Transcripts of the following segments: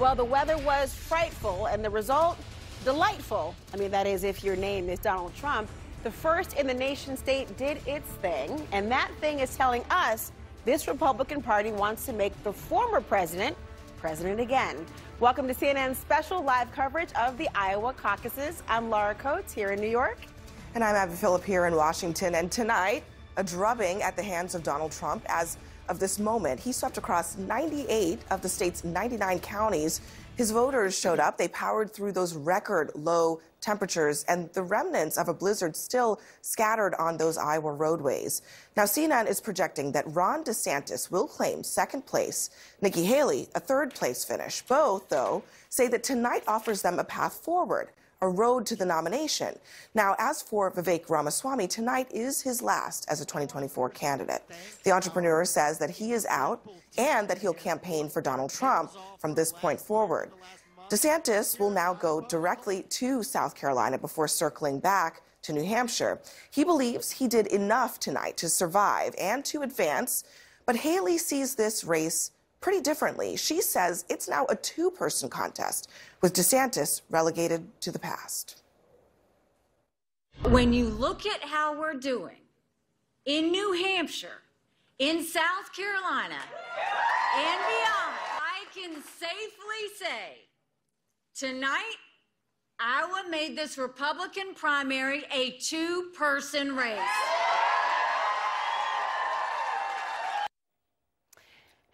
Well, the weather was frightful and the result delightful. I mean, that is if your name is Donald Trump. The first in the nation state did its thing, and that thing is telling us this Republican Party wants to make the former president again. Welcome to CNN's special live coverage of the Iowa caucuses. I'm Laura Coates here in New York. And I'm Abby Phillip here in Washington. And tonight, a drubbing at the hands of Donald Trump. As of this moment, he swept across 98 of the state's 99 counties. His voters showed up. They powered through those record low temperatures and the remnants of a blizzard still scattered on those Iowa roadways. Now, CNN is projecting that Ron DeSantis will claim second place, Nikki Haley a third place finish. Both, though, say that tonight offers them a path forward, a road to the nomination. Now, as for Vivek Ramaswamy, tonight is his last as a 2024 candidate. The entrepreneur says that he is out and that he'll campaign for Donald Trump from this point forward. DeSantis will now go directly to South Carolina before circling back to New Hampshire. He believes he did enough tonight to survive and to advance, but Haley sees this race pretty differently. She says it's now a two-person contest, with DeSantis relegated to the past. When you look at how we're doing in New Hampshire, in South Carolina, and beyond, I can safely say tonight, Iowa made this Republican primary a two-person race.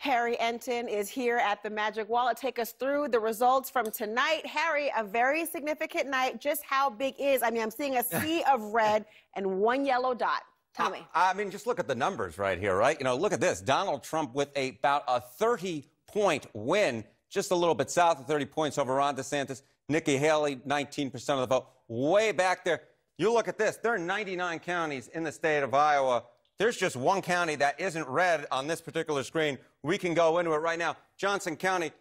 Harry Enton is here at the Magic Wallet. Take us through the results from tonight. Harry, a very significant night. Just how big is? I mean, I'm seeing a sea of red and one yellow dot. Tell me. I mean, just look at the numbers right here, right? You know, look at this. Donald Trump with about a 30-point win, just a little bit south of 30 points over Ron DeSantis. Nikki Haley, 19% of the vote. Way back there. You look at this. There are 99 counties in the state of Iowa. There's just one county that isn't red on this particular screen. We can go into it right now. Johnson County.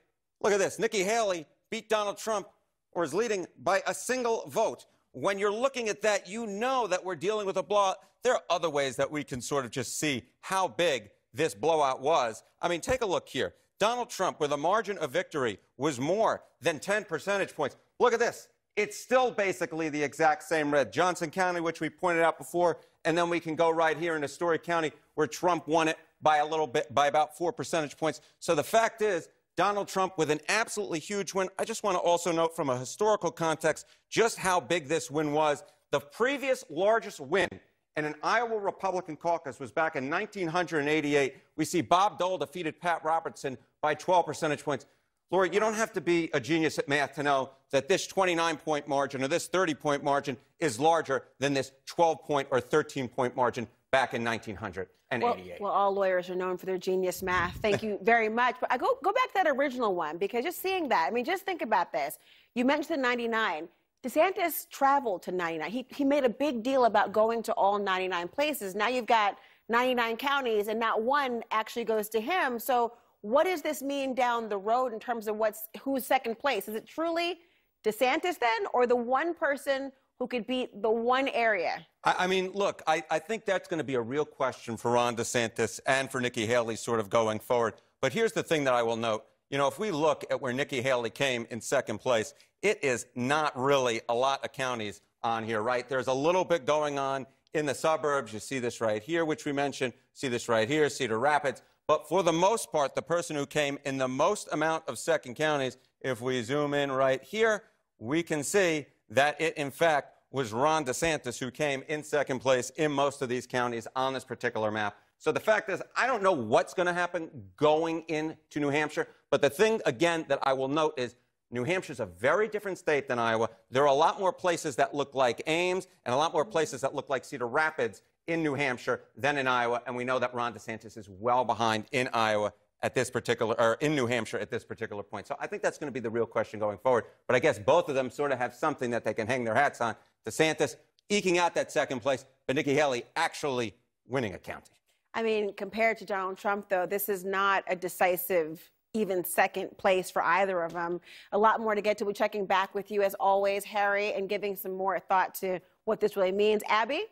Look at this. Nikki Haley beat Donald Trump, or is leading by a single vote. When you're looking at that, you know that we're dealing with a blowout. There are other ways that we can sort of just see how big this blowout was. I mean, take a look here. Donald Trump, with a margin of victory, was more than 10 percentage points. Look at this. It's still basically the exact same red. Johnson County, which we pointed out before, and then we can go right here into Story County, where Trump won it by a little bit, by about 4 percentage points. So the fact is, Donald Trump with an absolutely huge win. I just want to also note from a historical context just how big this win was. The previous largest win in an Iowa Republican caucus was back in 1988. We see Bob Dole defeated Pat Robertson by 12 percentage points. Laura, you don't have to be a genius at math to know that this 29-point margin or this 30-point margin is larger than this 12-point or 13-point margin back in 1988. Well, all lawyers are known for their genius math. Thank you very much. But I go back to that original one, because just seeing that, I mean, just think about this. You mentioned 99. DeSantis traveled to 99. He made a big deal about going to all 99 places. Now you've got 99 counties, and not one actually goes to him. So what does this mean down the road in terms of who's second place? Is it truly DeSantis then, or the one person who could beat the one area? I mean, look, I think that's going to be a real question for Ron DeSantis and for Nikki Haley sort of going forward. But here's the thing that I will note. You know, if we look at where Nikki Haley came in second place, it is not really a lot of counties on here, right? There's a little bit going on in the suburbs. You see this right here, which we mentioned. See this right here, Cedar Rapids. But for the most part, the person who came in the most amount of second counties, if we zoom in right here, we can see that it, in fact, was Ron DeSantis who came in second place in most of these counties on this particular map. So the fact is, I don't know what's going to happen going into New Hampshire, but the thing, again, that I will note is New Hampshire's a very different state than Iowa. There are a lot more places that look like Ames and a lot more places that look like Cedar Rapids in New Hampshire than in Iowa, and we know that Ron DeSantis is well behind in Iowa at this particular, or in New Hampshire at this particular point. So I think that's going to be the real question going forward. But I guess both of them sort of have something that they can hang their hats on. DeSantis eking out that second place, but Nikki Haley actually winning a county. I mean, compared to Donald Trump, though, this is not a decisive, even second place for either of them. A lot more to get to. We're checking back with you, as always, Harry, and giving some more thought to what this really means. Abby?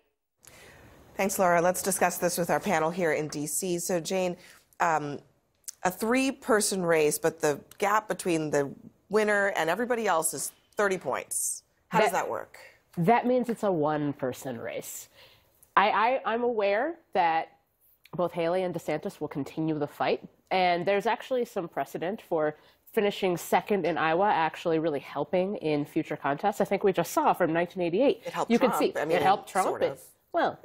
Thanks, Laura. Let's discuss this with our panel here in D.C. So, Jane, a three-person race, but the gap between the winner and everybody else is 30 points. How does that work? That means it's a one-person race. I'm aware that both Haley and DeSantis will continue the fight, and there's actually some precedent for finishing second in Iowa actually really helping in future contests. I think we just saw from 1988. It helped you Trump. Can see, I mean, it helped Trump. Sort of. Well,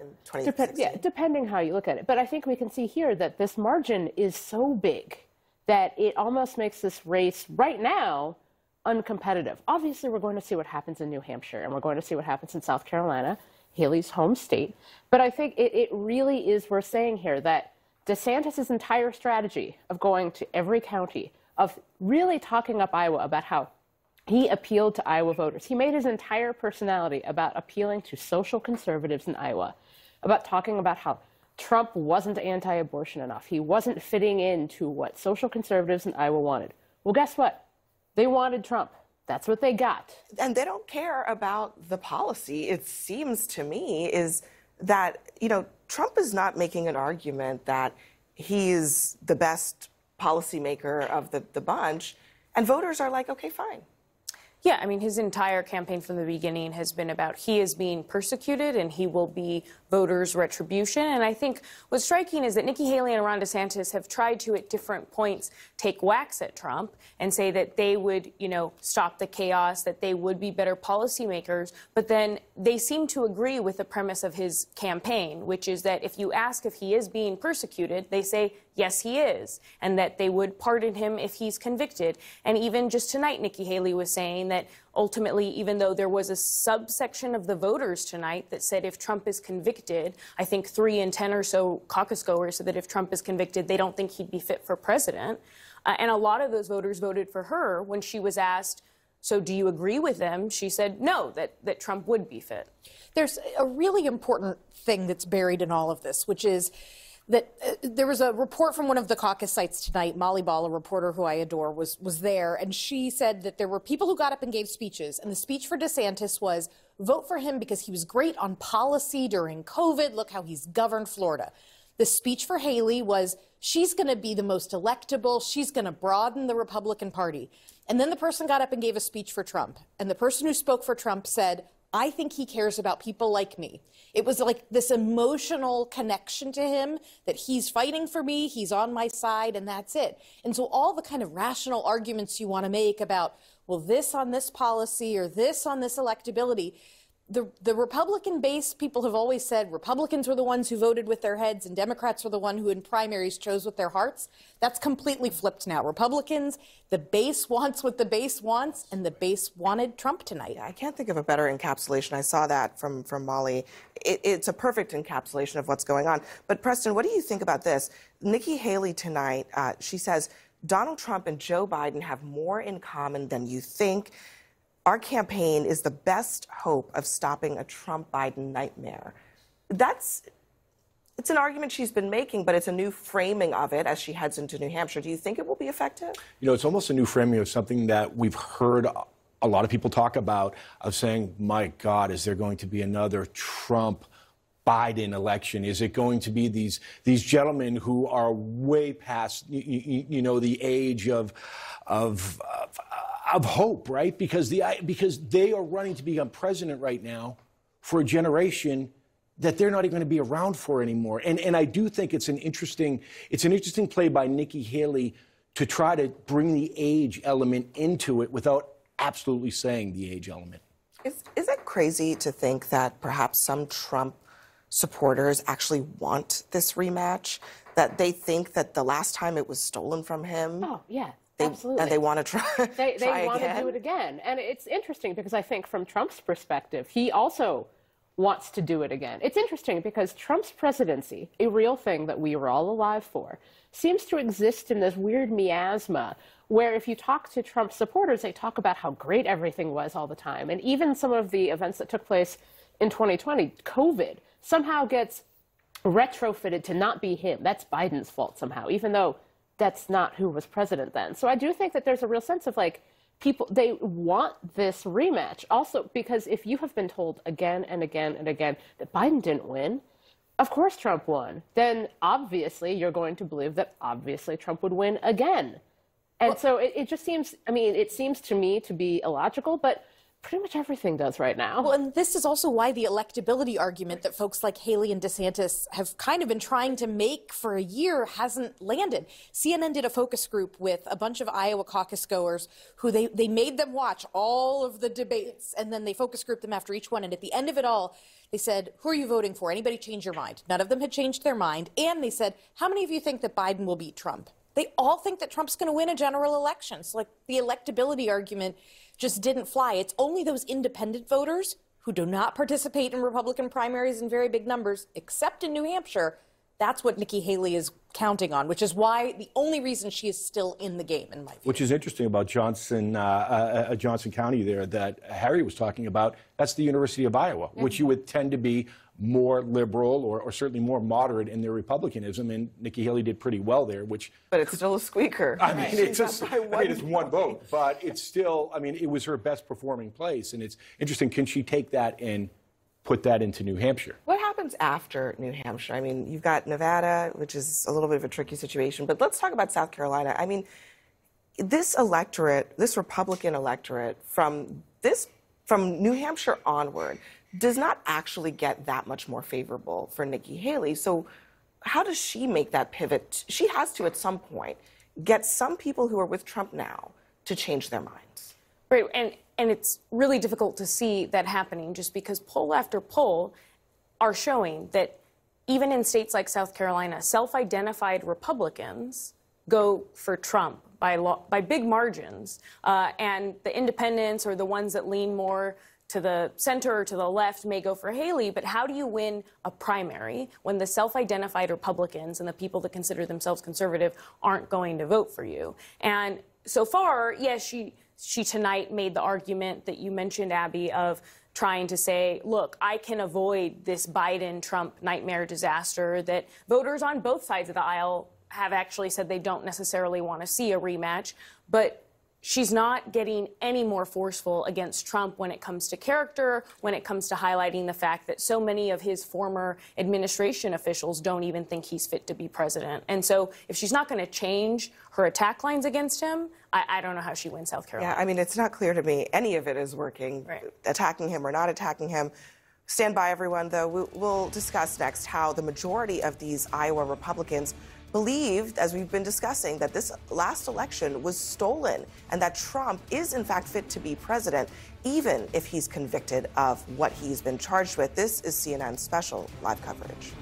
depending how you look at it. But I think we can see here that this margin is so big that it almost makes this race right now uncompetitive. Obviously, we're going to see what happens in New Hampshire, and we're going to see what happens in South Carolina, Haley's home state. But I think it really is worth saying here that DeSantis' entire strategy of going to every county, of really talking up Iowa about how he appealed to Iowa voters. He made his entire personality about appealing to social conservatives in Iowa, about talking about how Trump wasn't anti-abortion enough. He wasn't fitting into what social conservatives in Iowa wanted. Well, guess what? They wanted Trump. That's what they got. And they don't care about the policy, it seems to me, is that, Trump is not making an argument that he's the best policymaker of the bunch, and voters are like, okay, fine. Yeah, I mean, his entire campaign from the beginning has been about he is being persecuted and he will be voters' retribution. And I think what's striking is that Nikki Haley and Ron DeSantis have tried to, at different points, take whacks at Trump and say that they would, stop the chaos, that they would be better policymakers. But then they seem to agree with the premise of his campaign, which is that if you ask if he is being persecuted, they say, yes, he is, and that they would pardon him if he's convicted. And even just tonight, Nikki Haley was saying that ultimately, even though there was a subsection of the voters tonight that said if Trump is convicted, I think 3 in 10 or so caucus goers said that if Trump is convicted, they don't think he'd be fit for president. And a lot of those voters voted for her when she was asked, so do you agree with them? She said no, that Trump would be fit. There's a really important thing that's buried in all of this, which is that there was a report from one of the caucus sites tonight. Molly Ball, a reporter who I adore, was there, and she said that there were people who got up and gave speeches, and the speech for DeSantis was, vote for him because he was great on policy during COVID. Look how he's governed Florida. The speech for Haley was, she's going to be the most electable. She's going to broaden the Republican Party. And then the person got up and gave a speech for Trump, and the person who spoke for Trump said, I think he cares about people like me. It was like this emotional connection to him that he's fighting for me, he's on my side, and that's it. And so all the kind of rational arguments you want to make about, well, this on this policy or this on this electability, the Republican base, people have always said Republicans were the ones who voted with their heads and Democrats were the one who in primaries chose with their hearts. That's completely flipped now. Republicans, the base wants what the base wants, and the base wanted Trump tonight. Yeah, I can't think of a better encapsulation. I saw that from Molly. It's a perfect encapsulation of what's going on. But Preston, what do you think about this? Nikki Haley tonight, she says, Donald Trump and Joe Biden have more in common than you think. Our campaign is the best hope of stopping a Trump-Biden nightmare. It's an argument she's been making, but it's a new framing of it as she heads into New Hampshire. Do you think it will be effective? It's almost a new framing of something that we've heard a lot of people talk about, of saying, my God, is there going to be another Trump-Biden election? Is it going to be these gentlemen who are way past, the age of hope, right? Because they are running to become president right now for a generation that they're not even going to be around for anymore. And I do think it's an interesting play by Nikki Haley to try to bring the age element into it without absolutely saying the age element. Is it crazy to think that perhaps some Trump supporters actually want this rematch? That they think that the last time it was stolen from him? Oh, yeah. Absolutely. And they want to try They want again? to do it again. And it's interesting because I think from Trump's perspective, he also wants to do it again. It's interesting because Trump's presidency, a real thing that we were all alive for, seems to exist in this weird miasma where if you talk to Trump supporters, they talk about how great everything was all the time. And even some of the events that took place in 2020, COVID, somehow gets retrofitted to not be him. That's Biden's fault somehow, even though that's not who was president then. So I do think that there's a real sense of people, they want this rematch. Also, because if you have been told again and again and again that Biden didn't win, of course Trump won, then obviously you're going to believe that obviously Trump would win again. And so it just seems, I mean, it seems to me to be illogical, but pretty much everything does right now. Well, and this is also why the electability argument that folks like Haley and DeSantis have kind of been trying to make for a year hasn't landed. CNN did a focus group with a bunch of Iowa caucus goers who they made them watch all of the debates, and then they focus grouped them after each one. And at the end of it all, they said, who are you voting for? Anybody change your mind? None of them had changed their mind. And they said, how many of you think that Biden will beat Trump? They all think that Trump's going to win a general election. So, like, the electability argument just didn't fly. It's only those independent voters who do not participate in Republican primaries in very big numbers, except in New Hampshire. That's what Nikki Haley is counting on, which is why the only reason she is still in the game, in my view. Which is interesting about Johnson County there that Harry was talking about. That's the University of Iowa, which you would tend to be more liberal or certainly more moderate in their republicanism, and Nikki Haley did pretty well there, which... But it's still a squeaker. I mean, it's one vote, but it's still, I mean, it was her best performing place, and it's interesting, can she take that and put that into New Hampshire? What happens after New Hampshire? I mean, you've got Nevada, which is a little bit of a tricky situation, but let's talk about South Carolina. I mean, this electorate, this Republican electorate from New Hampshire onward does not actually get that much more favorable for Nikki Haley. So how does she make that pivot? She has to, at some point, get some people who are with Trump now to change their minds. Right, and it's really difficult to see that happening just because poll after poll are showing that even in states like South Carolina, self-identified Republicans go for Trump by big margins, and the independents or the ones that lean more to the center or to the left may go for Haley, but how do you win a primary when the self-identified Republicans and the people that consider themselves conservative aren't going to vote for you? And so far, yes, she tonight made the argument that you mentioned, Abby, of trying to say, look, I can avoid this Biden-Trump nightmare disaster that voters on both sides of the aisle have actually said they don't necessarily want to see a rematch, but she's not getting any more forceful against Trump when it comes to character, when it comes to highlighting the fact that so many of his former administration officials don't even think he's fit to be president. And so if she's not going to change her attack lines against him, I don't know how she wins South Carolina. Yeah, I mean, it's not clear to me any of it is working, right. Attacking him or not attacking him. Stand by, everyone, though. We'll discuss next how the majority of these Iowa Republicans believed, as we've been discussing, that this last election was stolen and that Trump is, in fact, fit to be president, even if he's convicted of what he's been charged with. This is CNN's special live coverage.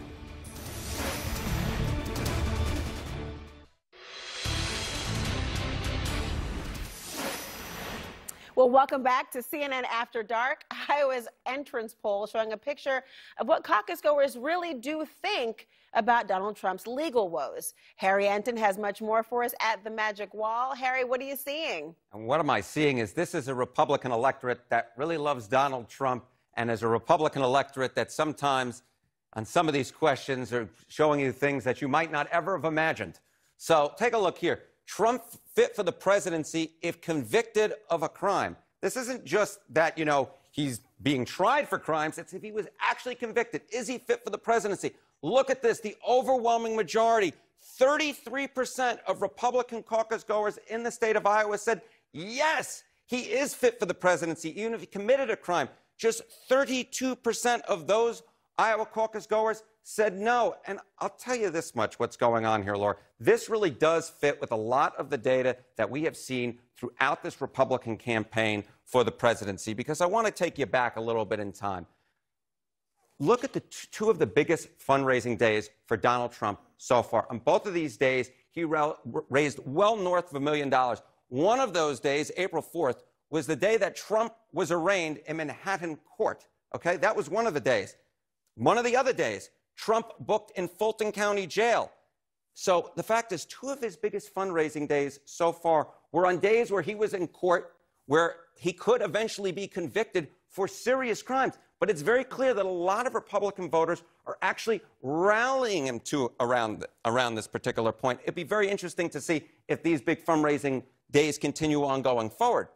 Well, welcome back to CNN After Dark. Iowa's entrance poll showing a picture of what caucus goers really do think about Donald Trump's legal woes. Harry Enton has much more for us at the Magic Wall. Harry, what are you seeing? And what am I seeing is this is a Republican electorate that really loves Donald Trump, and as a Republican electorate that sometimes on some of these questions are showing you things that you might not ever have imagined. So take a look here. Trump fit for the presidency if convicted of a crime. This isn't just that, you know, he's being tried for crimes. It's if he was actually convicted. Is he fit for the presidency? Look at this. The overwhelming majority, 33% of Republican caucus goers in the state of Iowa said, yes, he is fit for the presidency, even if he committed a crime. Just 32% of those Iowa caucus goers said no. And I'll tell you this much, what's going on here, Laura. This really does fit with a lot of the data that we have seen throughout this Republican campaign for the presidency, because I want to take you back a little bit in time. Look at the two of the biggest fundraising days for Donald Trump so far. On both of these days, he raised well north of $1 million. One of those days, April 4th, was the day that Trump was arraigned in Manhattan court. Okay, that was one of the days. One of the other days, Trump booked in Fulton County Jail. So the fact is, two of his biggest fundraising days so far were on days where he was in court, where he could eventually be convicted for serious crimes. But it's very clear that a lot of Republican voters are actually rallying him to around this particular point. It'd be very interesting to see if these big fundraising days continue on going forward.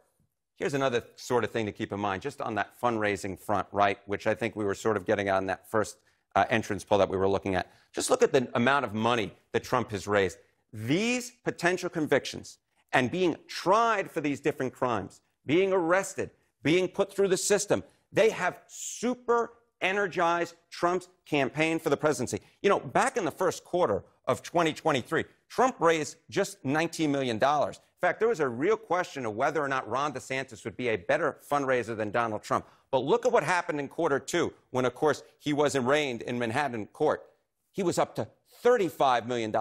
Here's another sort of thing to keep in mind, just on that fundraising front, right, which I think we were sort of getting on that first entrance poll that we were looking at. Just look at the amount of money that Trump has raised. These potential convictions and being tried for these different crimes, being arrested, being put through the system, they have super energized Trump's campaign for the presidency. You know, back in the first quarter of 2023, Trump raised just $19 million. In fact, there was a real question of whether or not Ron DeSantis would be a better fundraiser than Donald Trump. But look at what happened in quarter two, when, of course, he was arraigned in Manhattan court. He was up to $35 million.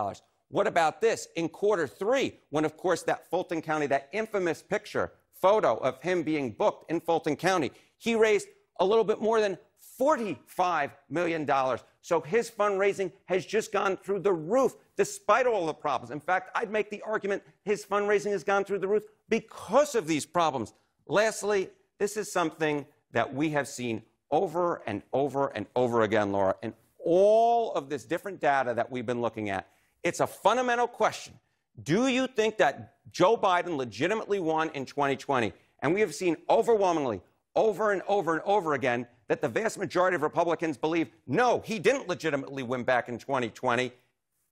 What about this? In quarter three, when, of course, that Fulton County, that infamous photo of him being booked in Fulton County, he raised a little bit more than $45 million. So his fundraising has just gone through the roof, despite all the problems. In fact, I'd make the argument his fundraising has gone through the roof because of these problems. Lastly, this is something that we have seen over and over and over again, Laura, in all of this different data that we've been looking at. It's a fundamental question. Do you think that Joe Biden legitimately won in 2020? And we have seen overwhelmingly, over and over and over again, that the vast majority of Republicans believe, no, he didn't legitimately win back in 2020.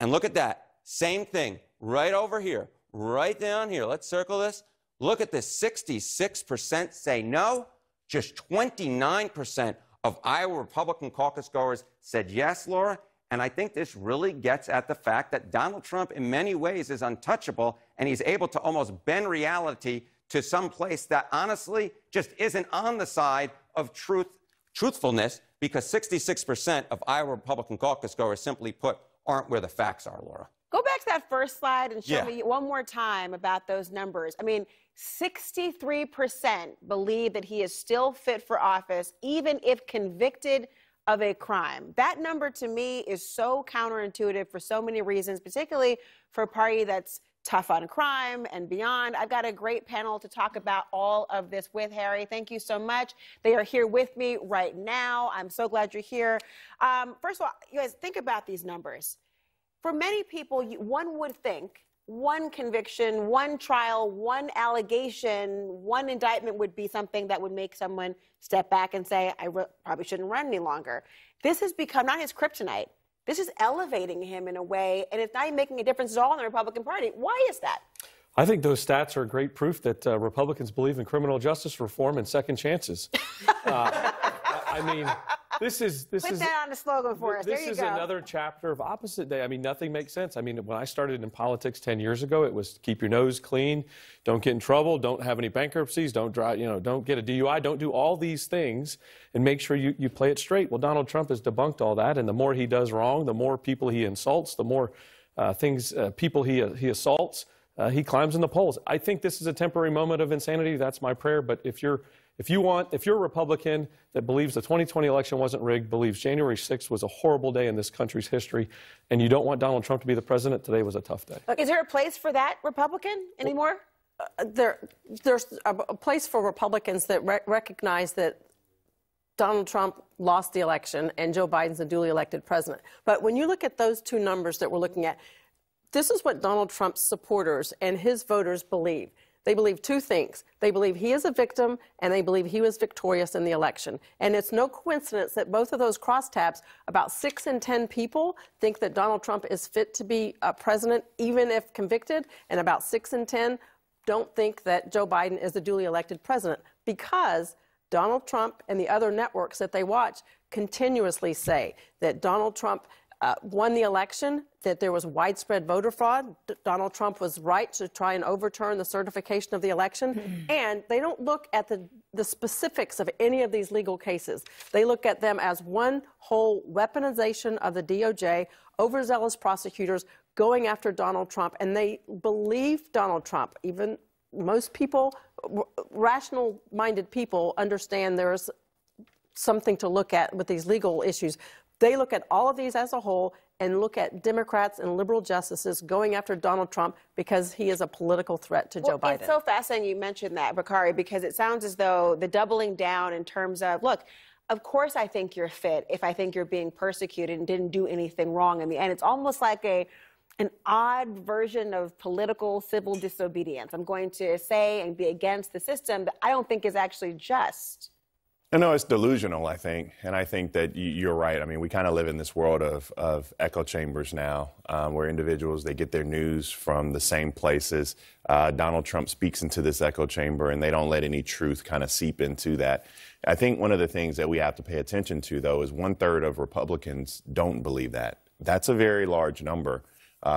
And look at that. Same thing right over here, right down here. Let's circle this. Look at this. 66% say no. Just 29% of Iowa Republican caucus goers said yes, Laura. And I think this really gets at the fact that Donald Trump in many ways is untouchable, and he's able to almost bend reality to some place that honestly just isn't on the side of truthfulness, because 66% of Iowa Republican caucus goers, simply put, aren't where the facts are, Laura. Go back to that first slide and show me one more time about those numbers. I mean, 63% believe that he is still fit for office, even if convicted of a crime. That number to me is so counterintuitive for so many reasons, particularly for a party that's tough on crime and beyond. I've got a great panel to talk about all of this with, Harry. Thank you so much. They are here with me right now. I'm so glad you're here. First of all, you guys, think about these numbers. For many people, one would think one conviction, one trial, one allegation, one indictment would be something that would make someone step back and say, I probably shouldn't run any longer. This has become not his kryptonite. This is elevating him in a way, and it's not even making a difference at all in the Republican Party. Why is that? I think those stats are great proof that Republicans believe in criminal justice reform and second chances. I mean, Put that on the slogan for us. There you go. This is another chapter of opposite day. I mean, nothing makes sense. I mean, when I started in politics 10 years ago, it was keep your nose clean, don't get in trouble, don't have any bankruptcies, don't drive, don't get a DUI, don't do all these things, and make sure you play it straight. Well, Donald Trump has debunked all that, and the more he does wrong, the more people he insults, the more people he assaults, he climbs in the polls. I think this is a temporary moment of insanity. That's my prayer. But if you're a Republican that believes the 2020 election wasn't rigged, believes January 6th was a horrible day in this country's history, and you don't want Donald Trump to be the president, today was a tough day. Look, is there a place for that Republican anymore? There's a place for Republicans that recognize that Donald Trump lost the election and Joe Biden's a duly elected president. But when you look at those two numbers that we're looking at, this is what Donald Trump's supporters and his voters believe. They believe two things. They believe he is a victim, and they believe he was victorious in the election. And it's no coincidence that both of those crosstabs, about 6 in 10 people think that Donald Trump is fit to be president, even if convicted, and about 6 in 10 don't think that Joe Biden is a duly elected president, because Donald Trump and the other networks that they watch continuously say that Donald Trump won the election, that there was widespread voter fraud. Donald Trump was right to try and overturn the certification of the election. And they don't look at the specifics of any of these legal cases. They look at them as one whole weaponization of the DOJ, overzealous prosecutors going after Donald Trump. And they believe Donald Trump. Even most people, rational-minded people, understand there's something to look at with these legal issues. They look at all of these as a whole and look at Democrats and liberal justices going after Donald Trump because he is a political threat to Joe Biden. It's so fascinating you mentioned that, Bakari, because it sounds as though the doubling down in terms of, look, of course I think you're fit if I think you're being persecuted and didn't do anything wrong in the end. It's almost like an odd version of political civil disobedience. I'm going to say and be against the system that I don't think is actually just. No, it's delusional, I think. And I think that you're right. I mean, we kind of live in this world of echo chambers now, where individuals, they get their news from the same places. Donald Trump speaks into this echo chamber, and they don't let any truth kind of seep into that. I think one of the things that we have to pay attention to, though, is 1/3 of Republicans don't believe that. That's a very large number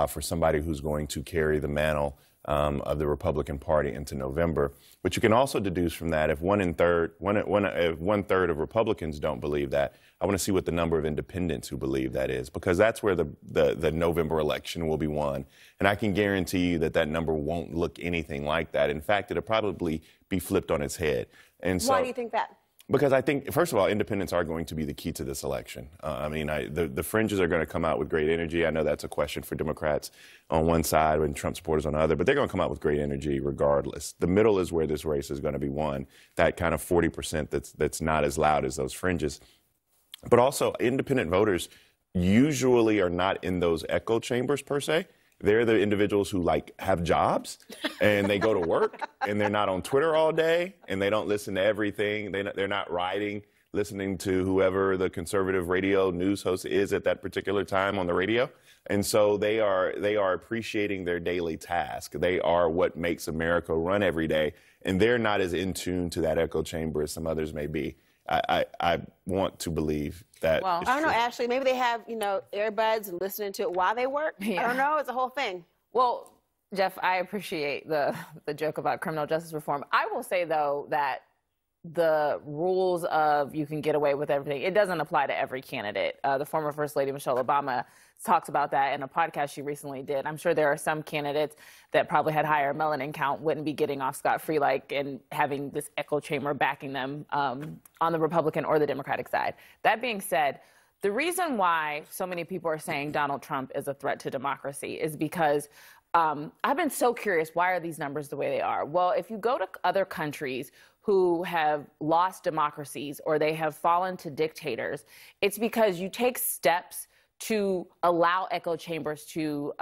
for somebody who's going to carry the mantle of the Republican Party into November. But you can also deduce from that, if 1/3 of Republicans don't believe that, I want to see what the number of independents who believe that is, because that's where the November election will be won. And I can guarantee you that that number won't look anything like that. In fact, it'll probably be flipped on its head. And so, why do you think that? Because I think, first of all, independents are going to be the key to this election. The fringes are going to come out with great energy. I know that's a question for Democrats on one side and Trump supporters on the other, but they're going to come out with great energy regardless. The middle is where this race is going to be won, that kind of 40% that's not as loud as those fringes. But also, independent voters usually are not in those echo chambers per se. They're the individuals who have jobs and they go to work and they're not on Twitter all day and they don't listen to everything. They're not riding, listening to whoever the conservative radio news host is at that particular time on the radio. And so they are appreciating their daily task. They are what makes America run every day. And they're not as in tune to that echo chamber as some others may be. I want to believe that. Well, I don't know, Ashley. Maybe they have, earbuds and listening to it while they work. Yeah. I don't know. It's a whole thing. Well, Jeff, I appreciate the joke about criminal justice reform. I will say, though, that the rules of you can get away with everything, it doesn't apply to every candidate. The former First Lady Michelle Obama talks about that in a podcast she recently did. I'm sure there are some candidates that probably had higher melanin count wouldn't be getting off scot-free and having this echo chamber backing them on the Republican or the Democratic side. That being said, the reason why so many people are saying Donald Trump is a threat to democracy is because I've been so curious, why are these numbers the way they are? Well, if you go to other countries who have lost democracies or they have fallen to dictators, it's because you take steps to allow echo chambers to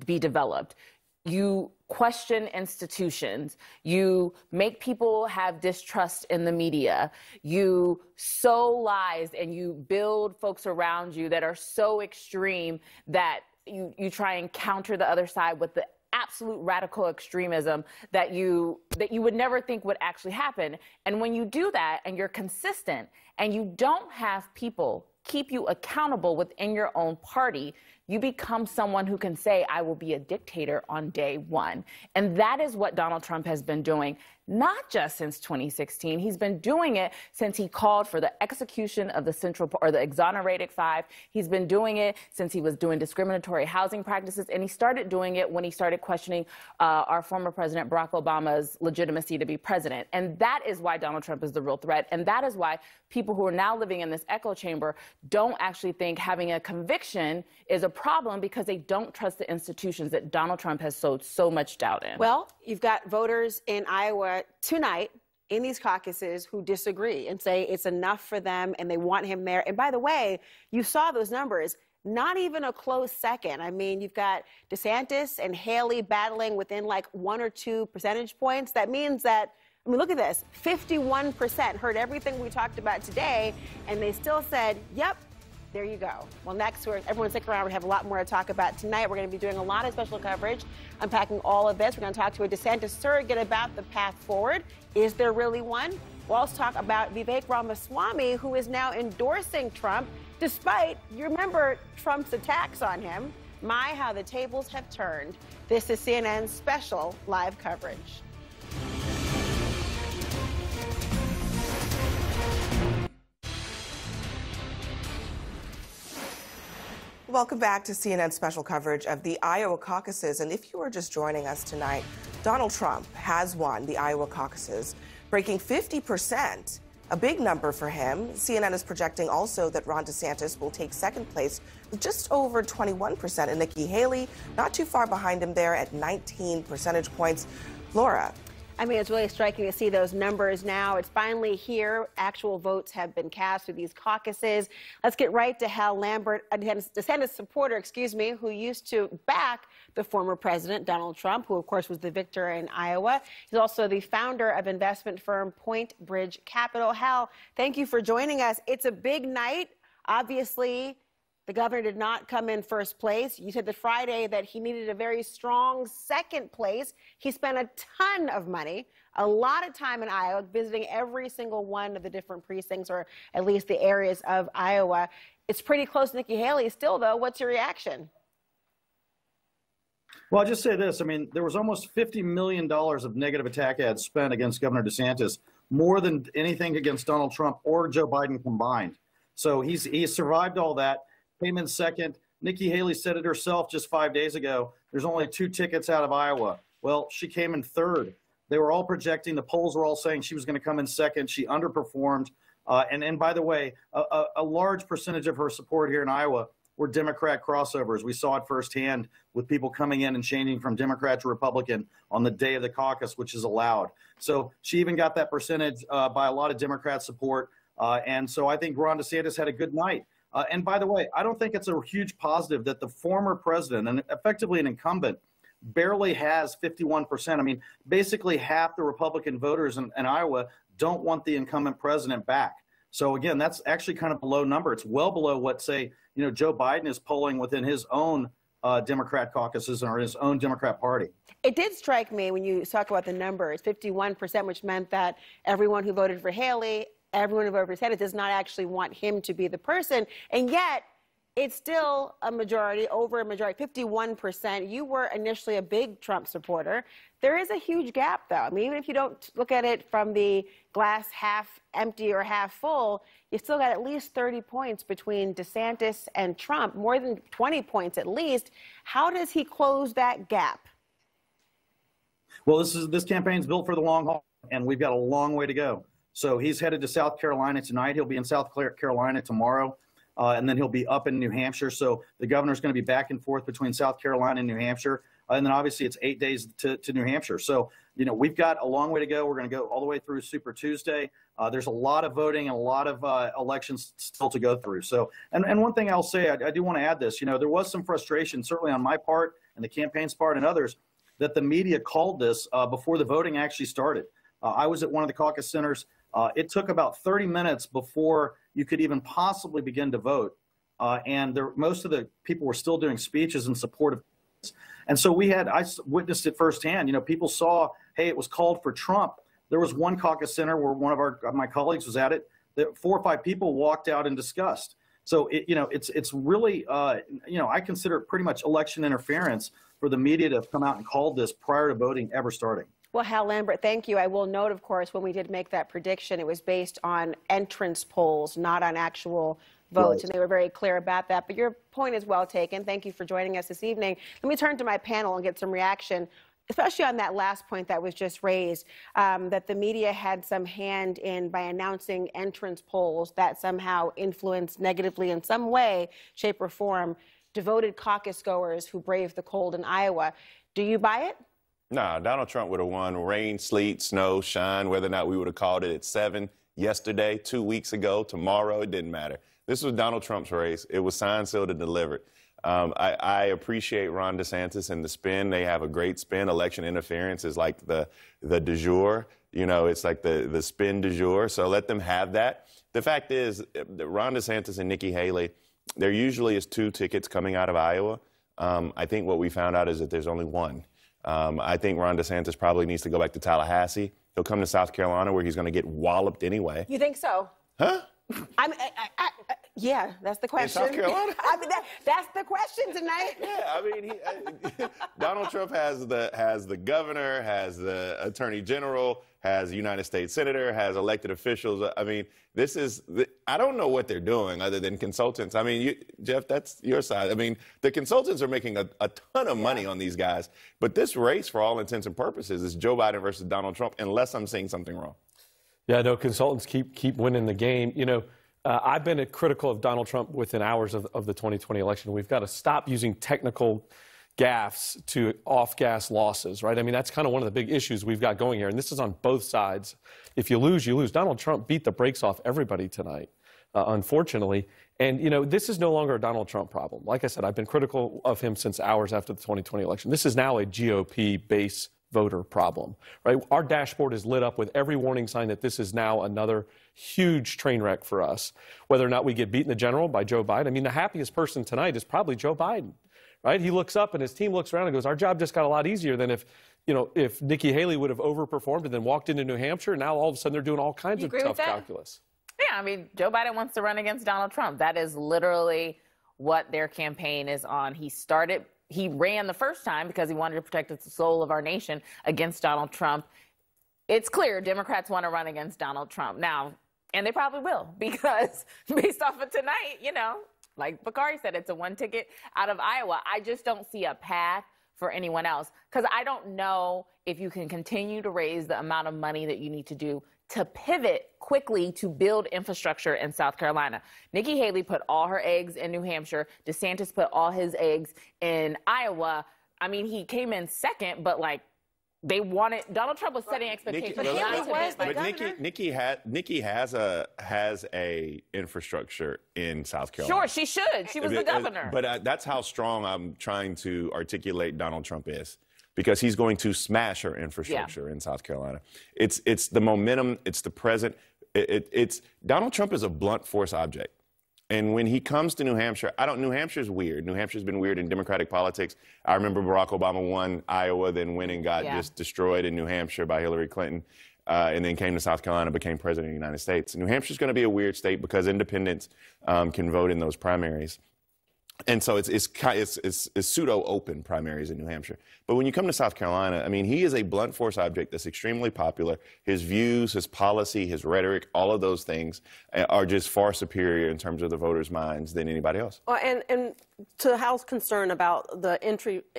be developed. You question institutions. You make people have distrust in the media. You sow lies and you build folks around you that are so extreme that you try and counter the other side with the absolute radical extremism that you would never think would actually happen. And when you do that and you're consistent and you don't have people keep you accountable within your own party, you become someone who can say, I will be a dictator on day one. And that is what Donald Trump has been doing, not just since 2016. He's been doing it since he called for the execution of the exonerated five. He's been doing it since he was doing discriminatory housing practices. And he started doing it when he started questioning our former President Barack Obama's legitimacy to be president. And that is why Donald Trump is the real threat. And that is why people who are now living in this echo chamber don't actually think having a conviction is a problem, because they don't trust the institutions that Donald Trump has sowed so much doubt in. Well, you've got voters in Iowa tonight in these caucuses who disagree and say it's enough for them and they want him there. And by the way, you saw those numbers, not even a close second. I mean, you've got DeSantis and Haley battling within 1 or 2 percentage points. That means that, I mean, look at this, 51% heard everything we talked about today, and they still said, yep, there you go. Well, next, everyone stick around. We have a lot more to talk about tonight. We're going to be doing a lot of special coverage, unpacking all of this. We're going to talk to a DeSantis surrogate about the path forward. Is there really one? We'll also talk about Vivek Ramaswamy, who is now endorsing Trump, despite, you remember, Trump's attacks on him. My, how the tables have turned. This is CNN's special live coverage. Welcome back to CNN special coverage of the Iowa caucuses. And if you are just joining us tonight, Donald Trump has won the Iowa caucuses, breaking 50%, a big number for him. CNN is projecting also that Ron DeSantis will take second place with just over 21%, and Nikki Haley not too far behind him there at 19 percentage points. Laura, I mean, it's really striking to see those numbers now. It's finally here. Actual votes have been cast through these caucuses. Let's get right to Hal Lambert, a DeSantis supporter, who used to back the former president, Donald Trump, who, of course, was the victor in Iowa. He's also the founder of investment firm Point Bridge Capital. Hal, thank you for joining us. It's a big night. Obviously, the governor did not come in first place. You said that Friday that he needed a very strong second place. He spent a ton of money, a lot of time in Iowa, visiting every single one of the different precincts, or at least the areas of Iowa. It's pretty close to Nikki Haley still, though. What's your reaction? Well, I'll just say this. I mean, there was almost $50 million of negative attack ads spent against Governor DeSantis, more than anything against Donald Trump or Joe Biden combined. So he survived all that. Came in second. Nikki Haley said it herself just 5 days ago. There's only 2 tickets out of Iowa. Well, she came in third. They were all projecting. The polls were all saying she was going to come in second. She underperformed. And by the way, a large percentage of her support here in Iowa were Democrat crossovers. We saw it firsthand with people coming in and changing from Democrat to Republican on the day of the caucus, which is allowed. So she even got that percentage by a lot of Democrat support. And so I think Ron DeSantis had a good night. And by the way, I don't think it's a huge positive that the former president, and effectively an incumbent, barely has 51%. I mean, basically half the Republican voters in Iowa don't want the incumbent president back. So again, that's actually kind of a low number. It's well below what, say, Joe Biden is polling within his own Democrat caucuses or his own Democrat party. It did strike me when you talk about the numbers, 51%, which meant that everyone who voted for Haley, everyone who voted for DeSantis does not actually want him to be the person. And yet, it's still a majority, over a majority, 51%. You were initially a big Trump supporter. There is a huge gap, though. I mean, even if you don't look at it from the glass half empty or half full, you still got at least 30 points between DeSantis and Trump, more than 20 points at least. How does he close that gap? Well, this campaign's built for the long haul, and we've got a long way to go. So he's headed to South Carolina tonight. He'll be in South Carolina tomorrow, and then he'll be up in New Hampshire. So the governor's going to be back and forth between South Carolina and New Hampshire. And then obviously it's 8 days to New Hampshire. So, we've got a long way to go. We're going to go all the way through Super Tuesday. There's a lot of voting and a lot of elections still to go through. So, and one thing I'll say, I do want to add this, there was some frustration, certainly on my part and the campaign's part and others, that the media called this before the voting actually started. I was at one of the caucus centers. It took about 30 minutes before you could even possibly begin to vote. And most of the people were still doing speeches in support of this. And so I witnessed it firsthand. People saw, hey, it was called for Trump. There was one caucus center where one of my colleagues was at it, that 4 or 5 people walked out in disgust. So, it's really, I consider it pretty much election interference for the media to have come out and called this prior to voting ever starting. Well, Hal Lambert, thank you. I will note, of course, when we did make that prediction, it was based on entrance polls, not on actual votes, right. And they were very clear about that. But your point is well taken. Thank you for joining us this evening. Let me turn to my panel and get some reaction, especially on that last point that was just raised, that the media had some hand in by announcing entrance polls that somehow influenced negatively in some way, shape, or form devoted caucus goers who braved the cold in Iowa. Do you buy it? Nah, Donald Trump would have won rain, sleet, snow, shine, whether or not we would have called it at 7 yesterday, 2 weeks ago, tomorrow, it didn't matter. This was Donald Trump's race. It was signed, sealed, and delivered. I appreciate Ron DeSantis and the spin. They have a great spin. Election interference is like the du jour. It's like the spin du jour. So let them have that. The fact is, Ron DeSantis and Nikki Haley, there usually is 2 tickets coming out of Iowa. I think what we found out is that there's only 1. I think Ron DeSantis probably needs to go back to Tallahassee. He'll come to South Carolina where he's going to get walloped anyway. You think so? Huh? Yeah, that's the question. In South Carolina? That's the question tonight. Yeah, I mean, Donald Trump has the governor, has the attorney general, has United States senator, has elected officials. I mean, I don't know what they're doing other than consultants. I mean, Jeff, that's your side. I mean, the consultants are making a ton of money on these guys. But this race, for all intents and purposes, is Joe Biden versus Donald Trump, unless I'm saying something wrong. Yeah, no, consultants keep winning the game. I've been critical of Donald Trump within hours of the 2020 election. We've got to stop using technical gaffes to off-gas losses, right? I mean, that's kind of one of the big issues we've got going here, and this is on both sides. If you lose, you lose. Donald Trump beat the brakes off everybody tonight, unfortunately. And, you know, this is no longer a Donald Trump problem. Like I said, I've been critical of him since hours after the 2020 election. This is now a GOP base voter problem, right? Our dashboard is lit up with every warning sign that this is now another huge train wreck for us. Whether or not we get beaten in the general by Joe Biden, I mean, the happiest person tonight is probably Joe Biden. Right? He looks up and his team looks around and goes, our job just got a lot easier than if Nikki Haley would have overperformed and then walked into New Hampshire. Now all of a sudden they're doing all kinds of tough calculus. Yeah, I mean, Joe Biden wants to run against Donald Trump. That is literally what their campaign is on. He ran the first time because he wanted to protect the soul of our nation against Donald Trump. It's clear Democrats want to run against Donald Trump now, and they probably will, because based off of tonight, you know, like Bakari said, it's a one ticket out of Iowa. I just don't see a path for anyone else, because I don't know if you can continue to raise the amount of money that you need to do to pivot quickly to build infrastructure in South Carolina. Nikki Haley put all her eggs in New Hampshire. DeSantis put all his eggs in Iowa. I mean, he came in second, but like, they wanted, Donald Trump was setting expectations. Nikki has a infrastructure in South Carolina. Sure, she should. She was the governor. But that's how strong I'm trying to articulate Donald Trump is, because he's going to smash our infrastructure in South Carolina. It's the momentum. It's the present. It's Donald Trump is a blunt force object. And when he comes to New Hampshire, New Hampshire's weird. New Hampshire's been weird in Democratic politics. I remember Barack Obama won Iowa, then went and got just destroyed in New Hampshire by Hillary Clinton, and then came to South Carolina, became president of the United States. New Hampshire's going to be a weird state because independents can vote in those primaries. And so it's pseudo-open primaries in New Hampshire. But when you come to South Carolina, I mean, he is a blunt force object that's extremely popular. His views, his policy, his rhetoric, all of those things are just far superior in terms of the voters' minds than anybody else. Well, and to Hal's concern about the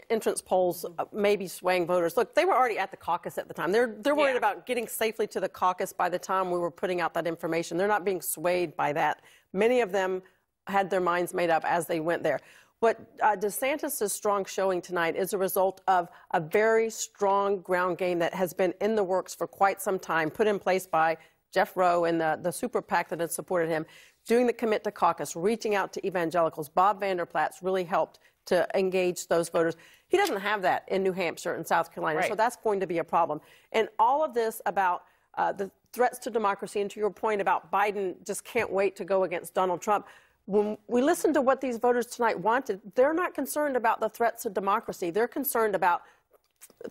entrance polls maybe swaying voters, look, they were already at the caucus at the time. They're worried about getting safely to the caucus by the time we were putting out that information. They're not being swayed by that. Many of them had their minds made up as they went there. What DeSantis' strong showing tonight is a result of a very strong ground game that has been in the works for quite some time, put in place by Jeff Rowe and the super PAC that had supported him, doing the commit to caucus, reaching out to evangelicals. Bob Vander Plaats really helped to engage those voters. He doesn't have that in New Hampshire and South Carolina, so that's going to be a problem. And all of this about the threats to democracy, and to your point about Biden just can't wait to go against Donald Trump, when we listen to what these voters tonight wanted, they're not concerned about the threats to democracy. They're concerned about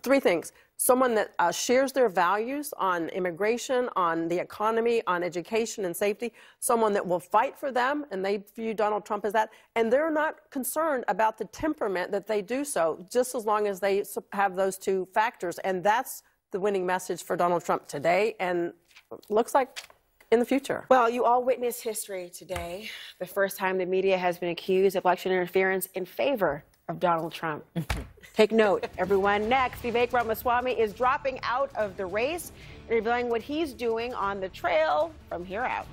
three things: someone that shares their values on immigration, on the economy, on education and safety, someone that will fight for them, and they view Donald Trump as that, and they're not concerned about the temperament that they do so, just as long as they have those two factors. And that's the winning message for Donald Trump today, and looks like in the future. Well, you all witnessed history today. The first time the media has been accused of election interference in favor of Donald Trump. Take note, everyone. Next, Vivek Ramaswamy is dropping out of the race and revealing what he's doing on the trail from here out.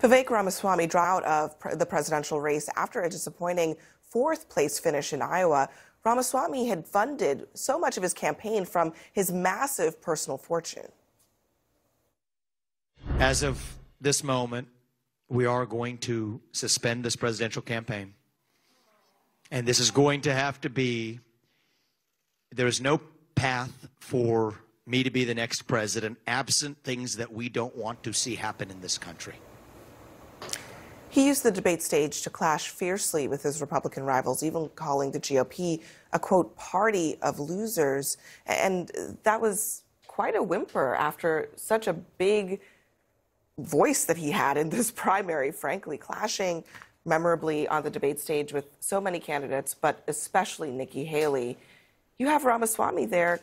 Vivek Ramaswamy dropped out of the presidential race after a disappointing fourth-place finish in Iowa. Ramaswamy had funded so much of his campaign from his massive personal fortune. As of this moment, we are going to suspend this presidential campaign. And this is going to have to be, there is no path for me to be the next president absent things that we don't want to see happen in this country. He used the debate stage to clash fiercely with his Republican rivals, even calling the GOP a, quote, party of losers. And that was quite a whimper after such a big voice that he had in this primary, frankly, clashing memorably on the debate stage with so many candidates, but especially Nikki Haley. You have Ramaswamy there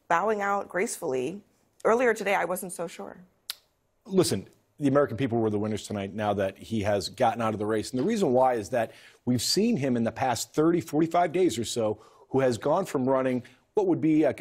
bowing out gracefully. Earlier today, I wasn't so sure. Listen, the American people were the winners tonight now that he has gotten out of the race. And the reason why is that we've seen him in the past 30, 45 days or so, who has gone from running what would be a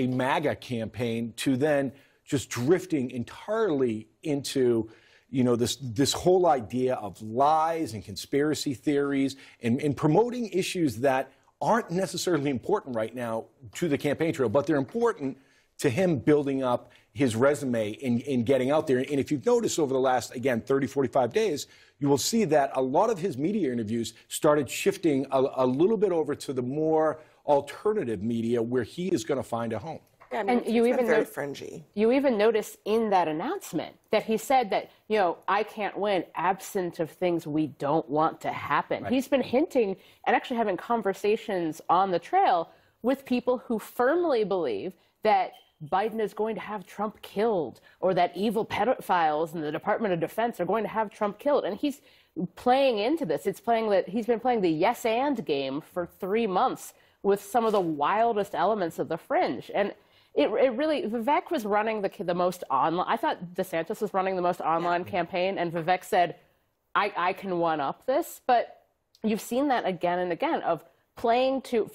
MAGA campaign to then just drifting entirely into, you know, this whole idea of lies and conspiracy theories and promoting issues that aren't necessarily important right now to the campaign trail, but they're important to him building up his resume in getting out there. And if you've noticed over the last, again, 30, 45 days, you will see that a lot of his media interviews started shifting a little bit over to the more alternative media where he is going to find a home. Yeah, I mean, and you even very fringy. You even notice in that announcement that he said that, you know, I can't win absent of things we don't want to happen. Right. He's been hinting and actually having conversations on the trail with people who firmly believe that Biden is going to have Trump killed, or that evil pedophiles in the Department of Defense are going to have Trump killed. And he's playing into this. He's been playing the yes and game for 3 months with some of the wildest elements of the fringe. And it really, Vivek was running the most online. I thought DeSantis was running the most online campaign, and Vivek said, I can one-up this. But you've seen that again and again of playing to,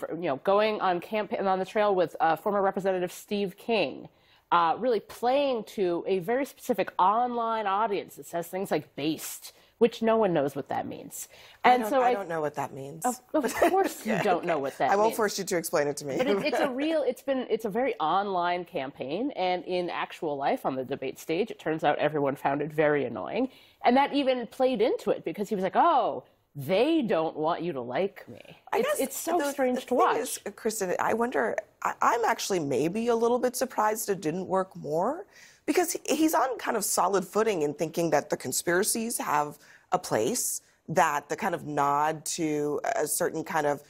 going on campaign on the trail with former Representative Steve King, really playing to a very specific online audience that says things like based, which no one knows what that means. And I don't know what that means. Of course you don't know what that means. I won't force you to explain it to me. But it's a very online campaign, and in actual life on the debate stage, it turns out everyone found it very annoying. And that even played into it because he was like, oh, they don't want you to like me. It's so strange to watch. Is, Kristen, I wonder, I'm actually maybe a little bit surprised it didn't work more, because he's on kind of solid footing in thinking that the conspiracies have a place, that the kind of nod to a certain kind of,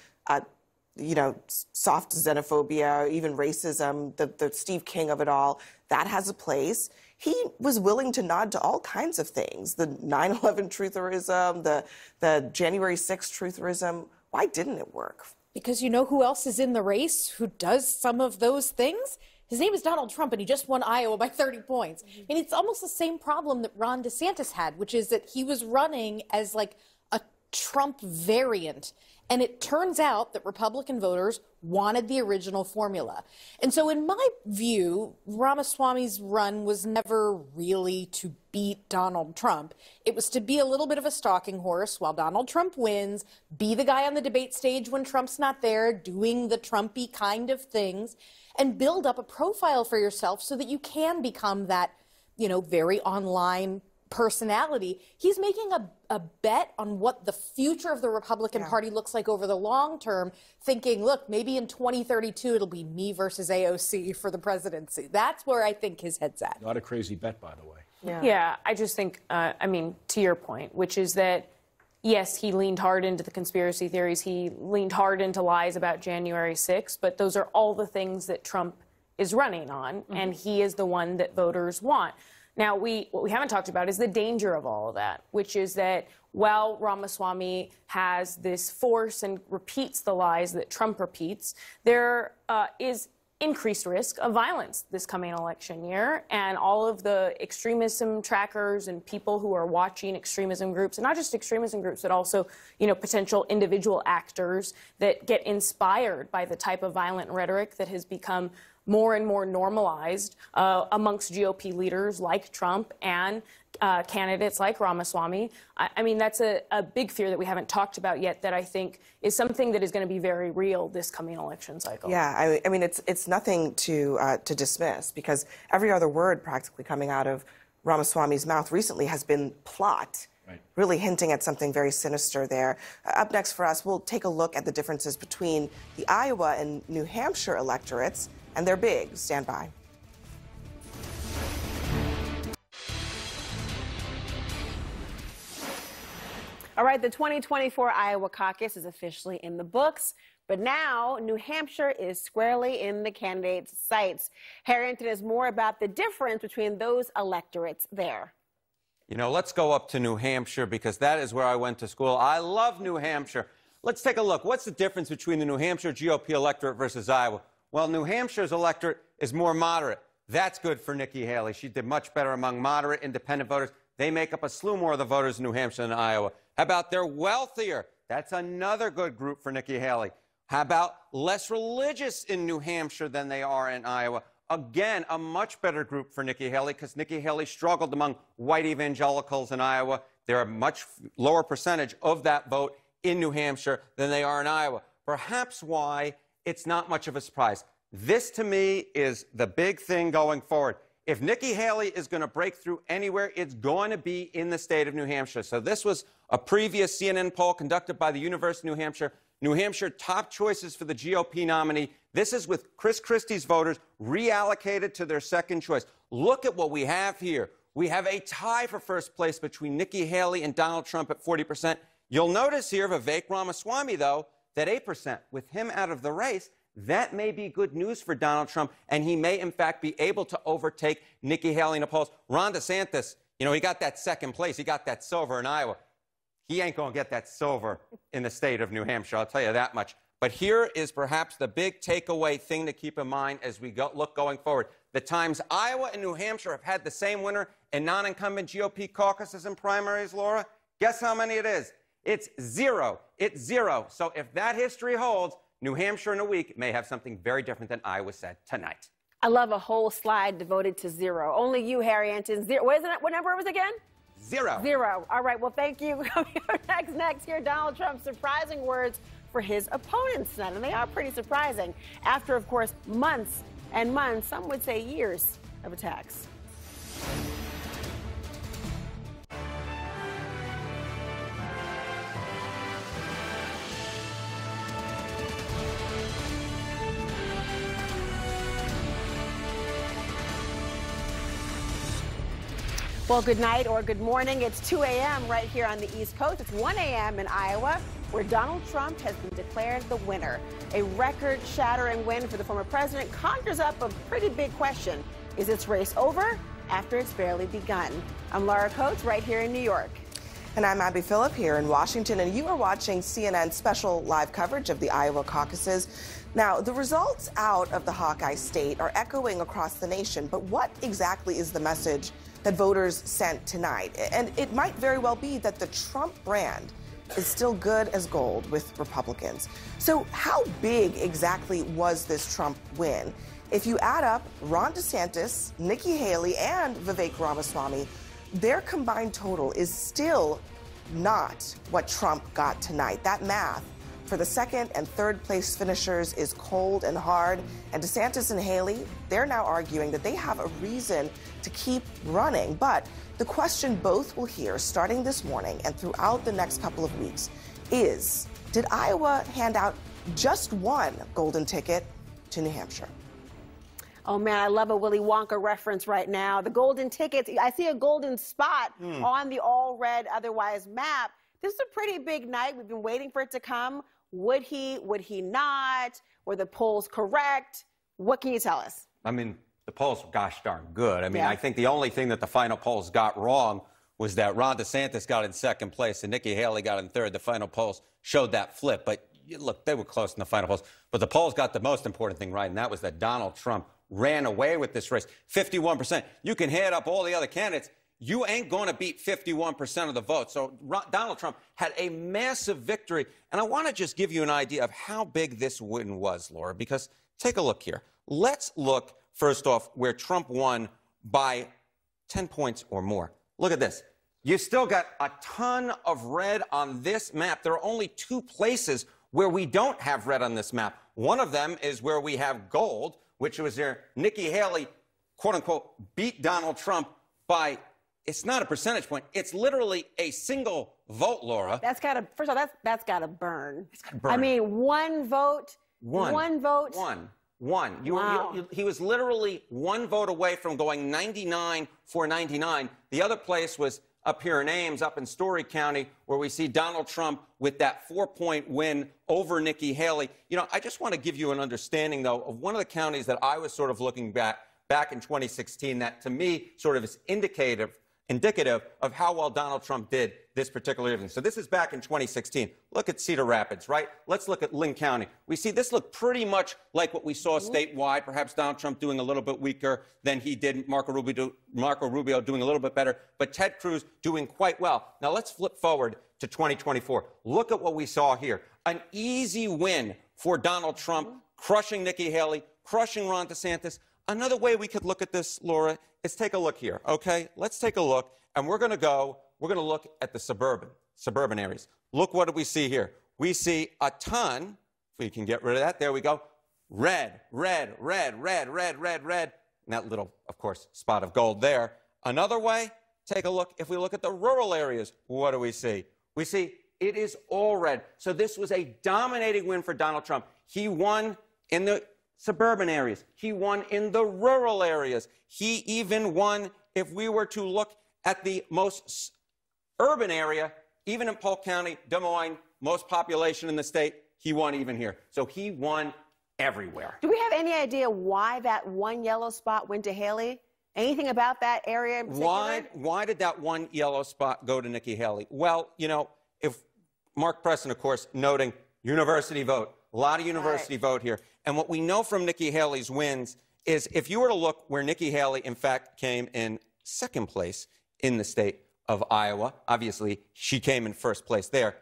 soft xenophobia, even racism, the Steve King of it all, that has a place. He was willing to nod to all kinds of things, the 9/11 trutherism, the January 6th trutherism. Why didn't it work? Because you know who else is in the race who does some of those things? His name is Donald Trump, and he just won Iowa by 30 points. And it's almost the same problem that Ron DeSantis had, which is that he was running as like a Trump variant. And it turns out that Republican voters wanted the original formula. And so in my view, Ramaswamy's run was never really to beat Donald Trump. It was to be a little bit of a stalking horse while Donald Trump wins, be the guy on the debate stage when Trump's not there, doing the Trumpy kind of things, and build up a profile for yourself so that you can become that, very online personality. He's making a bet on what the future of the Republican Party looks like over the long term, thinking, look, maybe in 2032 it'll be me versus AOC for the presidency. That's where I think his head's at. Not a crazy bet, by the way. Yeah, I just think, to your point, which is that, yes, he leaned hard into the conspiracy theories. He leaned hard into lies about January 6th, but those are all the things that Trump is running on, and he is the one that voters want. Now, what we haven't talked about is the danger of all of that, which is that while Ramaswamy has this force and repeats the lies that Trump repeats, there is increased risk of violence this coming election year. And all of the extremism trackers and people who are watching extremism groups, and not just extremism groups, but also, potential individual actors that get inspired by the type of violent rhetoric that has become more and more normalized amongst GOP leaders like Trump and candidates like Ramaswamy. I mean, that's a big fear that we haven't talked about yet that I think is something that is going to be very real this coming election cycle. Yeah, I mean, it's nothing to dismiss, because every other word practically coming out of Ramaswamy's mouth recently has been plot. Right. Really hinting at something very sinister there. Up next for us, we'll take a look at the differences between the Iowa and New Hampshire electorates, and they're big. Stand by. All right, the 2024 Iowa caucus is officially in the books, but now New Hampshire is squarely in the candidates' sights. Harrington has more about the difference between those electorates there. Let's go up to New Hampshire, because that is where I went to school. I love New Hampshire. Let's take a look. What's the difference between the New Hampshire GOP electorate versus Iowa? Well, New Hampshire's electorate is more moderate. That's good for Nikki Haley. She did much better among moderate independent voters. They make up a slew more of the voters in New Hampshire than Iowa. How about they're wealthier? That's another good group for Nikki Haley. How about less religious in New Hampshire than they are in Iowa? Again, a much better group for Nikki Haley because Nikki Haley struggled among white evangelicals in Iowa. They're a much lower percentage of that vote in New Hampshire than they are in Iowa. Perhaps why it's not much of a surprise. This, to me, is the big thing going forward. If Nikki Haley is going to break through anywhere, it's going to be in the state of New Hampshire. So this was a previous CNN poll conducted by the University of New Hampshire. New Hampshire top choices for the GOP nominee. This is with Chris Christie's voters reallocated to their second choice. Look at what we have here. We have a tie for first place between Nikki Haley and Donald Trump at 40%. You'll notice here Vivek Ramaswamy, though, that 8%. With him out of the race, that may be good news for Donald Trump, and he may, in fact, be able to overtake Nikki Haley in the polls. Ron DeSantis, you know, he got that second place. He got that silver in Iowa. He ain't going to get that silver in the state of New Hampshire, I'll tell you that much. But here is perhaps the big takeaway thing to keep in mind as we look going forward. The times Iowa and New Hampshire have had the same winner in non-incumbent GOP caucuses and primaries, Laura, guess how many it is? It's 0. It's 0. So if that history holds, New Hampshire in a week may have something very different than Iowa said tonight. I love a whole slide devoted to 0. Only you, Harry Anton. 0. What number it was again? 0. 0. All right, well, thank you. Coming up next here, Donald Trump's surprising words for his opponents tonight. And they are pretty surprising after, of course, months and months, some would say years, of attacks. Well, good night or good morning. It's 2 a.m. right here on the East Coast. It's 1 a.m. in Iowa, where Donald Trump has been declared the winner. A record-shattering win for the former president conjures up a pretty big question. Is this race over after it's barely begun? I'm Laura Coates, right here in New York. And I'm Abby Phillip here in Washington, and you are watching CNN's special live coverage of the Iowa caucuses. Now, the results out of the Hawkeye state are echoing across the nation, but what exactly is the message that voters sent tonight? And it might very well be that the Trump brand is still good as gold with Republicans. So how big exactly was this Trump win? If you add up Ron DeSantis, Nikki Haley, and Vivek Ramaswamy, their combined total is still not what Trump got tonight. That math for the second and third place finishers is cold and hard. And DeSantis and Haley, they're now arguing that they have a reason to keep running. But the question both will hear starting this morning and throughout the next couple of weeks is, did Iowa hand out just one golden ticket to New Hampshire? Oh, man, I love a Willy Wonka reference right now. The golden tickets, I see a golden spot on the all-red otherwise map. This is a pretty big night. We've been waiting for it to come. Would he not? Were the polls correct? What can you tell us? I mean, the polls were gosh darn good. I mean, I think the only thing that the final polls got wrong was that Ron DeSantis got in second place and Nikki Haley got in third. The final polls showed that flip. But look, they were close in the final polls. But the polls got the most important thing right, and that was that Donald Trump ran away with this race. 51%. You can add up all the other candidates. You ain't going to beat 51% of the vote. So Donald Trump had a massive victory. And I want to just give you an idea of how big this win was, Laura, because take a look here. Let's look, first off, where Trump won by 10 points or more. Look at this. You still got a ton of red on this map. There are only 2 places where we don't have red on this map. One of them is where we have gold, which was where Nikki Haley, quote unquote, beat Donald Trump by, it's not a percentage point, it's literally a single vote, Laura. That's got to, first of all, that's got to burn. It's got to burn. I mean, one vote. One vote. One. He was literally one vote away from going 99-99. The other place was up here in Ames, up in Story County, where we see Donald Trump with that 4-point win over Nikki Haley. You know, I just want to give you an understanding, though, of one of the counties that I was sort of looking back in 2016 that, to me, sort of is indicative of how well Donald Trump did this particular evening. So this is back in 2016. Look at Cedar Rapids, right? Let's look at Lynn County. We see this looked pretty much like what we saw statewide, perhaps Donald Trump doing a little bit weaker than he did, Marco Rubio doing a little bit better, but Ted Cruz doing quite well. Now let's flip forward to 2024. Look at what we saw here. An easy win for Donald Trump, crushing Nikki Haley, crushing Ron DeSantis. another way we could look at this, Laura, is take a look here, okay? Let's take a look, and we're going to look at the suburban areas. Look what do we see here. We see a ton, if we can get rid of that, there we go, red, red, red, red, red, red, red, and that little, of course, spot of gold there. Another way, take a look, if we look at the rural areas, what do we see? We see it is all red. So this was a dominating win for Donald Trump. He won in the suburban areas. He won in the rural areas. He even won, if we were to look at the most urban area, even in Polk County, Des Moines, most population in the state, he won even here. So he won everywhere. Do we have any idea why that one yellow spot went to Haley? Anything about that area in particular? Why did that one yellow spot go to Nikki Haley? Well, you know, if Mark Preston, of course, noting university vote, a lot of university vote here. And what we know from Nikki Haley's wins is if you were to look where Nikki Haley, in fact, came in second place in the state of Iowa, obviously she came in first place there.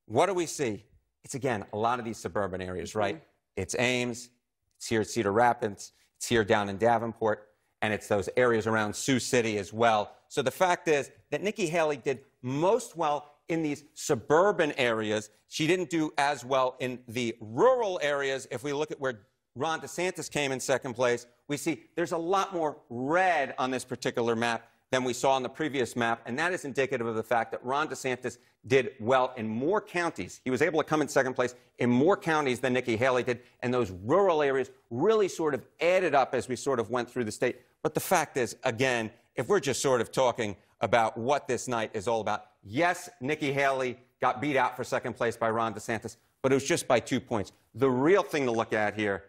What do we see? It's, again, a lot of these suburban areas, right? It's Ames, it's here at Cedar Rapids, it's here down in Davenport, and it's those areas around Sioux City as well. So the fact is that Nikki Haley did most well in these suburban areas. She didn't do as well in the rural areas. If we look at where Ron DeSantis came in second place, we see there's a lot more red on this particular map than we saw on the previous map, and that is indicative of the fact that Ron DeSantis did well in more counties. He was able to come in second place in more counties than Nikki Haley did, and those rural areas really sort of added up as we sort of went through the state. But the fact is, again, if we're just sort of talking about what this night is all about, yes, Nikki Haley got beat out for second place by Ron DeSantis, but it was just by 2 points. The real thing to look at here,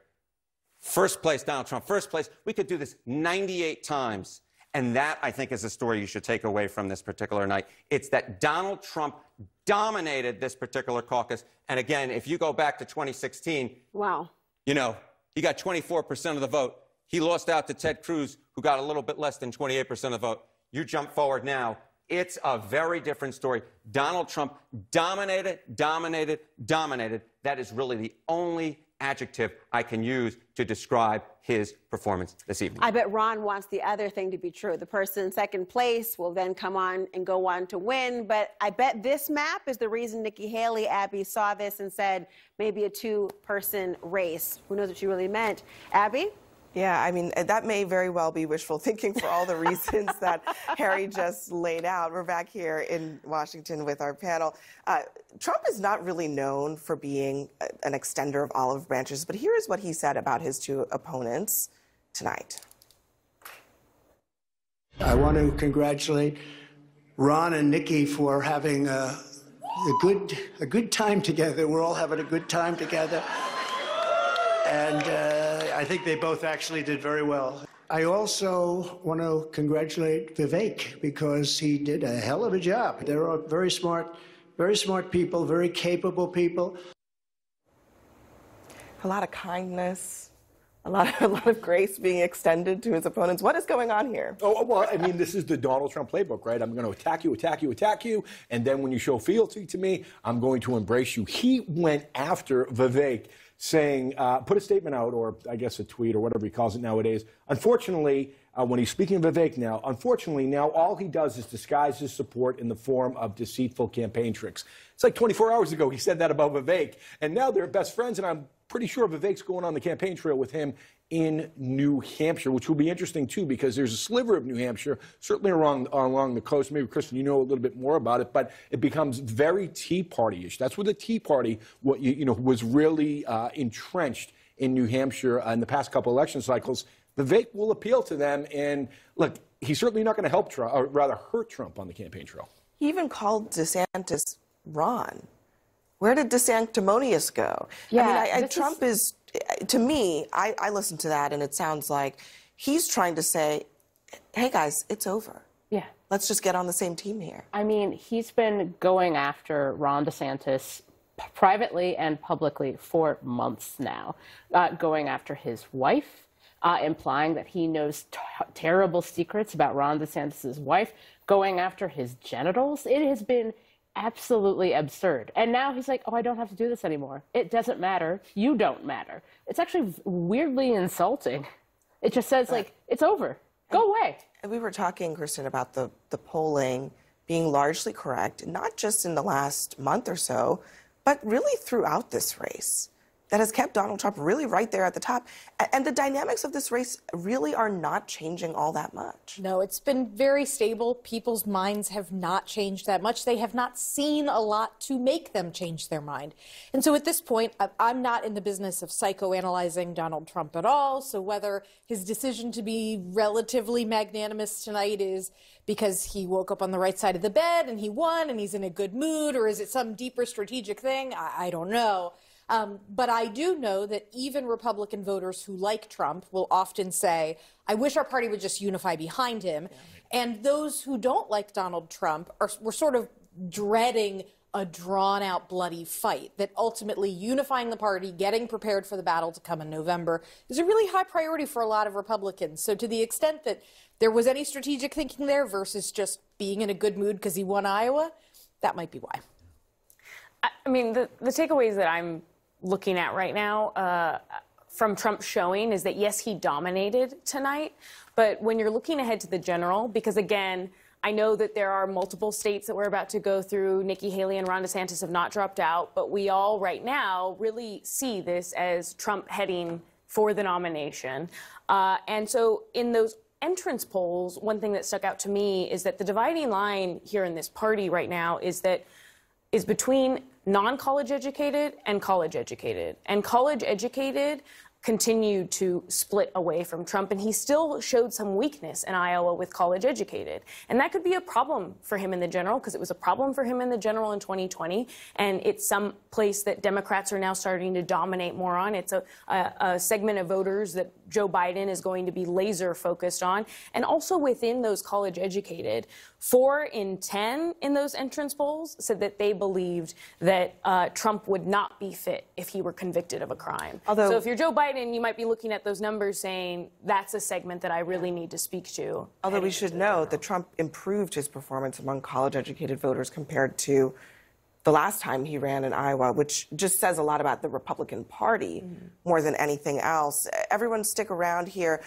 first place, Donald Trump, first place, we could do this 98 times. And that, I think, is a story you should take away from this particular night. It's that Donald Trump dominated this particular caucus. And again, if you go back to 2016, wow, you know, he got 24% of the vote. He lost out to Ted Cruz, who got a little bit less than 28% of the vote. You jump forward now, it's a very different story. Donald Trump dominated, dominated, dominated. That is really the only adjective I can use to describe his performance this evening. I bet Ron wants the other thing to be true. The person in second place will then come on and go on to win. But I bet this map is the reason Nikki Haley, Abby, saw this and said maybe a two-person race. Who knows what she really meant? Abby? Yeah, I mean, that may very well be wishful thinking for all the reasons that Harry just laid out. We're back here in Washington with our panel. Trump is not really known for being an extender of olive branches, but here is what he said about his two opponents tonight. I want to congratulate Ron and Nikki for having a good time together. We're all having a good time together. And I think they both actually did very well. I also want to congratulate Vivek because he did a hell of a job. They're all very smart people, very capable people. A lot of kindness, a lot of grace being extended to his opponents. What is going on here? Oh, well, I mean, this is the Donald Trump playbook, right? I'm going to attack you, attack you, attack you, and then when you show fealty to me, I'm going to embrace you. He went after Vivek, saying, put a statement out, or I guess a tweet, or whatever he calls it nowadays. Unfortunately, when he's speaking of Vivek now, unfortunately, now all he does is disguise his support in the form of deceitful campaign tricks. It's like 24 hours ago he said that about Vivek, and now they're best friends, and I'm pretty sure Vivek's going on the campaign trail with him in New Hampshire, which will be interesting, too, because there's a sliver of New Hampshire, certainly along the coast. Maybe, Kristen, you know a little bit more about it, but it becomes very Tea Party-ish. That's where the Tea Party was really entrenched in New Hampshire in the past couple election cycles. Vivek will appeal to them, and look, he's certainly not going to help Trump, or rather hurt Trump on the campaign trail. He even called DeSantis Ron. Where did DeSanctimonious go? Yeah, I mean, Trump is, to me, I listen to that and it sounds like he's trying to say, hey guys, it's over. Yeah. Let's just get on the same team here. I mean, he's been going after Ron DeSantis privately and publicly for months now, going after his wife, implying that he knows terrible secrets about Ron DeSantis' wife, going after his genitals. It has been absolutely absurd. And now he's like, oh, I don't have to do this anymore. It doesn't matter. You don't matter. It's actually weirdly insulting. It just says, like, it's over. Go away. And we were talking, Kristen, about the polling being largely correct, not just in the last month or so, but really throughout this race. That has kept Donald Trump really right there at the top. And the dynamics of this race really are not changing all that much. No, it's been very stable. People's minds have not changed that much. They have not seen a lot to make them change their mind. And so at this point, I'm not in the business of psychoanalyzing Donald Trump at all. So whether his decision to be relatively magnanimous tonight is because he woke up on the right side of the bed and he won and he's in a good mood, or is it some deeper strategic thing? I don't know. But I do know that even Republican voters who like Trump will often say, I wish our party would just unify behind him. Yeah. And those who don't like Donald Trump were sort of dreading a drawn-out bloody fight, that ultimately unifying the party, getting prepared for the battle to come in November, is a really high priority for a lot of Republicans. So to the extent that there was any strategic thinking there versus just being in a good mood because he won Iowa, that might be why. I mean, the takeaways that I'm looking at right now from Trump's showing is that, yes, he dominated tonight. But when you're looking ahead to the general, because, again, I know that there are multiple states that we're about to go through. Nikki Haley and Ron DeSantis have not dropped out. But we all right now really see this as Trump heading for the nomination. And so in those entrance polls, one thing that stuck out to me is that the dividing line here in this party right now is between non-college educated and college educated. And college educated continued to split away from Trump, and he still showed some weakness in Iowa with college educated. And that could be a problem for him in the general, because it was a problem for him in the general in 2020, and it's some place that Democrats are now starting to dominate more on. It's a segment of voters that Joe Biden is going to be laser focused on. And also within those college educated, 4 in 10 in those entrance polls said that they believed that Trump would not be fit if he were convicted of a crime. So if you're Joe Biden, you might be looking at those numbers saying, that's a segment that I really need to speak to. Although we should note that Trump improved his performance among college-educated voters compared to the last time he ran in Iowa, which just says a lot about the Republican Party more than anything else. Everyone stick around here.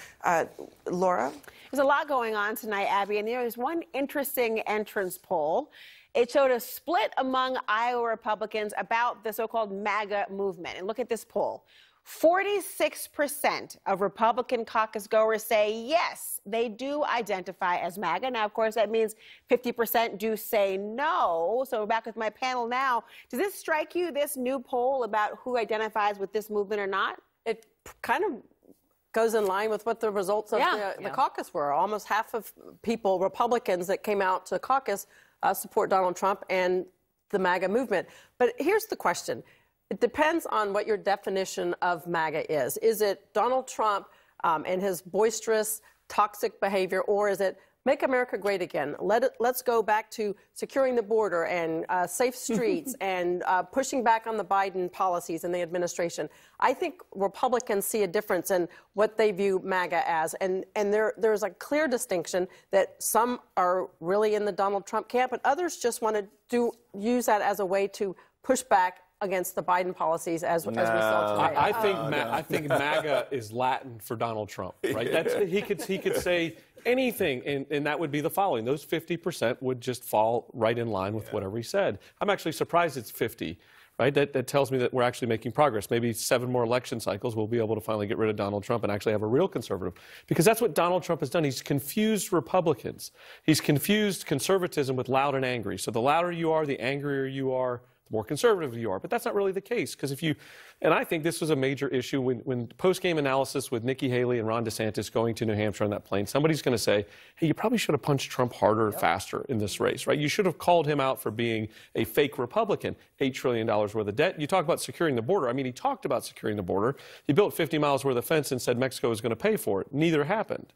Laura? There's a lot going on tonight, Abby, and there was one interesting entrance poll. It showed a split among Iowa Republicans about the so-called MAGA movement. And look at this poll. 46% of Republican caucus goers say yes, they do identify as MAGA. Now, of course, that means 50% do say no. So we're back with my panel now. Does this strike you, this new poll about who identifies with this movement or not? It kind of goes in line with what the results of the caucus were. Almost half of people, Republicans that came out to caucus, support Donald Trump and the MAGA movement. But here's the question. It depends on what your definition of MAGA is. Is it Donald Trump and his boisterous, toxic behavior, or is it make America great again? Let's go back to securing the border and safe streets and pushing back on the Biden policies and the administration. I think Republicans see a difference in what they view MAGA as, and there's a clear distinction that some are really in the Donald Trump camp, and others just want to use that as a way to push back against the Biden policies as we saw today. I think MAGA is Latin for Donald Trump, right? He could say anything, and that would be the following. Those 50% would just fall right in line with whatever he said. I'm actually surprised it's 50, right? That tells me that we're actually making progress. Maybe 7 more election cycles, we'll be able to finally get rid of Donald Trump and actually have a real conservative. Because that's what Donald Trump has done. He's confused Republicans. He's confused conservatism with loud and angry. So the louder you are, the angrier you are, more conservative you are. But that's not really the case, because and I think this was a major issue when post-game analysis with Nikki Haley and Ron DeSantis going to New Hampshire on that plane, somebody's going to say, hey, you probably should have punched Trump harder, faster in this race, right? You should have called him out for being a fake Republican, $8 trillion worth of debt. You talk about securing the border. I mean, he talked about securing the border. He built 50 miles worth of fence and said Mexico was going to pay for it. Neither happened.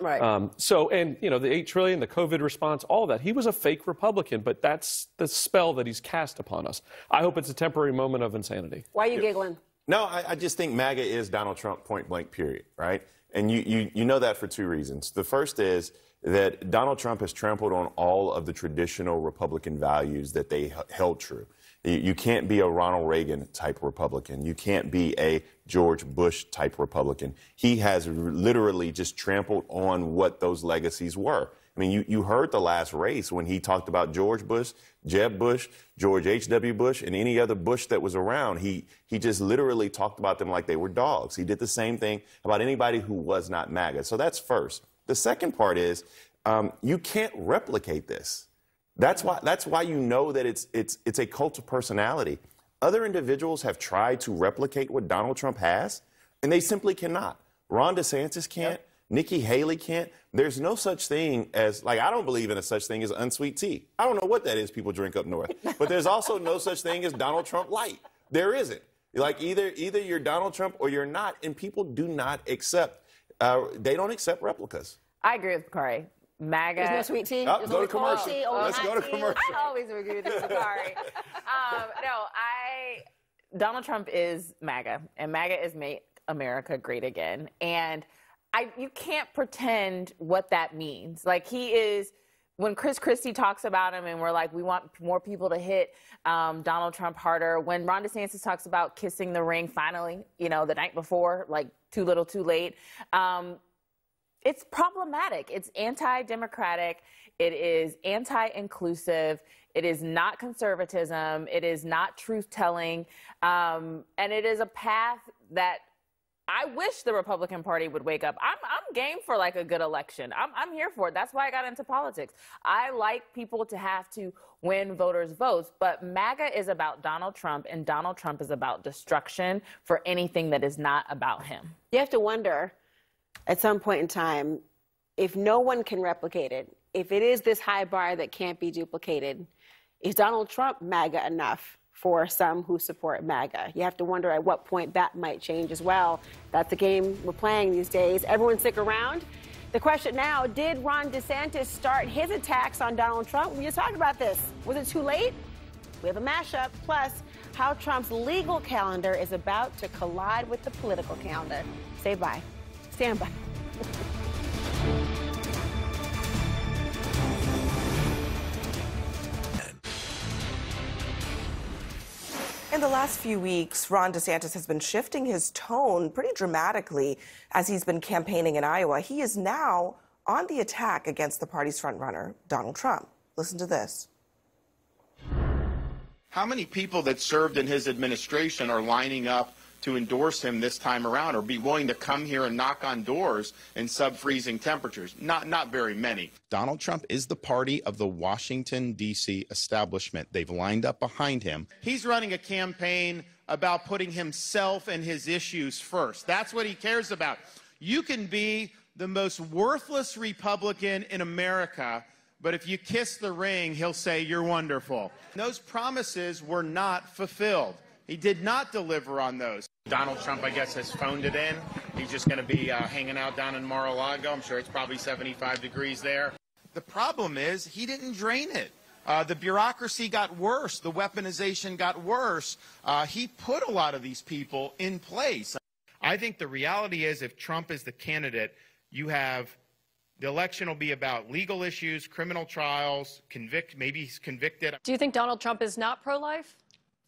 Right. And the $8 trillion, the COVID response, all of that. He was a fake Republican, but that's the spell that he's cast upon us. I hope it's a temporary moment of insanity. Why are you giggling? No, I just think MAGA is Donald Trump, point blank, period, right? And you know that for 2 reasons. The first is that Donald Trump has trampled on all of the traditional Republican values that they held true. You can't be a Ronald Reagan type Republican. You can't be a George Bush type Republican. He has literally just trampled on what those legacies were. I mean, you heard the last race when he talked about George Bush, Jeb Bush, George H.W. Bush, and any other Bush that was around. He just literally talked about them like they were dogs. He did the same thing about anybody who was not MAGA. So that's first. The second part is you can't replicate this. That's why you know that it's a cult of personality. Other individuals have tried to replicate what Donald Trump has, and they simply cannot. Ron DeSantis can't. Yep. Nikki Haley can't. There's no such thing as, like, I don't believe in a such thing as unsweet tea. I don't know what that is people drink up north. But there's also no such thing as Donald Trump light. There isn't. Like, either you're Donald Trump or you're not, and people do not accept, they don't accept replicas. I agree with Corey. MAGA. There's no sweet tea. Oh, go to commercial. Let's go to commercial. I always agree with you, Sakari. Donald Trump is MAGA, and MAGA is Make America Great Again. And you can't pretend what that means. Like, he is, when Chris Christie talks about him and we're like, we want more people to hit Donald Trump harder. When Ron DeSantis talks about kissing the ring finally, the night before, like, too little, too late. It's problematic. It's anti-democratic. It is anti-inclusive. It is not conservatism. It is not truth-telling. And it is a path that I wish the Republican Party would wake up. I'm game for, like, a good election. I'm here for it. That's why I got into politics. I like people to have to win voters' votes. But MAGA is about Donald Trump, and Donald Trump is about destruction for anything that is not about him. You have to wonder, at some point in time, if no one can replicate it, if it is this high bar that can't be duplicated, is Donald Trump MAGA enough for some who support MAGA? You have to wonder at what point that might change as well. That's the game we're playing these days. Everyone stick around. The question now, did Ron DeSantis start his attacks on Donald Trump? We just talked about this. Was it too late? We have a mashup, plus how Trump's legal calendar is about to collide with the political calendar. Stay by. Stand by. In the last few weeks, Ron DeSantis has been shifting his tone pretty dramatically as he's been campaigning in Iowa. He is now on the attack against the party's frontrunner, Donald Trump. Listen to this. How many people that served in his administration are lining up to endorse him this time around or be willing to come here and knock on doors in sub-freezing temperatures? Not very many. Donald Trump is the party of the Washington, D.C. establishment. They've lined up behind him. He's running a campaign about putting himself and his issues first. That's what he cares about. You can be the most worthless Republican in America, but if you kiss the ring, he'll say you're wonderful. Those promises were not fulfilled. He did not deliver on those. Donald Trump, I guess, has phoned it in. He's just going to be hanging out down in Mar-a-Lago. I'm sure it's probably 75 degrees there. The problem is he didn't drain it. The bureaucracy got worse. The weaponization got worse. He put a lot of these people in place. I think the reality is if Trump is the candidate, you have the election will be about legal issues, criminal trials, maybe he's convicted. Do you think Donald Trump is not pro-life?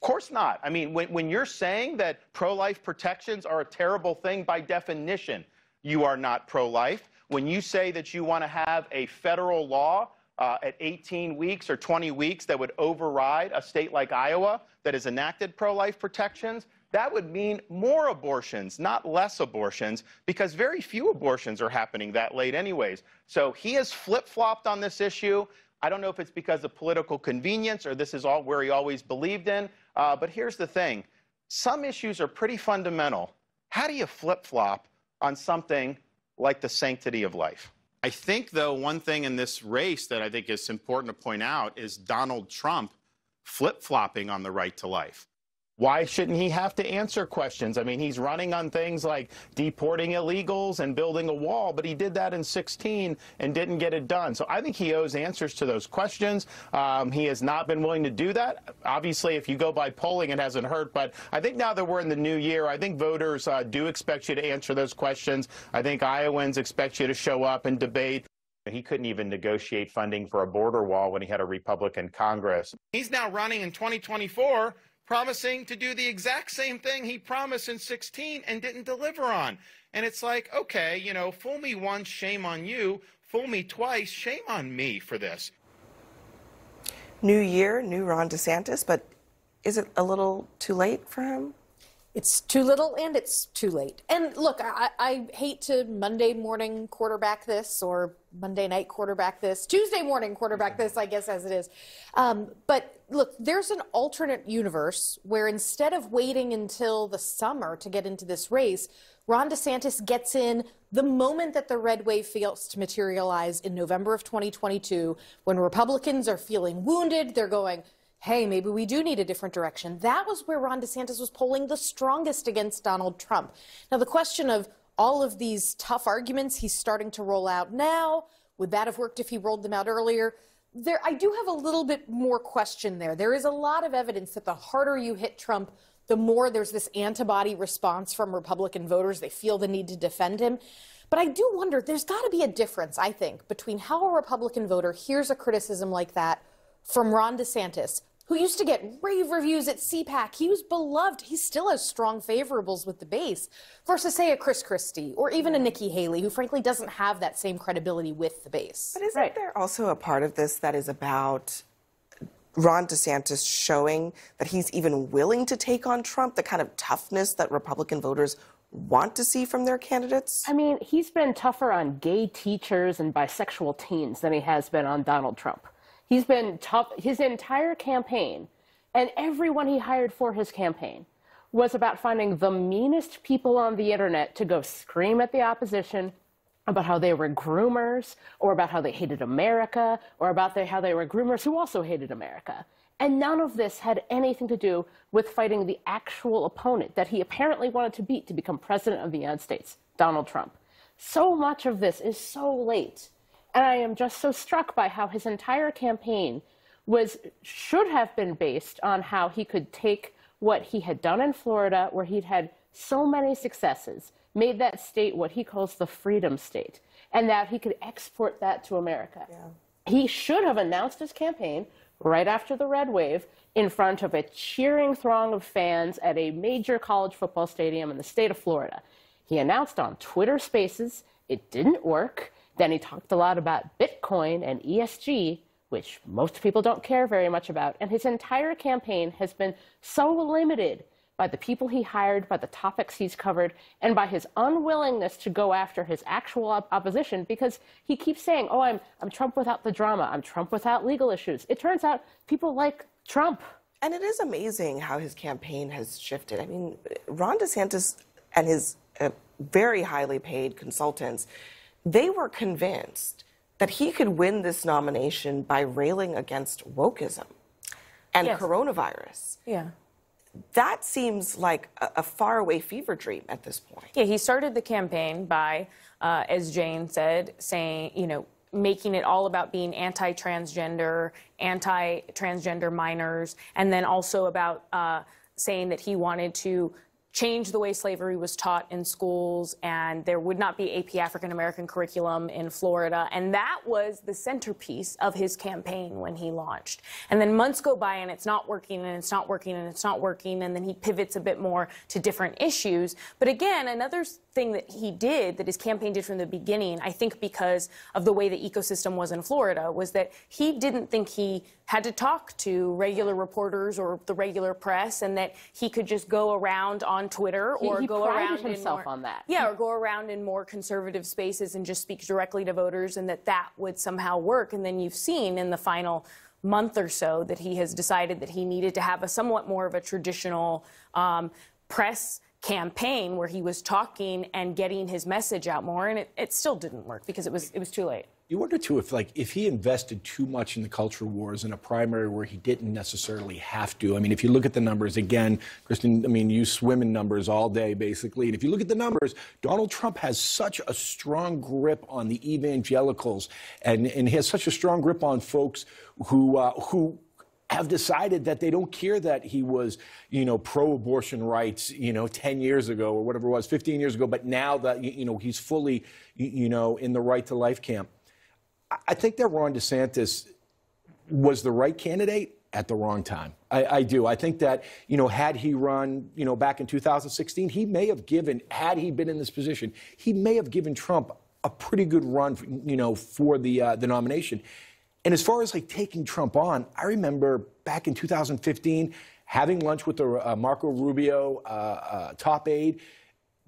Of course not. I mean, when you're saying that pro-life protections are a terrible thing, by definition, you are not pro-life. When you say that you want to have a federal law at 18 weeks or 20 weeks that would override a state like Iowa that has enacted pro-life protections, that would mean more abortions, not less abortions, because very few abortions are happening that late anyways. So he has flip-flopped on this issue. I don't know if it's because of political convenience or this is all where he always believed in. But here's the thing. Some issues are pretty fundamental. How do you flip-flop on something like the sanctity of life? I think, though, one thing in this race that I think is important to point out is Donald Trump flip-flopping on the right to life. Why shouldn't he have to answer questions? I mean, he's running on things like deporting illegals and building a wall, but he did that in 2016 and didn't get it done. So I think he owes answers to those questions. He has not been willing to do that. Obviously, if you go by polling, it hasn't hurt. But I think now that we're in the new year, I think voters do expect you to answer those questions. I think Iowans expect you to show up and debate. He couldn't even negotiate funding for a border wall when he had a Republican Congress. He's now running in 2024, promising to do the exact same thing he promised in 2016 and didn't deliver on. And it's like, okay, you know, fool me once, shame on you. Fool me twice, shame on me for this. New year, new Ron DeSantis, but is it a little too late for him? It's too little and it's too late. And look, I hate to Monday morning quarterback this or Monday night quarterback this, Tuesday morning quarterback this, I guess, as it is. But look, there's an alternate universe where instead of waiting until the summer to get into this race, Ron DeSantis gets in the moment that the red wave fails to materialize in November of 2022, when Republicans are feeling wounded, they're going, hey, maybe we do need a different direction. That was where Ron DeSantis was polling the strongest against Donald Trump. Now, the question of all of these tough arguments he's starting to roll out now, would that have worked if he rolled them out earlier? I do have a little bit more question there. There is a lot of evidence that the harder you hit Trump, the more there's this antibody response from Republican voters. They feel the need to defend him. But I do wonder, there's got to be a difference, I think, between how a Republican voter hears a criticism like that from Ron DeSantis, who used to get rave reviews at CPAC. He was beloved. He still has strong favorables with the base, versus, say, a Chris Christie or even a Nikki Haley, who frankly doesn't have that same credibility with the base. But isn't there also a part of this that is about Ron DeSantis showing that he's even willing to take on Trump, the kind of toughness that Republican voters want to see from their candidates? I mean, he's been tougher on gay teachers and bisexual teens than he has been on Donald Trump. He's been tough. His entire campaign, and everyone he hired for his campaign, was about finding the meanest people on the internet to go scream at the opposition about how they were groomers, or about how they hated America, or about how they were groomers who also hated America. And none of this had anything to do with fighting the actual opponent that he apparently wanted to beat to become president of the United States, Donald Trump. So much of this is so late. And I am just so struck by how his entire campaign should have been based on how he could take what he had done in Florida, where he'd had so many successes, made that state what he calls the freedom state, and that he could export that to America. Yeah. He should have announced his campaign right after the red wave in front of a cheering throng of fans at a major college football stadium in the state of Florida. He announced on Twitter Spaces. It didn't work. Then he talked a lot about Bitcoin and ESG, which most people don't care very much about. And his entire campaign has been so limited by the people he hired, by the topics he's covered, and by his unwillingness to go after his actual opposition, because he keeps saying, oh, I'm Trump without the drama. I'm Trump without legal issues. It turns out people like Trump. And it is amazing how his campaign has shifted. I mean, Ron DeSantis and his very highly paid consultants, they were convinced that he could win this nomination by railing against wokeism and coronavirus. Yeah. That seems like a faraway fever dream at this point. Yeah, he started the campaign by, as Jane said, saying, making it all about being anti-transgender minors, and then also about saying that he wanted to change the way slavery was taught in schools, and there would not be AP African-American curriculum in Florida. And that was the centerpiece of his campaign when he launched. And then months go by and it's not working, and it's not working, and it's not working, and then he pivots a bit more to different issues. But again, another thing that he did, that his campaign did from the beginning, I think because of the way the ecosystem was in Florida, was that he didn't think he had to talk to regular reporters or the regular press, and that he could just go around on Twitter or go around himself on that. Yeah, or go around in more conservative spaces and just speak directly to voters, and that would somehow work. And then you've seen in the final month or so that he has decided that he needed to have a somewhat more of a traditional press campaign where he was talking and getting his message out more, and it still didn't work because it was too late. You wonder, too, if he invested too much in the culture wars in a primary where he didn't necessarily have to. I mean, if you look at the numbers, again, Kristen, I mean, you swim in numbers all day, basically. And if you look at the numbers, Donald Trump has such a strong grip on the evangelicals, and he has such a strong grip on folks who have decided that they don't care that he was, pro-abortion rights, 10 years ago or whatever it was, 15 years ago, but now that, he's fully, in the right to life camp. I think that Ron DeSantis was the right candidate at the wrong time. I do. I think that, had he run, back in 2016, he may have given, had he been in this position, he may have given Trump a pretty good run, for the nomination. And as far as taking Trump on, I remember back in 2015 having lunch with the Marco Rubio top aide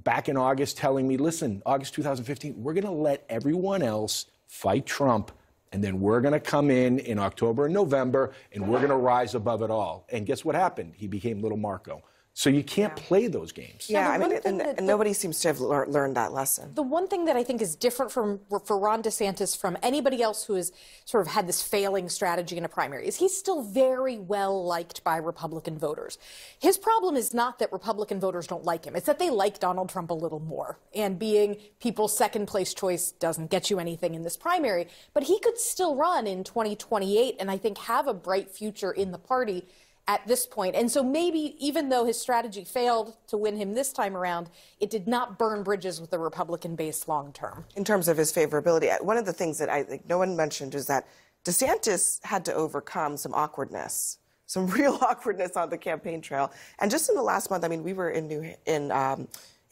back in August, telling me, listen, August 2015, we're going to let everyone else fight Trump, and then we're going to come in October and November, and we're going to rise above it all. And guess what happened? He became Little Marco. So you can't play those games. Yeah, I mean, and nobody seems to have learned that lesson. The one thing that I think is different for Ron DeSantis from anybody else who has sort of had this failing strategy in a primary is he's still very well liked by Republican voters. His problem is not that Republican voters don't like him. It's that they like Donald Trump a little more. And being people's second place choice doesn't get you anything in this primary. But he could still run in 2028 and I think have a bright future in the party at this point. And so maybe even though his strategy failed to win him this time around, it did not burn bridges with the Republican base long term. In terms of his favorability, one of the things that I think no one mentioned is that DeSantis had to overcome some awkwardness, some real awkwardness on the campaign trail. And just in the last month, I mean, we were in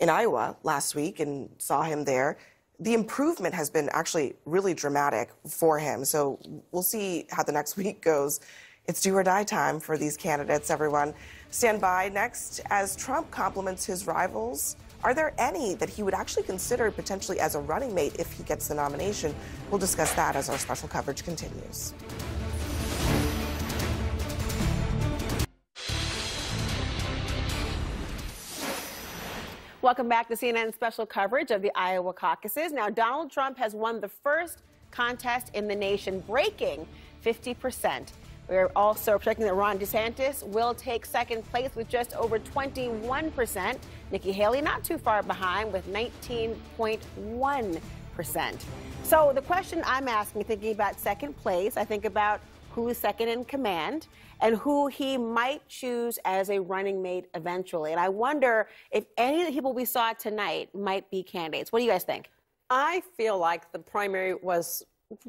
Iowa last week and saw him there. The improvement has been actually really dramatic for him. So we'll see how the next week goes. It's do or die time for these candidates, everyone. Stand by. Next, as Trump compliments his rivals, are there any that he would actually consider potentially as a running mate if he gets the nomination? We'll discuss that as our special coverage continues. Welcome back to CNN special coverage of the Iowa caucuses. Now, Donald Trump has won the first contest in the nation, breaking 50%. We're also projecting that Ron DeSantis will take second place with just over 21%. Nikki Haley not too far behind with 19.1%. So the question I'm asking, thinking about second place, I think about who's second in command and who he might choose as a running mate eventually. And I wonder if any of the people we saw tonight might be candidates. What do you guys think? I feel like the primary was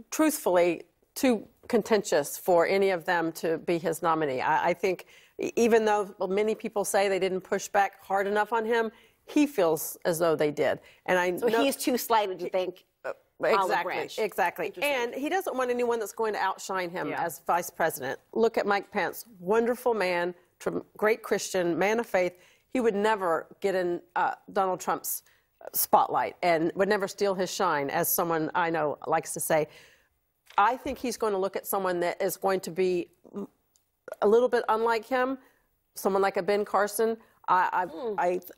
truthfully too contentious for any of them to be his nominee. I think even though many people say they didn't push back hard enough on him, he feels as though they did. And so he's too slighted, you think? Exactly. And he doesn't want anyone that's going to outshine him as vice president. Look at Mike Pence, wonderful man, great Christian, man of faith. He would never get in Donald Trump's spotlight and would never steal his shine, as someone I know likes to say. I think he's going to look at someone that is going to be a little bit unlike him, someone like a Ben Carson. I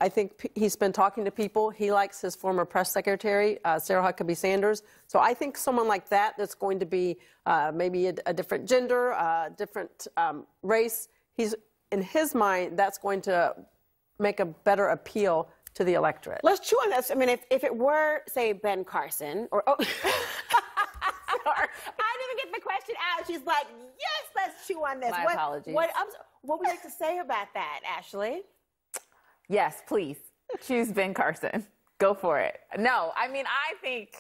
think he's been talking to people. He likes his former press secretary, Sarah Huckabee Sanders. So I think someone like that that's going to be maybe a different gender, a different race. In his mind, that's going to make a better appeal to the electorate. Let's chew on this. I mean, if it were, say, Ben Carson or... I didn't even get the question out. She's like, yes, let's chew on this. My apologies. What would you like to say about that, Ashley? Yes, please. Choose Ben Carson. Go for it. No, I mean, I think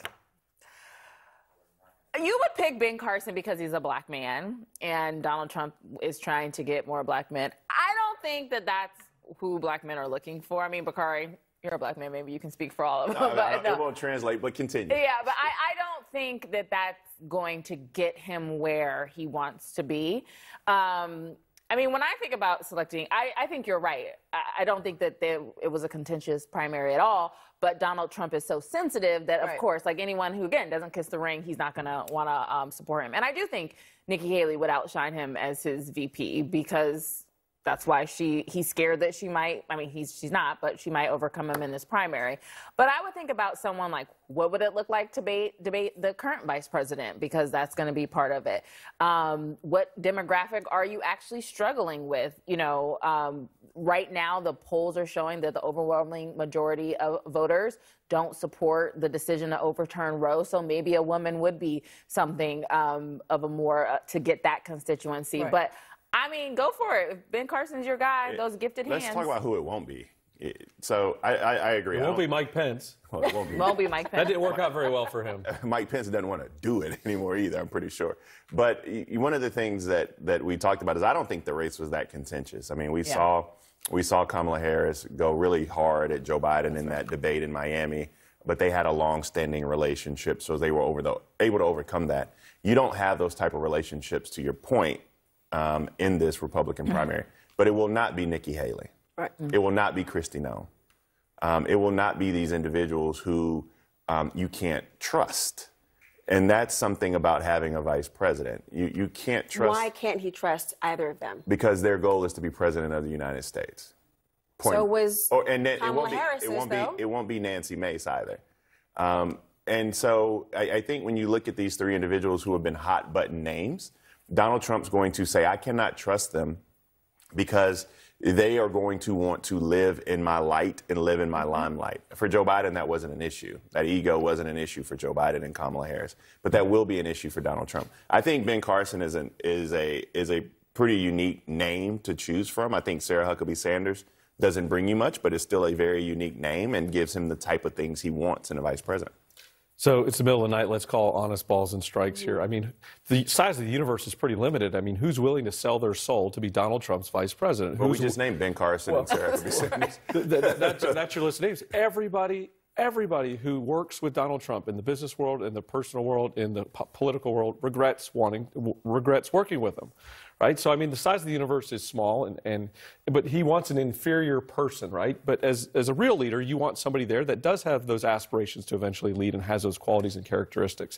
you would pick Ben Carson because he's a black man, and Donald Trump is trying to get more black men. I don't think that that's who black men are looking for. I mean, Bakari, you're a black man. Maybe you can speak for all of them. It won't translate, but continue. Yeah, but I don't think that that's going to get him where he wants to be. I mean, when I think about selecting, I think you're right. I don't think that it was a contentious primary at all. But Donald Trump is so sensitive that, of course, like anyone who, again, doesn't kiss the ring, he's not going to want to support him. And I do think Nikki Haley would outshine him as his VP because that's why he's scared that she might, I mean, she's not, but she might overcome him in this primary. But I would think about someone like, what would it look like to debate the current vice president? Because that's going to be part of it. What demographic are you actually struggling with? You know, right now the polls are showing that the overwhelming majority of voters don't support the decision to overturn Roe. So maybe a woman would be something of a more, to get that constituency. Right. But I mean, go for it. If Ben Carson's your guy, those gifted hands. Let's talk about who it won't be. So I agree. It won't be Mike Pence. Well, it won't be. Won't be Mike Pence. That didn't work out very well for him. Mike Pence doesn't want to do it anymore either, I'm pretty sure. But one of the things that we talked about is I don't think the race was that contentious. I mean, we saw Kamala Harris go really hard at Joe Biden in that debate in Miami, but they had a long-standing relationship, so they were able to overcome that. You don't have those type of relationships, to your point, in this Republican primary. But it will not be Nikki Haley. Right. It will not be Kristi Noem. It will not be these individuals who you can't trust. And that's something about having a vice president. You can't trust. Why can't he trust either of them? Because their goal is to be president of the United States. Point. So was Kamala Harris's, though? It won't be Nancy Mace either. And so I think when you look at these three individuals who have been hot button names, Donald Trump's going to say, I cannot trust them because they are going to want to live in my light and live in my limelight. For Joe Biden, that wasn't an issue. That ego wasn't an issue for Joe Biden and Kamala Harris. But that will be an issue for Donald Trump. I think Ben Carson is a pretty unique name to choose from. I think Sarah Huckabee Sanders doesn't bring you much, but is still a very unique name and gives him the type of things he wants in a vice president. So it's the middle of the night. Let's call honest balls and strikes here. I mean, the size of the universe is pretty limited. I mean, who's willing to sell their soul to be Donald Trump's vice president? Well, we just named Ben Carson and Sarah Huckabee Sanders. That's your list of names. Everybody who works with Donald Trump in the business world, in the personal world, in the political world regrets working with him, right? So I mean, the size of the universe is small, but he wants an inferior person, right? But as a real leader, you want somebody there that does have those aspirations to eventually lead and has those qualities and characteristics.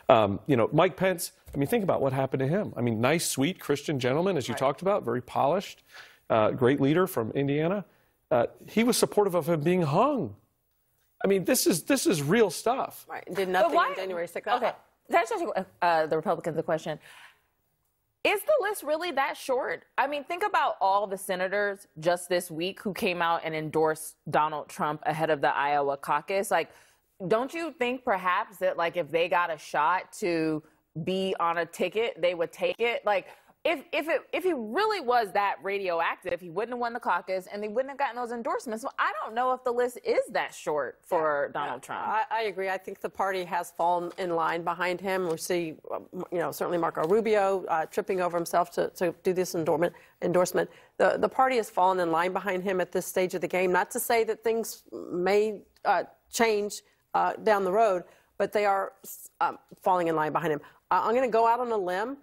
Mike Pence. I mean, think about what happened to him. I mean, nice, sweet Christian gentleman, as you talked about, very polished, great leader from Indiana. He was supportive of him being hung. I mean, this is real stuff. Right. Did nothing on January 6th. Okay. That's just the Republicans a question. Is the list really that short? I mean, think about all the senators just this week who came out and endorsed Donald Trump ahead of the Iowa caucus. Like, don't you think perhaps that, like, if they got a shot to be on a ticket, they would take it? Like, if he really was that radioactive, he wouldn't have won the caucus and they wouldn't have gotten those endorsements. So I don't know if the list is that short for Donald Trump. I agree. I think the party has fallen in line behind him. We see, certainly Marco Rubio tripping over himself to do this endorsement. The party has fallen in line behind him at this stage of the game. Not to say that things may change down the road, but they are falling in line behind him. I'm going to go out on a limb.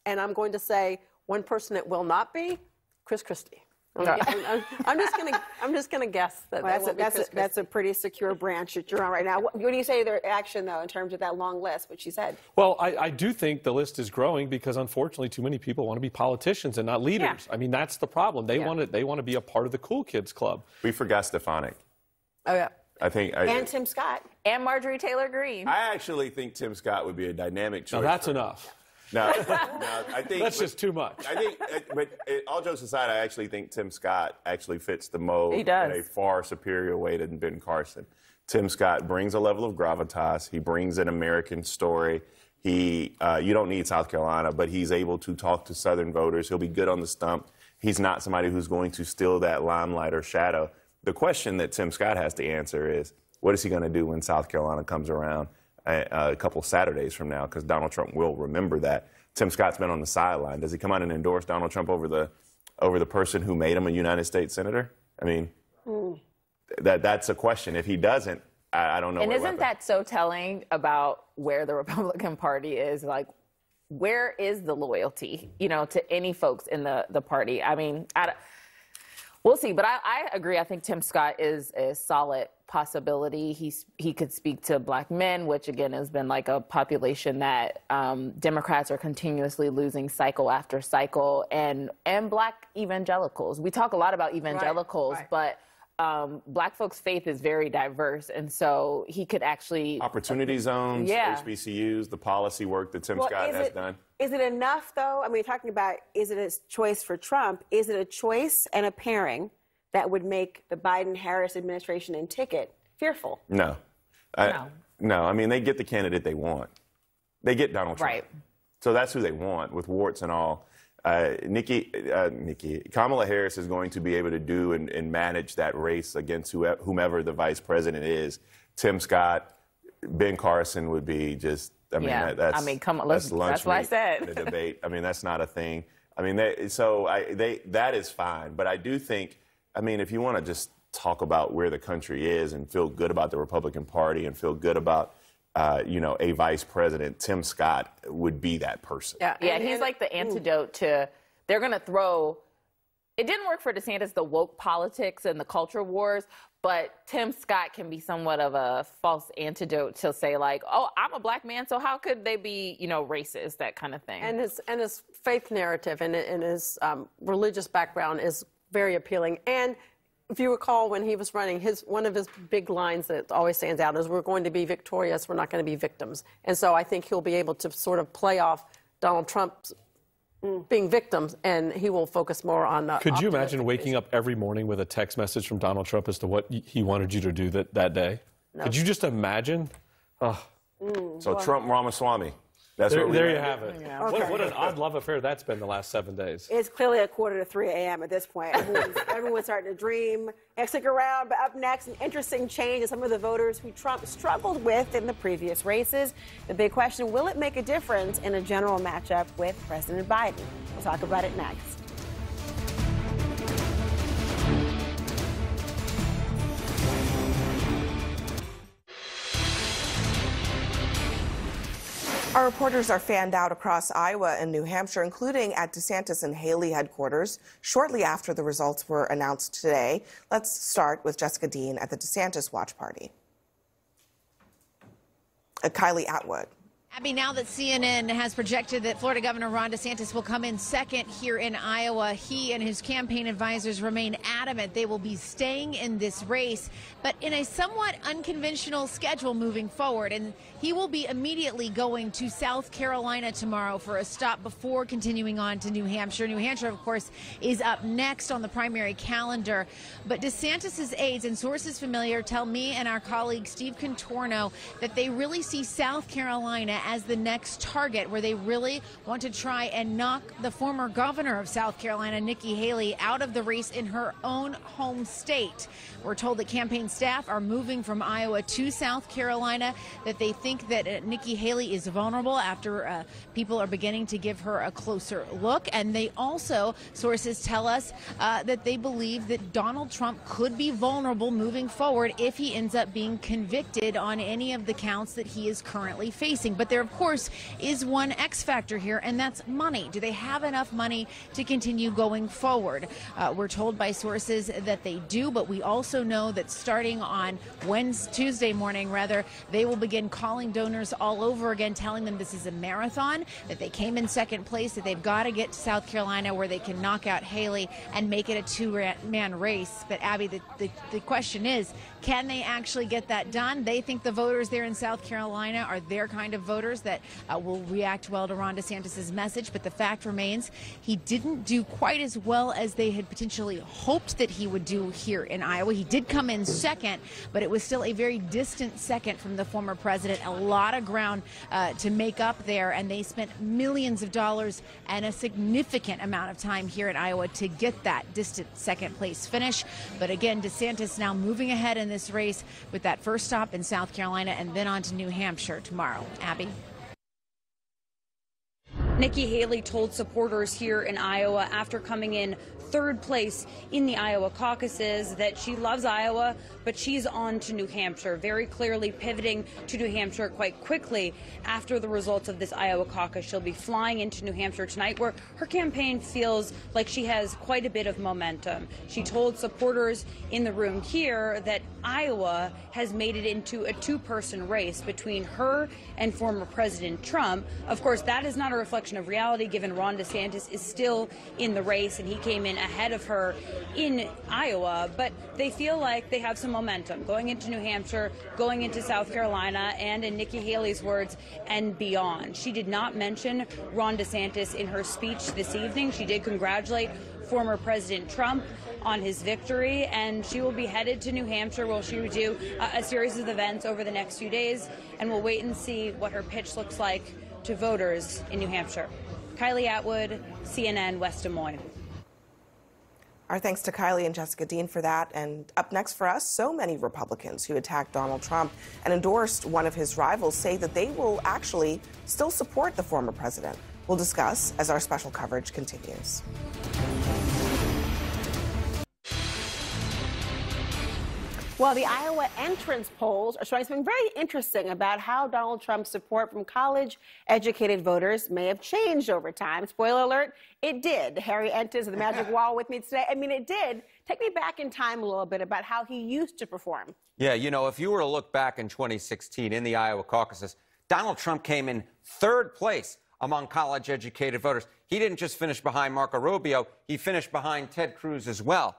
And I'm going to say one person it will not be, Chris Christie. I'm just going to guess that that's a pretty secure branch that you're on right now. What do you say their action, though, in terms of that long list, what she said? Well, I do think the list is growing because, unfortunately, too many people want to be politicians and not leaders. Yeah. I mean, that's the problem. They want to be a part of the cool kids club. We forgot Stefanik. Oh, yeah. And Tim Scott. And Marjorie Taylor Greene. I actually think Tim Scott would be a dynamic choice. Now, that's enough. No, I think that's just too much. I think, but all jokes aside, I actually think Tim Scott actually fits the mold in a far superior way than Ben Carson. Tim Scott brings a level of gravitas. He brings an American story. You don't need South Carolina, but he's able to talk to Southern voters. He'll be good on the stump. He's not somebody who's going to steal that limelight or shadow. The question that Tim Scott has to answer is, what is he going to do when South Carolina comes around a couple Saturdays from now? Because Donald Trump will remember that. Tim Scott's been on the sideline. Does he come out and endorse Donald Trump over the person who made him a United States senator? I mean, that's a question. If he doesn't, I don't know. And isn't that so telling about where the Republican Party is? Like, where is the loyalty, to any folks in the party? I mean, we'll see. But I agree. I think Tim Scott is a solid possibility. He could speak to black men, which again has been like a population that Democrats are continuously losing cycle after cycle, and black evangelicals. We talk a lot about evangelicals, but black folks' faith is very diverse, and so he could actually opportunity zones, HBCUs, the policy work that Tim Scott has done. Is it enough, though? I mean, talking about is it a choice for Trump? Is it a choice and a pairing that would make the Biden-Harris administration and ticket fearful? No. No. I mean, they get the candidate they want. They get Donald Trump. Right. So that's who they want, with warts and all. Kamala Harris is going to be able to do and manage that race against whomever the vice president is. Tim Scott, Ben Carson would be just, I mean, that's lunch that's what I said. in a debate. I mean, that's not a thing. I mean, that is fine. But I do think, I mean, if you want to just talk about where the country is and feel good about the Republican Party and feel good about a vice president, Tim Scott would be that person. Yeah, he's like the antidote to, they're going to throw, it didn't work for DeSantis, the woke politics and the culture wars, but Tim Scott can be somewhat of a false antidote to say like, oh, I'm a black man, so how could they be, racist, that kind of thing. And his faith narrative and his religious background is very appealing. And if you recall, when he was running, one of his big lines that always stands out is, we're going to be victorious, we're not going to be victims. And so I think he'll be able to sort of play off Donald Trump's being victims, and he will focus more on Could you imagine waking up every morning with a text message from Donald Trump as to what he wanted you to do that day? No. Could you just imagine? Oh. So Trump Ramaswamy. That's there you have it. Yeah. Okay. What an odd love affair that's been the last 7 days. It's clearly 2:45 a.m. at this point. Everyone's starting to dream. Stick around, but up next, an interesting change in some of the voters who Trump struggled with in the previous races. The big question, will it make a difference in a general matchup with President Biden? We'll talk about it next. Our reporters are fanned out across Iowa and New Hampshire, including at DeSantis and Haley headquarters, shortly after the results were announced today. Let's start with Jessica Dean at the DeSantis watch party. Kylie Atwood. Abby, now that CNN has projected that Florida Governor Ron DeSantis will come in second here in Iowa, he and his campaign advisors remain adamant they will be staying in this race, but in a somewhat unconventional schedule moving forward. And he will be immediately going to South Carolina tomorrow for a stop before continuing on to New Hampshire. New Hampshire, of course, is up next on the primary calendar. But DeSantis's aides and sources familiar tell me and our colleague Steve Contorno that they really see South Carolina as the next target, where they really want to try and knock the former governor of South Carolina, Nikki Haley, out of the race in her own home state. We're told that campaign staff are moving from Iowa to South Carolina, that they think that Nikki Haley is vulnerable after people are beginning to give her a closer look. And they also, sources tell us, that they believe that Donald Trump could be vulnerable moving forward if he ends up being convicted on any of the counts that he is currently facing. But there, of course, is one X factor here, and that's money. Do they have enough money to continue going forward? We're told by sources that they do, but we also know that starting on Tuesday morning, they will begin calling donors all over again, telling them this is a marathon, that they came in second place, that they've got to get to South Carolina where they can knock out Haley and make it a two-man race. But Abby, the question is, can they actually get that done? They think the voters there in South Carolina are their kind of voters that will react well to Ron DeSantis' message. But the fact remains, he didn't do quite as well as they had potentially hoped that he would do here in Iowa. He did come in second, but it was still a very distant second from the former president. A lot of ground to make up there, and they spent millions of dollars and a significant amount of time here in Iowa to get that distant second place finish. But again, DeSantis now moving ahead in this race with that first stop in South Carolina and then on to New Hampshire tomorrow. Abby. Nikki Haley told supporters here in Iowa after coming in third place in the Iowa caucuses that she loves Iowa, but she's on to New Hampshire, very clearly pivoting to New Hampshire quite quickly after the results of this Iowa caucus. She'll be flying into New Hampshire tonight, where her campaign feels like she has quite a bit of momentum. She told supporters in the room here that Iowa has made it into a two-person race between her and former President Trump. Of course, that is not a reflection of reality, given Ron DeSantis is still in the race and he came in ahead of her in Iowa, but they feel like they have some momentum going into New Hampshire, going into South Carolina, and in Nikki Haley's words, and beyond. She did not mention Ron DeSantis in her speech this evening. She did congratulate former President Trump on his victory, and she will be headed to New Hampshire where she will do a series of events over the next few days, and we'll wait and see what her pitch looks like to voters in New Hampshire. Kylie Atwood, CNN, West Des Moines. Our thanks to Kylie and Jessica Dean for that. And up next for us, so many Republicans who attacked Donald Trump and endorsed one of his rivals say that they will actually still support the former president. We'll discuss as our special coverage continues. Well, the Iowa entrance polls are showing something very interesting about how Donald Trump's support from college-educated voters may have changed over time. Spoiler alert, it did. Harry Entis of the Magic Wall with me today. I mean, it did. Take me back in time a little bit about how he used to perform. Yeah, you know, if you were to look back in 2016 in the Iowa caucuses, Donald Trump came in third place among college-educated voters. He didn't just finish behind Marco Rubio, he finished behind Ted Cruz as well.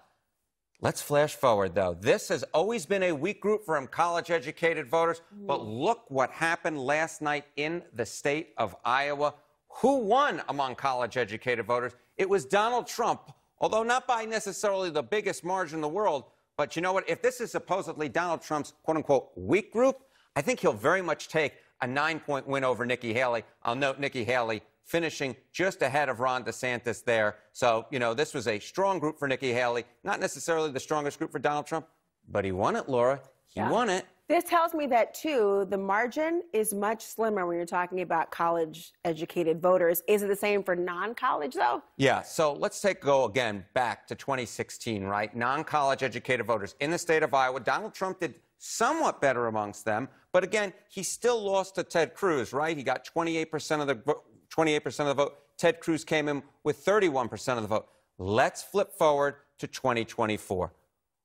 Let's flash forward, though. This has always been a weak group for college-educated voters, but look what happened last night in the state of Iowa. Who won among college-educated voters? It was Donald Trump, although not by necessarily the biggest margin in the world. But you know what? If this is supposedly Donald Trump's quote-unquote weak group, I think he'll very much take a 9-point win over Nikki Haley. I'll note Nikki Haley finishing just ahead of Ron DeSantis there. So, you know, this was a strong group for Nikki Haley. Not necessarily the strongest group for Donald Trump, but he won it, Laura. He won it. This tells me that, too, the margin is much slimmer when you're talking about college-educated voters. Is it the same for non-college, though? Yeah, so let's go again back to 2016, right? Non-college educated voters in the state of Iowa. Donald Trump did somewhat better amongst them, but again, he still lost to Ted Cruz, right? He got 28% of the vote. Ted Cruz came in with 31% of the vote. Let's flip forward to 2024.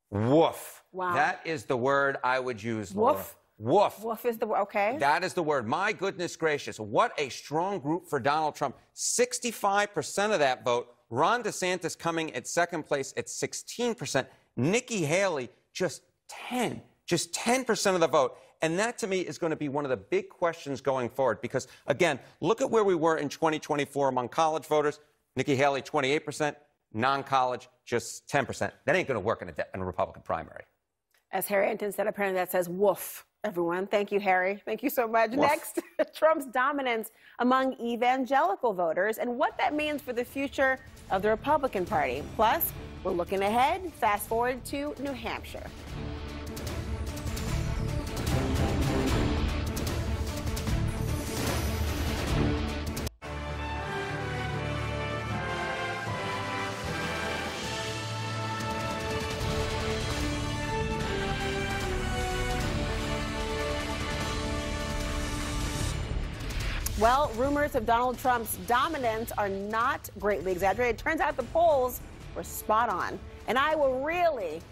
Woof. Wow. That is the word I would use, Laura. Woof? Woof. Woof is the word, okay. That is the word. My goodness gracious. What a strong group for Donald Trump. 65% of that vote. Ron DeSantis coming at second place at 16%. Nikki Haley, just 10% of the vote. And that, to me, is going to be one of the big questions going forward. Because, again, look at where we were in 2024 among college voters. Nikki Haley, 28%. Non-college, just 10%. That ain't going to work in a Republican primary. As Harry Enton said, apparently that says woof, everyone. Thank you, Harry. Thank you so much. Woof. Next, Trump's dominance among evangelical voters and what that means for the future of the Republican Party. Plus, we're looking ahead. Fast forward to New Hampshire. Well, rumors of Donald Trump's dominance are not greatly exaggerated. It turns out the polls were spot on. And Iowa really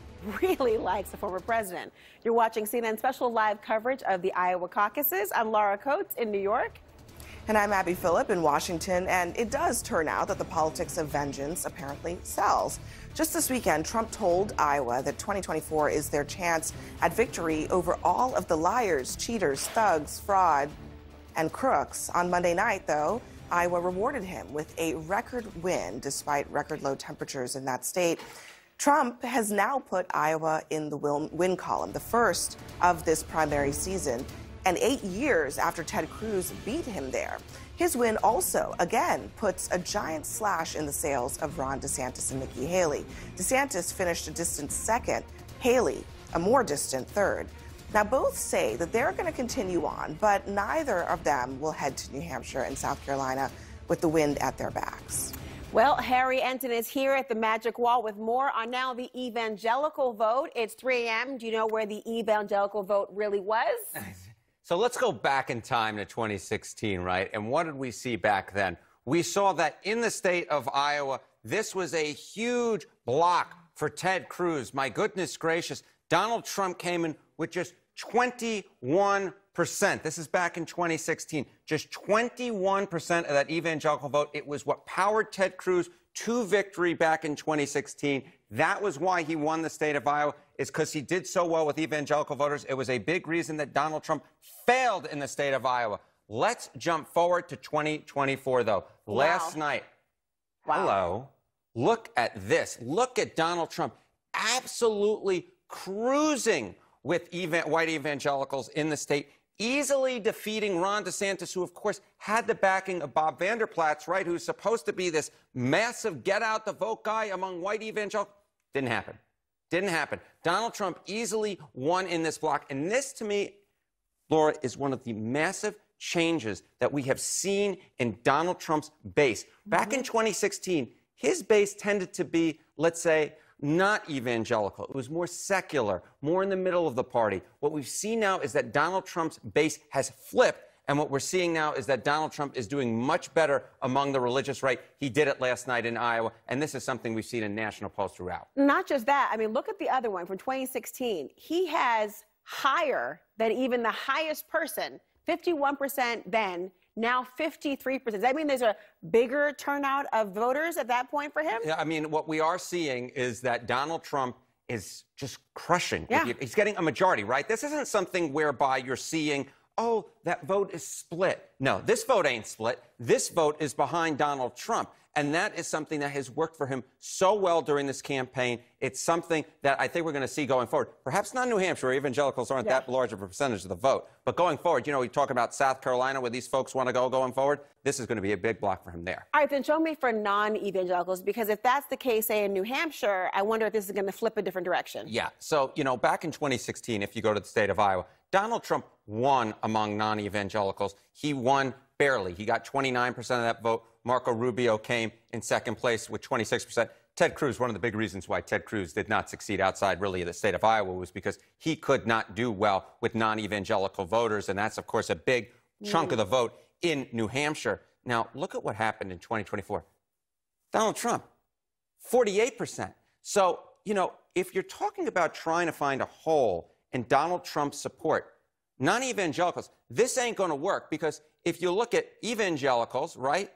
likes the former president. You're watching CNN special live coverage of the Iowa caucuses. I'm Laura Coates in New York. And I'm Abby Phillip in Washington. And it does turn out that the politics of vengeance apparently sells. Just this weekend, Trump told Iowa that 2024 is their chance at victory over all of the liars, cheaters, thugs, fraud, and crooks. On Monday night, though, Iowa rewarded him with a record win despite record low temperatures in that state. Trump has now put Iowa in the win column, the first of this primary season, and 8 years after Ted Cruz beat him there. His win also, again, puts a giant slash in the sails of Ron DeSantis and Nikki Haley. DeSantis finished a distant second, Haley a more distant third. Now, both say that they're going to continue on, but neither of them will head to New Hampshire and South Carolina with the wind at their backs. Well, Harry Enton is here at the Magic Wall with more on now the evangelical vote. It's 3 a.m. Do you know where the evangelical vote really was? So let's go back in time to 2016, right? And what did we see back then? We saw that in the state of Iowa, this was a huge block for Ted Cruz. My goodness gracious. Donald Trump came in with just 21%. This is back in 2016. Just 21% of that evangelical vote. It was what powered Ted Cruz to victory back in 2016. That was why he won the state of Iowa, is because he did so well with evangelical voters. It was a big reason that Donald Trump failed in the state of Iowa. Let's jump forward to 2024, though. Wow. Last night, hello, look at this. Look at Donald Trump absolutely cruising with white evangelicals in the state. easily defeating Ron DeSantis, who, of course, had the backing of Bob Vander Plaats, right, who's supposed to be this massive get-out-the-vote guy among white evangelicals. Didn't happen. Didn't happen. Donald Trump easily won in this block. And this, to me, Laura, is one of the massive changes that we have seen in Donald Trump's base. Back in 2016, his base tended to be, let's say, not evangelical. It was more secular, more in the middle of the party. What we've seen now is that Donald Trump's base has flipped, and what we're seeing now is that Donald Trump is doing much better among the religious right. He did it last night in Iowa, and this is something we've seen in national polls throughout. Not just that. I mean, look at the other one from 2016. He has higher than even the highest person, 51% then, now 53%. Does that mean there's a bigger turnout of voters at that point for him? Yeah, I mean, what we are seeing is that Donald Trump is just crushing. Yeah. He's getting a majority, right? This isn't something whereby you're seeing, oh, that vote is split. No, this vote ain't split. This vote is behind Donald Trump. And that is something that has worked for him so well during this campaign. It's something that I think we're going to see going forward. Perhaps not New Hampshire, where evangelicals aren't that large of a percentage of the vote. But going forward, you know, we talk about South Carolina, where these folks want to go going forward. This is going to be a big block for him there. All right, then show me for non-evangelicals, because if that's the case, say, in New Hampshire, I wonder if this is going to flip a different direction. Yeah. So, you know, back in 2016, if you go to the state of Iowa, Donald Trump won among non-evangelicals. He won barely. He got 29% of that vote. Marco Rubio came in second place with 26%. Ted Cruz, one of the big reasons why Ted Cruz did not succeed outside really of the state of Iowa was because he could not do well with non-evangelical voters. And that's, of course, a big chunk of the vote in New Hampshire. Now, look at what happened in 2024. Donald Trump, 48%. So, you know, if you're talking about trying to find a hole in Donald Trump's support, non-evangelicals, this ain't going to work, because if you look at evangelicals, right,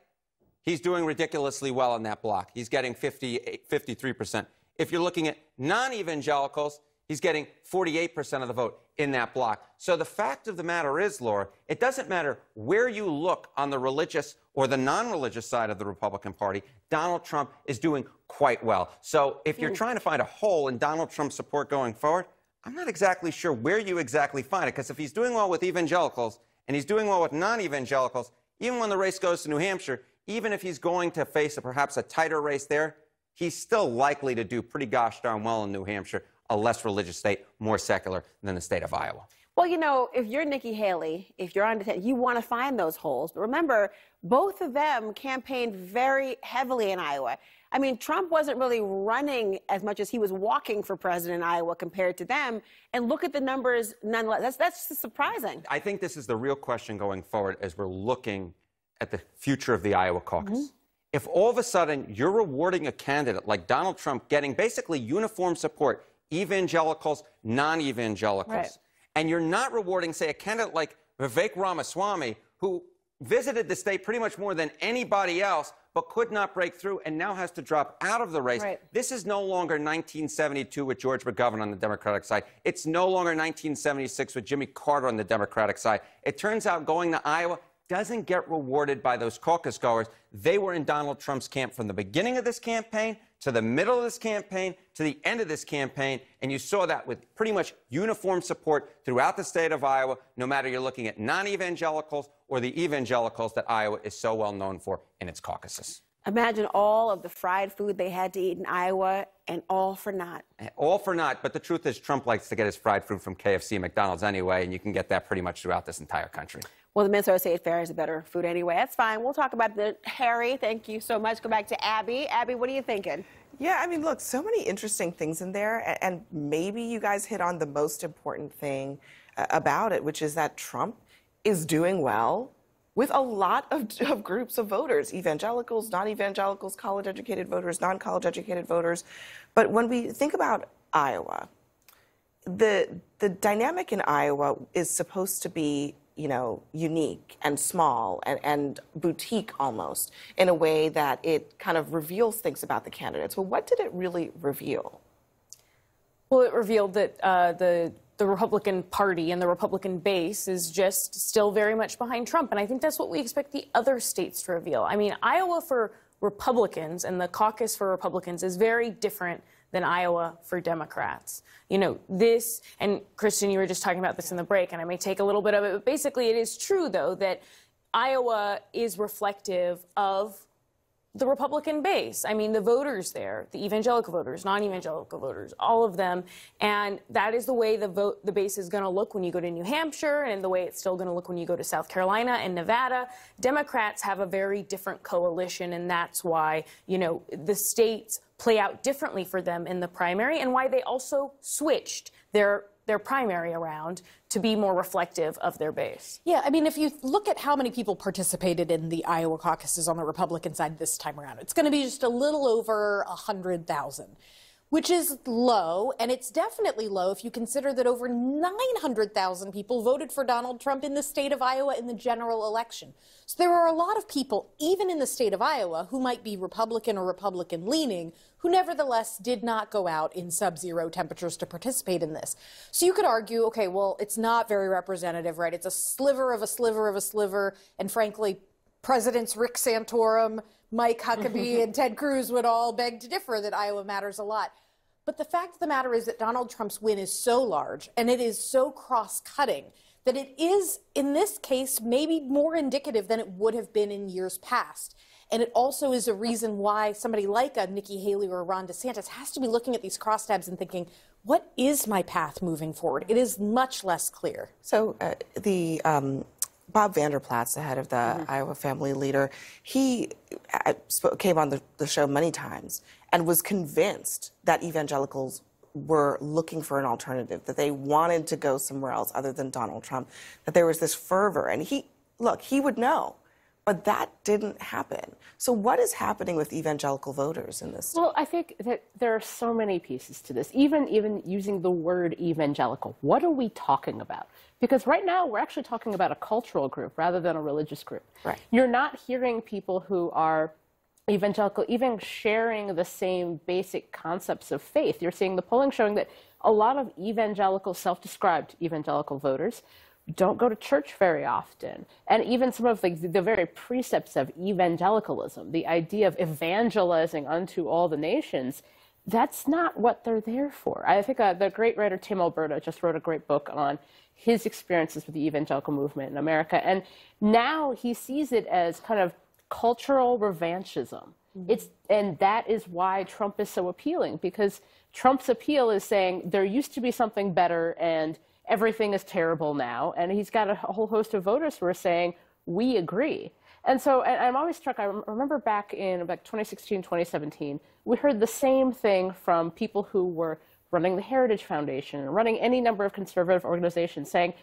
he's doing ridiculously well in that block. He's getting 53%. If you're looking at non-evangelicals, he's getting 48% of the vote in that block. So the fact of the matter is, Laura, it doesn't matter where you look on the religious or the non-religious side of the Republican Party, Donald Trump is doing quite well. So if you're trying to find a hole in Donald Trump's support going forward, I'm not exactly sure where you exactly find it, because if he's doing well with evangelicals and he's doing well with non-evangelicals, even when the race goes to New Hampshire, even if he's going to face perhaps a tighter race there, he's still likely to do pretty gosh darn well in New Hampshire, a less religious state, more secular than the state of Iowa. Well, you know, if you're Nikki Haley, if you're on DeSantis, you want to find those holes. But remember, both of them campaigned very heavily in Iowa. I mean, Trump wasn't really running as much as he was walking for president in Iowa compared to them. And look at the numbers nonetheless. That's just surprising. I think this is the real question going forward as we're looking at the future of the Iowa caucus. If all of a sudden you're rewarding a candidate like Donald Trump getting basically uniform support, evangelicals, non-evangelicals, and you're not rewarding, say, a candidate like Vivek Ramaswamy, who visited the state pretty much more than anybody else, but could not break through and now has to drop out of the race. This is no longer 1972 with George McGovern on the Democratic side. It's no longer 1976 with Jimmy Carter on the Democratic side. It turns out going to Iowa doesn't get rewarded by those caucus goers. They were in Donald Trump's camp from the beginning of this campaign to the middle of this campaign to the end of this campaign, and you saw that with pretty much uniform support throughout the state of Iowa, no matter you're looking at non-evangelicals or the evangelicals that Iowa is so well known for in its caucuses. Imagine all of the fried food they had to eat in Iowa, and all for naught. All for naught, but the truth is Trump likes to get his fried food from KFC and McDonald's anyway, and you can get that pretty much throughout this entire country. Well, the Minnesota State Fair is a better food anyway. That's fine. We'll talk about the Harry. Thank you so much. Go back to Abby. Abby, what are you thinking? Yeah, I mean, look, so many interesting things in there, and maybe you guys hit on the most important thing about it, which is that Trump is doing well with a lot of groups of voters, evangelicals, non-evangelicals, college-educated voters, non-college-educated voters. But when we think about Iowa, the dynamic in Iowa is supposed to be, you know, unique and small and boutique almost, in a way that it kind of reveals things about the candidates. Well, what did it really reveal? Well, it revealed that the Republican Party and the Republican base is just still very much behind Trump. And I think that's what we expect the other states to reveal. I mean, Iowa for Republicans and the caucus for Republicans is very different than Iowa for Democrats. You know, this, and Kristen, you were just talking about this in the break, and I may take a little bit of it, but basically it is true, though, that Iowa is reflective of the Republican base. I mean, the voters there, the evangelical voters, non-evangelical voters, all of them. And that is the way the base is going to look when you go to New Hampshire, and the way it's still going to look when you go to South Carolina and Nevada. Democrats have a very different coalition, and that's why, you know, the states play out differently for them in the primary, and why they also switched their primary around to be more reflective of their base. Yeah, I mean, if you look at how many people participated in the Iowa caucuses on the Republican side this time around, it's going to be just a little over 100,000, which is low, and it's definitely low if you consider that over 900,000 people voted for Donald Trump in the state of Iowa in the general election. So there are a lot of people, even in the state of Iowa, who might be Republican or Republican-leaning, who nevertheless did not go out in sub-zero temperatures to participate in this. So you could argue, okay, well, it's not very representative, right? It's a sliver of a sliver of a sliver, and frankly, Presidents Rick Santorum, Mike Huckabee, and Ted Cruz would all beg to differ that Iowa matters a lot. But the fact of the matter is that Donald Trump's win is so large, and it is so cross-cutting, that it is, in this case, maybe more indicative than it would have been in years past. And it also is a reason why somebody like a Nikki Haley or a Ron DeSantis has to be looking at these crosstabs and thinking, what is my path moving forward? It is much less clear. So Bob Vanderplatz, the head of the Iowa Family Leader, he came on the show many times and was convinced that evangelicals were looking for an alternative, that they wanted to go somewhere else other than Donald Trump, that there was this fervor. And he would know. But that didn't happen. So what is happening with evangelical voters in this? Well, I think that there are so many pieces to this, even using the word evangelical. What are we talking about? Because right now we're actually talking about a cultural group rather than a religious group. Right. You're not hearing people who are evangelical even sharing the same basic concepts of faith. You're seeing the polling showing that a lot of evangelical, self-described evangelical voters don't go to church very often. And even some of the very precepts of evangelicalism, the idea of evangelizing unto all the nations, that's not what they're there for. I think the great writer Tim Alberta just wrote a great book on his experiences with the evangelical movement in America. And now he sees it as kind of cultural revanchism. And that is why Trump is so appealing, because Trump's appeal is saying there used to be something better and everything is terrible now. And he's got a whole host of voters who are saying, we agree. And so I'm always struck, I remember back in 2016, 2017, we heard the same thing from people who were running the Heritage Foundation and running any number of conservative organizations saying,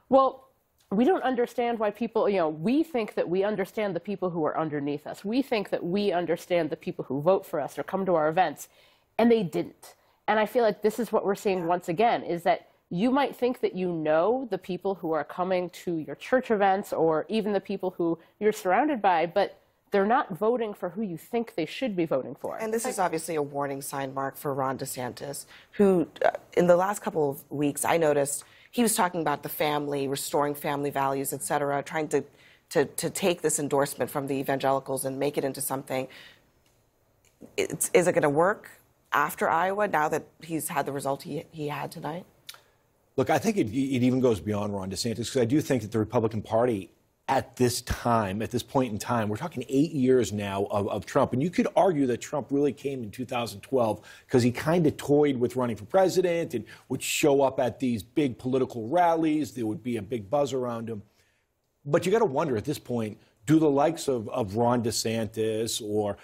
well, we don't understand why people, we think that we understand the people who are underneath us. We think that we understand the people who vote for us or come to our events. And they didn't. And I feel like this is what we're seeing once again, is that you might think that you know the people who are coming to your church events or even the people who you're surrounded by, but they're not voting for who you think they should be voting for. And this is obviously a warning sign, Mark, for Ron DeSantis, who in the last couple of weeks, I noticed he was talking about the family, restoring family values, et cetera, trying to take this endorsement from the evangelicals and make it into something. Is it going to work after Iowa, now that he's had the result he had tonight? Look, I think it even goes beyond Ron DeSantis, because I do think that the Republican Party at this time, at this point in time, we're talking 8 years now of Trump. And you could argue that Trump really came in 2012 because he kind of toyed with running for president and would show up at these big political rallies. There would be a big buzz around him. But you got to wonder at this point, do the likes of Ron DeSantis or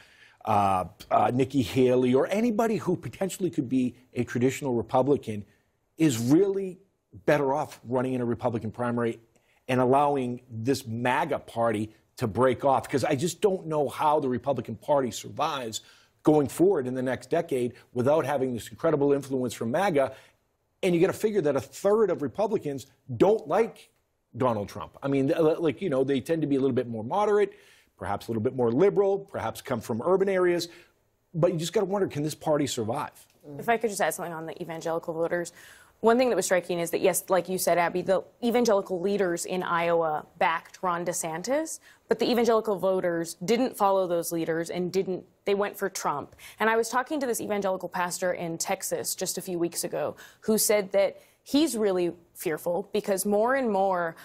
Nikki Haley or anybody who potentially could be a traditional Republican is really better off running in a Republican primary and allowing this MAGA party to break off? Because I just don't know how the Republican Party survives going forward in the next decade without having this incredible influence from MAGA. And you got to figure that a third of Republicans don't like Donald Trump. I mean, they tend to be a little bit more moderate, perhaps a little bit more liberal, perhaps come from urban areas. But you just got to wonder, can this party survive? If I could just add something on the evangelical voters. One thing that was striking is that, yes, like you said, Abby, the evangelical leaders in Iowa backed Ron DeSantis, but the evangelical voters didn't follow those leaders and they went for Trump. And I was talking to this evangelical pastor in Texas just a few weeks ago who said that he's really fearful because more and more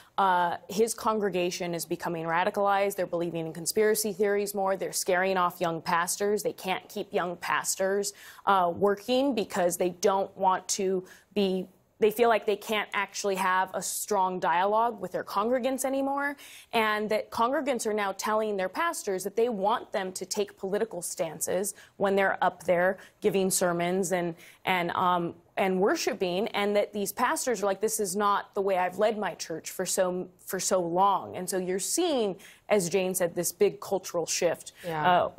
his congregation is becoming radicalized. They're believing in conspiracy theories more. They're scaring off young pastors. They can't keep young pastors working because they don't want to be, they feel like they can't actually have a strong dialogue with their congregants anymore, and that congregants are now telling their pastors that they want them to take political stances when they're up there giving sermons and worshiping, and that these pastors are like, this is not the way I've led my church for so long. And so you're seeing, as Jane said, this big cultural shift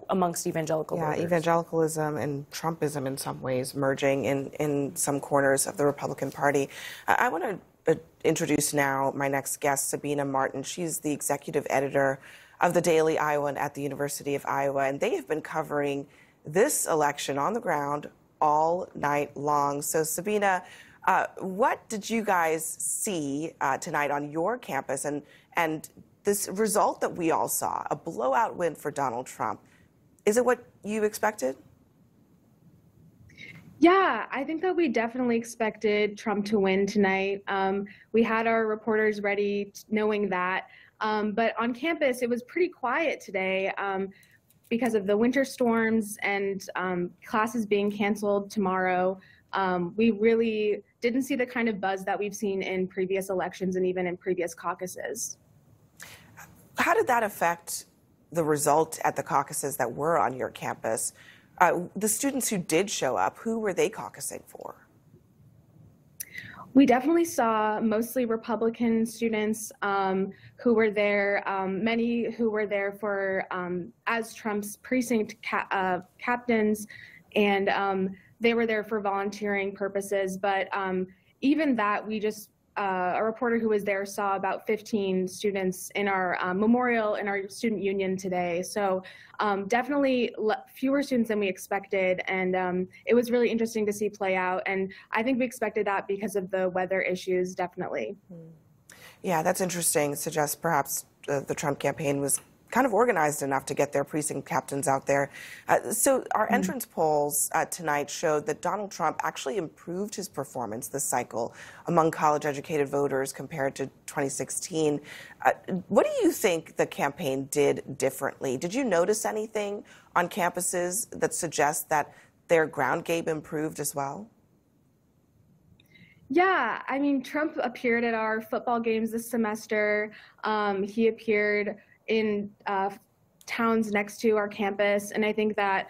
amongst evangelical voters. Evangelicalism and Trumpism in some ways merging in some corners of the Republican Party. I want to introduce now my next guest, Sabina Martin. She's the executive editor of the Daily Iowan at the University of Iowa, and they have been covering this election on the ground all night long. So, Sabina, what did you guys see tonight on your campus? And this result that we all saw, a blowout win for Donald Trump, is it what you expected? Yeah, I think that we definitely expected Trump to win tonight. We had our reporters ready knowing that. But on campus, it was pretty quiet today. Because of the winter storms and classes being canceled tomorrow, we really didn't see the kind of buzz that we've seen in previous elections and even in previous caucuses. How did that affect the result at the caucuses that were on your campus? The students who did show up, who were they caucusing for? We definitely saw mostly Republican students who were there, many who were there for as Trump's precinct captains, and they were there for volunteering purposes. But even that, we just, a reporter who was there saw about 15 students in our memorial in our student union today. So definitely fewer students than we expected, and it was really interesting to see play out. And I think we expected that because of the weather issues, definitely. Yeah, that's interesting. It suggests perhaps the Trump campaign was kind of organized enough to get their precinct captains out there. So our entrance polls tonight showed that Donald Trump actually improved his performance this cycle among college-educated voters compared to 2016. What do you think the campaign did differently? Did you notice anything on campuses that suggests that their ground game improved as well? Yeah, I mean, Trump appeared at our football games this semester. He appeared in towns next to our campus, and I think that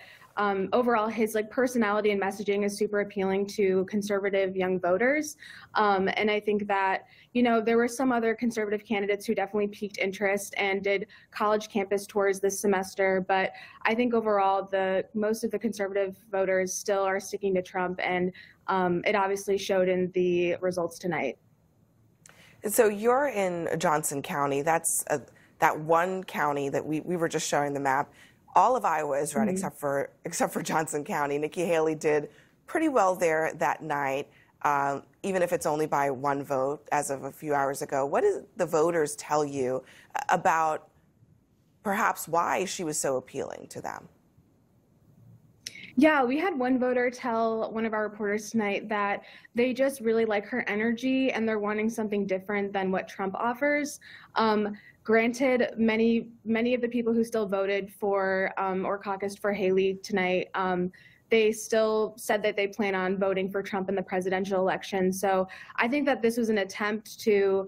overall his personality and messaging is super appealing to conservative young voters. And I think that, you know, there were some other conservative candidates who definitely piqued interest and did college campus tours this semester, but I think overall most of the conservative voters still are sticking to Trump, and it obviously showed in the results tonight. So you're in Johnson County. That's that one county that we were just showing the map. All of Iowa is red except for Johnson County. Nikki Haley did pretty well there that night, even if it's only by one vote as of a few hours ago. What did the voters tell you about perhaps why she was so appealing to them? Yeah, we had one voter tell one of our reporters tonight that they just really like her energy and they're wanting something different than what Trump offers. Granted, many of the people who still voted for or caucused for Haley tonight, they still said that they plan on voting for Trump in the presidential election. So I think that this was an attempt to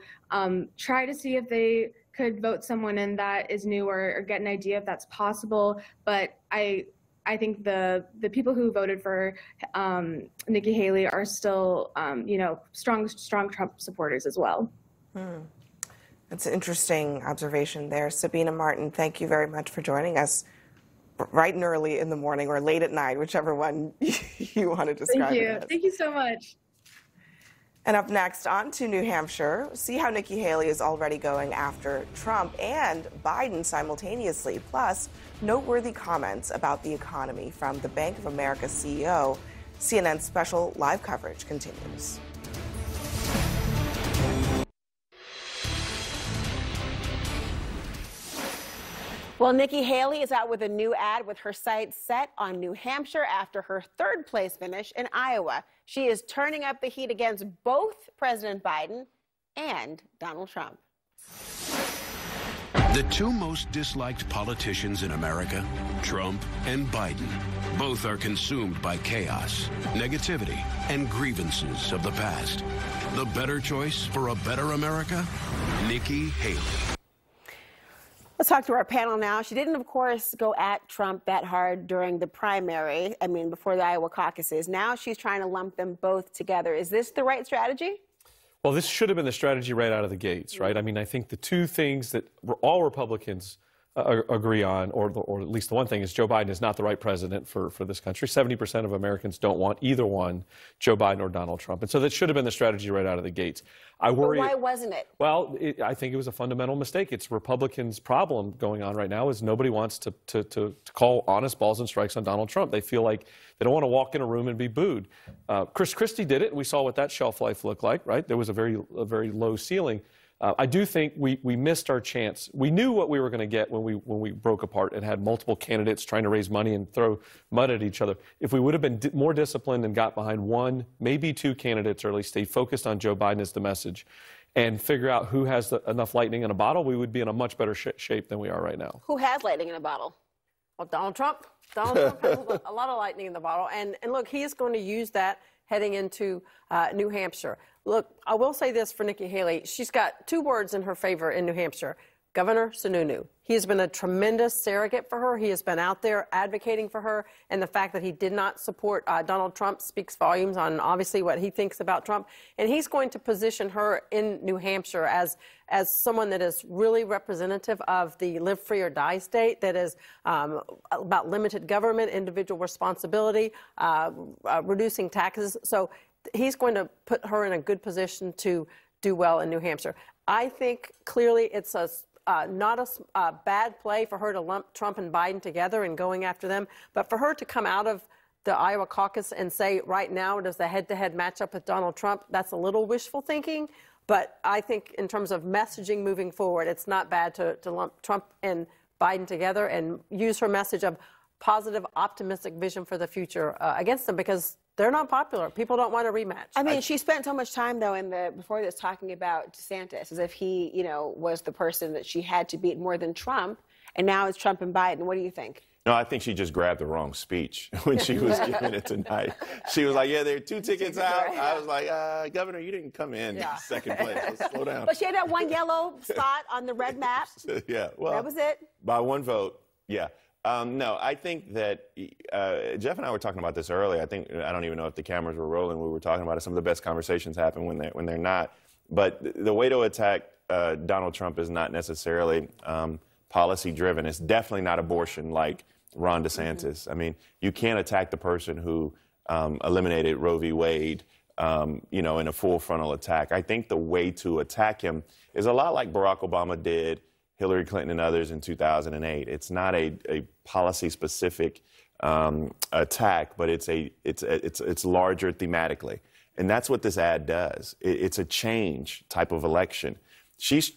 try to see if they could vote someone in that is new or get an idea if that's possible. But I think the people who voted for Nikki Haley are still, you know, strong Trump supporters as well. That's an interesting observation there. Sabina Martin, thank you very much for joining us bright and early in the morning or late at night, whichever one you want to describe. Thank you. It as. Thank you so much. And up next, on to New Hampshire. See how Nikki Haley is already going after Trump and Biden simultaneously. Plus, noteworthy comments about the economy from the Bank of America CEO. CNN's special live coverage continues. Well, Nikki Haley is out with a new ad with her sights set on New Hampshire after her third-place finish in Iowa. She is turning up the heat against both President Biden and Donald Trump. The two most disliked politicians in America, Trump and Biden, both are consumed by chaos, negativity, and grievances of the past. The better choice for a better America? Nikki Haley. Let's talk to our panel now. She didn't, of course, go at Trump that hard during the primary, before the Iowa caucuses. Now she's trying to lump them both together. Is this the right strategy? Well, this should have been the strategy right out of the gates, right? I mean, I think the two things that all Republicans agree on, or at least the one thing, is Joe Biden is not the right president for this country. 70% of Americans don't want either one, Joe Biden or Donald Trump. And so that should have been the strategy right out of the gates. I worry. But why wasn't it? Well, I think it was a fundamental mistake. It's Republicans' problem going on right now is nobody wants to call honest balls and strikes on Donald Trump. They feel like they don't want to walk in a room and be booed. Chris Christie did it. We saw what that shelf life looked like, right? There was a very low ceiling. I do think we missed our chance. We knew what we were going to get when we broke apart and had multiple candidates trying to raise money and throw mud at each other. If we would have been more disciplined and got behind one, maybe two candidates, or at least stay focused on Joe Biden as the message, and figure out who has enough lightning in a bottle, we would be in a much better shape than we are right now. Who has lightning in a bottle? Well, Donald Trump. Donald Trump has a lot of lightning in the bottle. And look, he is going to use that heading into New Hampshire. Look, I will say this for Nikki Haley. She's got two words in her favor in New Hampshire: Governor Sununu. He has been a tremendous surrogate for her. He has been out there advocating for her. And the fact that he did not support Donald Trump speaks volumes on obviously what he thinks about Trump. And he's going to position her in New Hampshire as someone that is really representative of the live free or die state, that is about limited government, individual responsibility, reducing taxes. So he's going to put her in a good position to do well in New Hampshire. I think clearly it's not a bad play for her to lump Trump and Biden together and going after them, but for her to come out of the Iowa caucus and say right now it is the head-to-head matchup with Donald Trump, that's a little wishful thinking. But I think in terms of messaging moving forward, it's not bad to lump Trump and Biden together and use her message of positive, optimistic vision for the future against them, because they're not popular. People don't want a rematch. I mean, she spent so much time, though, before this talking about DeSantis, as if he, was the person that she had to beat more than Trump, and now it's Trump and Biden. What do you think? No, I think she just grabbed the wrong speech when she was giving it tonight. She was like, yeah, there are 2 tickets out. I was like, Governor, you didn't come in second place. Let's slow down. But she had that one yellow spot on the red map. Yeah, well, that was it. By one vote, yeah. No, I think that Jeff and I were talking about this earlier. I don't even know if the cameras were rolling. We were talking about it. Some of the best conversations happen when they're not. But the way to attack Donald Trump is not necessarily policy driven. It's definitely not abortion like Ron DeSantis. Mm-hmm. I mean, you can't attack the person who eliminated Roe v. Wade, in a full frontal attack. I think the way to attack him is a lot like Barack Obama did Hillary Clinton and others in 2008. It's not a policy-specific attack, but it's larger thematically, and that's what this ad does. It's a change type of election.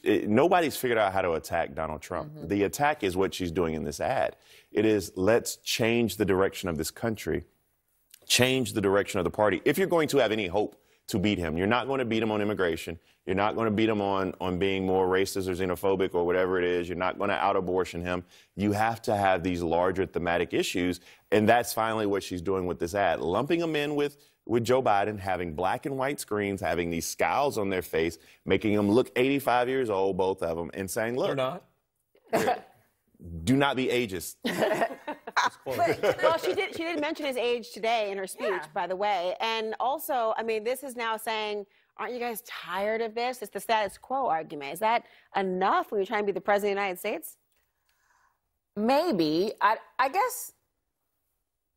Nobody's figured out how to attack Donald Trump. Mm-hmm. The attack is what she's doing in this ad. It is, let's change the direction of this country, change the direction of the party. If you're going to have any hope to beat him, you're not going to beat him on immigration. You're not going to beat him on being more racist or xenophobic or whatever it is. You're not going to out-abortion him. You have to have these larger thematic issues, and that's finally what she's doing with this ad, lumping them in with Joe Biden, having black and white screens, having these scowls on their face, making them look 85 years old, both of them, and saying, look. They're not. Do not be ageist. Well, she did mention his age today in her speech, by the way. And also, I mean, this is now saying, aren't you guys tired of this? It's the status quo argument. Is that enough when you're trying to be the president of the United States? Maybe. I guess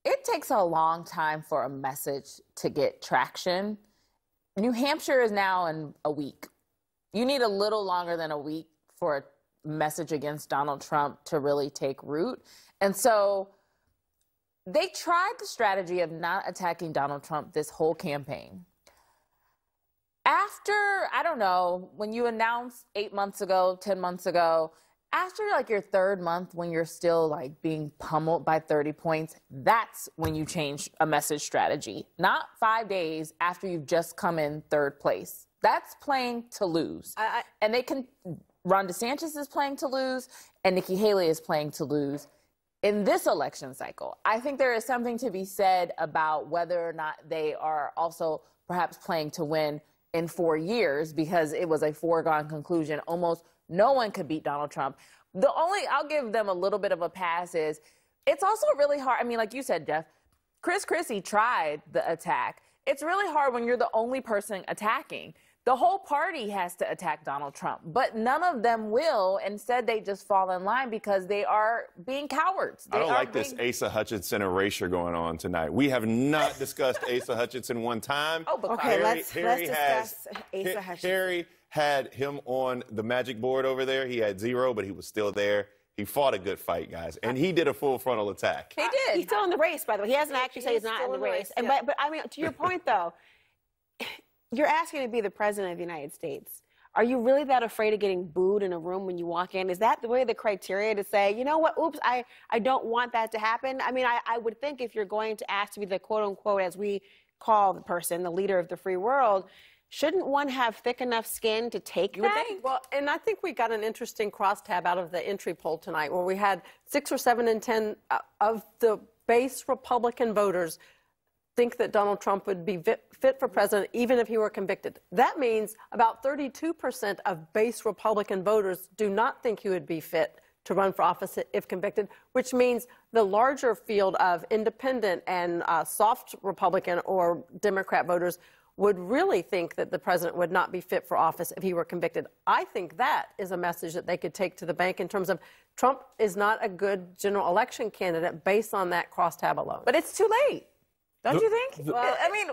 it takes a long time for a message to get traction. New Hampshire is now in a week. You need a little longer than a week for a message against Donald Trump to really take root. And so they tried the strategy of not attacking Donald Trump this whole campaign. After, I don't know, when you announced 8 months ago, 10 months ago, after like your third month, when you're still like being pummeled by 30 points, that's when you change a message strategy. Not 5 days after you've just come in third place. That's playing to lose. And Ron DeSantis is playing to lose, and Nikki Haley is playing to lose in this election cycle. I think there is something to be said about whether or not they are also perhaps playing to win in 4 years, because it was a foregone conclusion. Almost no one could beat Donald Trump. I'll give them a little bit of a pass is, it's also really hard. I mean, like you said, Jeff, Chris Christie tried the attack. It's really hard when you're the only person attacking. The whole party has to attack Donald Trump, but none of them will. Instead, they just fall in line because they are being cowards. I don't like this Asa Hutchinson erasure going on tonight. We have not discussed Asa Hutchinson one time. Oh, but okay, let's discuss Asa Hutchinson. Harry had him on the magic board over there. He had 0, but he was still there. He fought a good fight, guys, and he did a full frontal attack. He did. He's still in the race, by the way. He hasn't actually said he's not in the race. And, but I mean, to your point, though, you're asking to be the president of the United States. Are you really that afraid of getting booed in a room when you walk in? Is that the way the criteria to say, you know what, oops, I don't want that to happen? I mean, I would think if you're going to ask to be the quote-unquote, as we call the person, the leader of the free world, shouldn't one have thick enough skin to take that? Well, and I think we got an interesting crosstab out of the entry poll tonight, where we had 6 or 7 in 10 of the base Republican voters think that Donald Trump would be fit for president even if he were convicted. That means about 32% of base Republican voters do not think he would be fit to run for office if convicted, which means the larger field of independent and soft Republican or Democrat voters would really think that the president would not be fit for office if he were convicted. I think that is a message that they could take to the bank in terms of Trump is not a good general election candidate based on that crosstab alone. But it's too late. Don't you think? Well, I mean,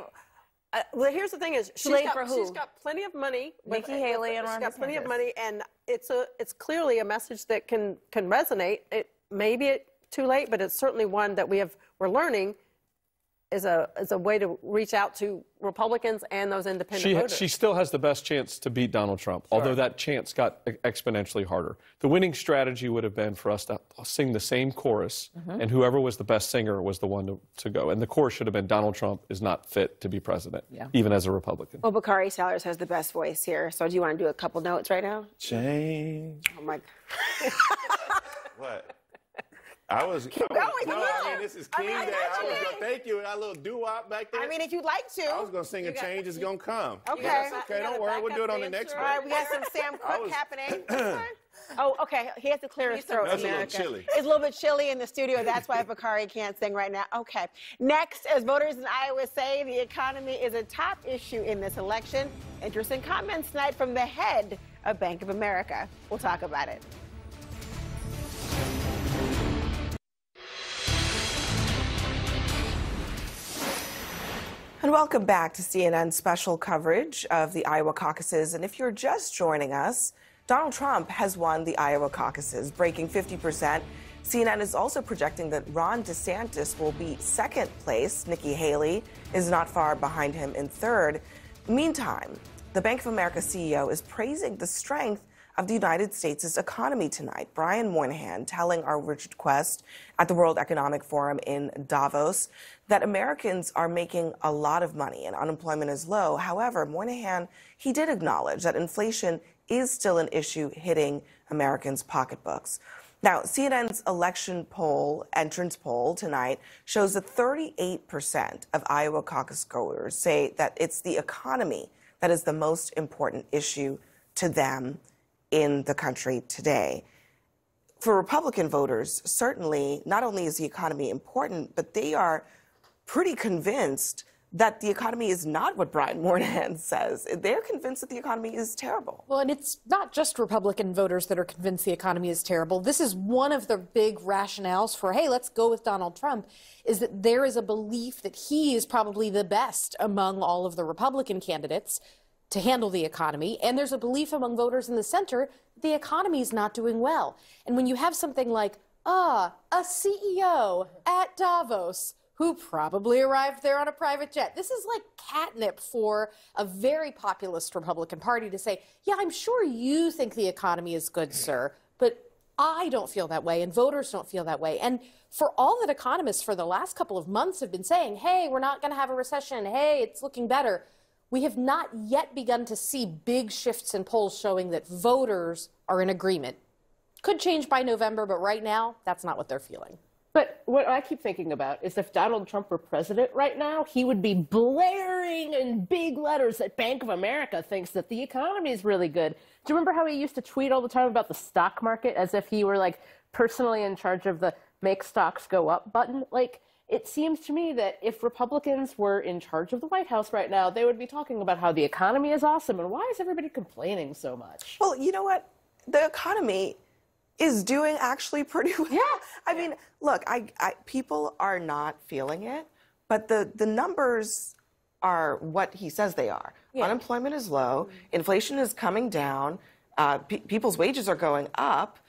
well, here's the thing: is she's got plenty of money. Nikki Haley and Ron DeSantis. She's got plenty of money, and it's clearly a message that can resonate. It may be too late, but it's certainly one that we're learning is a way to reach out to Republicans and those independent voters. She still has the best chance to beat Donald Trump, although that chance got exponentially harder. The winning strategy would have been for us to sing the same chorus, and whoever was the best singer was the one to go. And the chorus should have been Donald Trump is not fit to be president, even as a Republican. Well, Bakari Sellers has the best voice here, so do you want to do a couple notes right now? Change. Oh, my What? Keep going. I mean, this is King Day. Thank you. I got a little doo-wop back there. I mean, if you'd like to. I was going to sing A Change Is Going to Come. Okay. That's okay. Don't worry. We'll do it on the next one. All right, we got some Sam Cooke happening. Oh, okay. He has to clear his throat. That's a little chilly. It's a little bit chilly in the studio. That's why Bakari can't sing right now. Okay. Next, as voters in Iowa say, the economy is a top issue in this election. Interesting comments tonight from the head of Bank of America. We'll talk about it. And welcome back to CNN's special coverage of the Iowa caucuses. And if you're just joining us, Donald Trump has won the Iowa caucuses, breaking 50%. CNN is also projecting that Ron DeSantis will be second place. Nikki Haley is not far behind him in third. Meantime, the Bank of America CEO is praising the strength of the United States' economy tonight. Brian Moynihan telling our Richard Quest at the World Economic Forum in Davos that Americans are making a lot of money and unemployment is low. However, Moynihan, he did acknowledge that inflation is still an issue hitting Americans' pocketbooks. Now, CNN's election poll, entrance poll tonight, shows that 38% of Iowa caucus goers say that it's the economy that is the most important issue to them in the country today. For Republican voters, certainly, not only is the economy important, but they are pretty convinced that the economy is not what Brian Moynihan says. They're convinced that the economy is terrible. Well, and it's not just Republican voters that are convinced the economy is terrible. This is one of the big rationales for, hey, let's go with Donald Trump, is that there is a belief that he is probably the best among all of the Republican candidates to handle the economy. And there's a belief among voters in the center that the economy is not doing well. And when you have something like, a CEO at Davos who probably arrived there on a private jet. This is like catnip for a very populist Republican Party to say, yeah, I'm sure you think the economy is good, sir, but I don't feel that way, and voters don't feel that way. And for all that economists for the last couple of months have been saying, hey, we're not going to have a recession, hey, it's looking better, we have not yet begun to see big shifts in polls showing that voters are in agreement. Could change by November, but right now, that's not what they're feeling. But what I keep thinking about is if Donald Trump were president right now, he would be blaring in big letters that Bank of America thinks that the economy is really good. Do you remember how he used to tweet all the time about the stock market as if he were like personally in charge of the make stocks go up button? Like, it seems to me that if Republicans were in charge of the White House right now, they would be talking about how the economy is awesome and why is everybody complaining so much? Well, you know what? The economy is doing actually pretty well. Yeah. I mean, look, people are not feeling it, but the numbers are what he says they are. Yeah. Unemployment is low, inflation is coming down, people's wages are going up,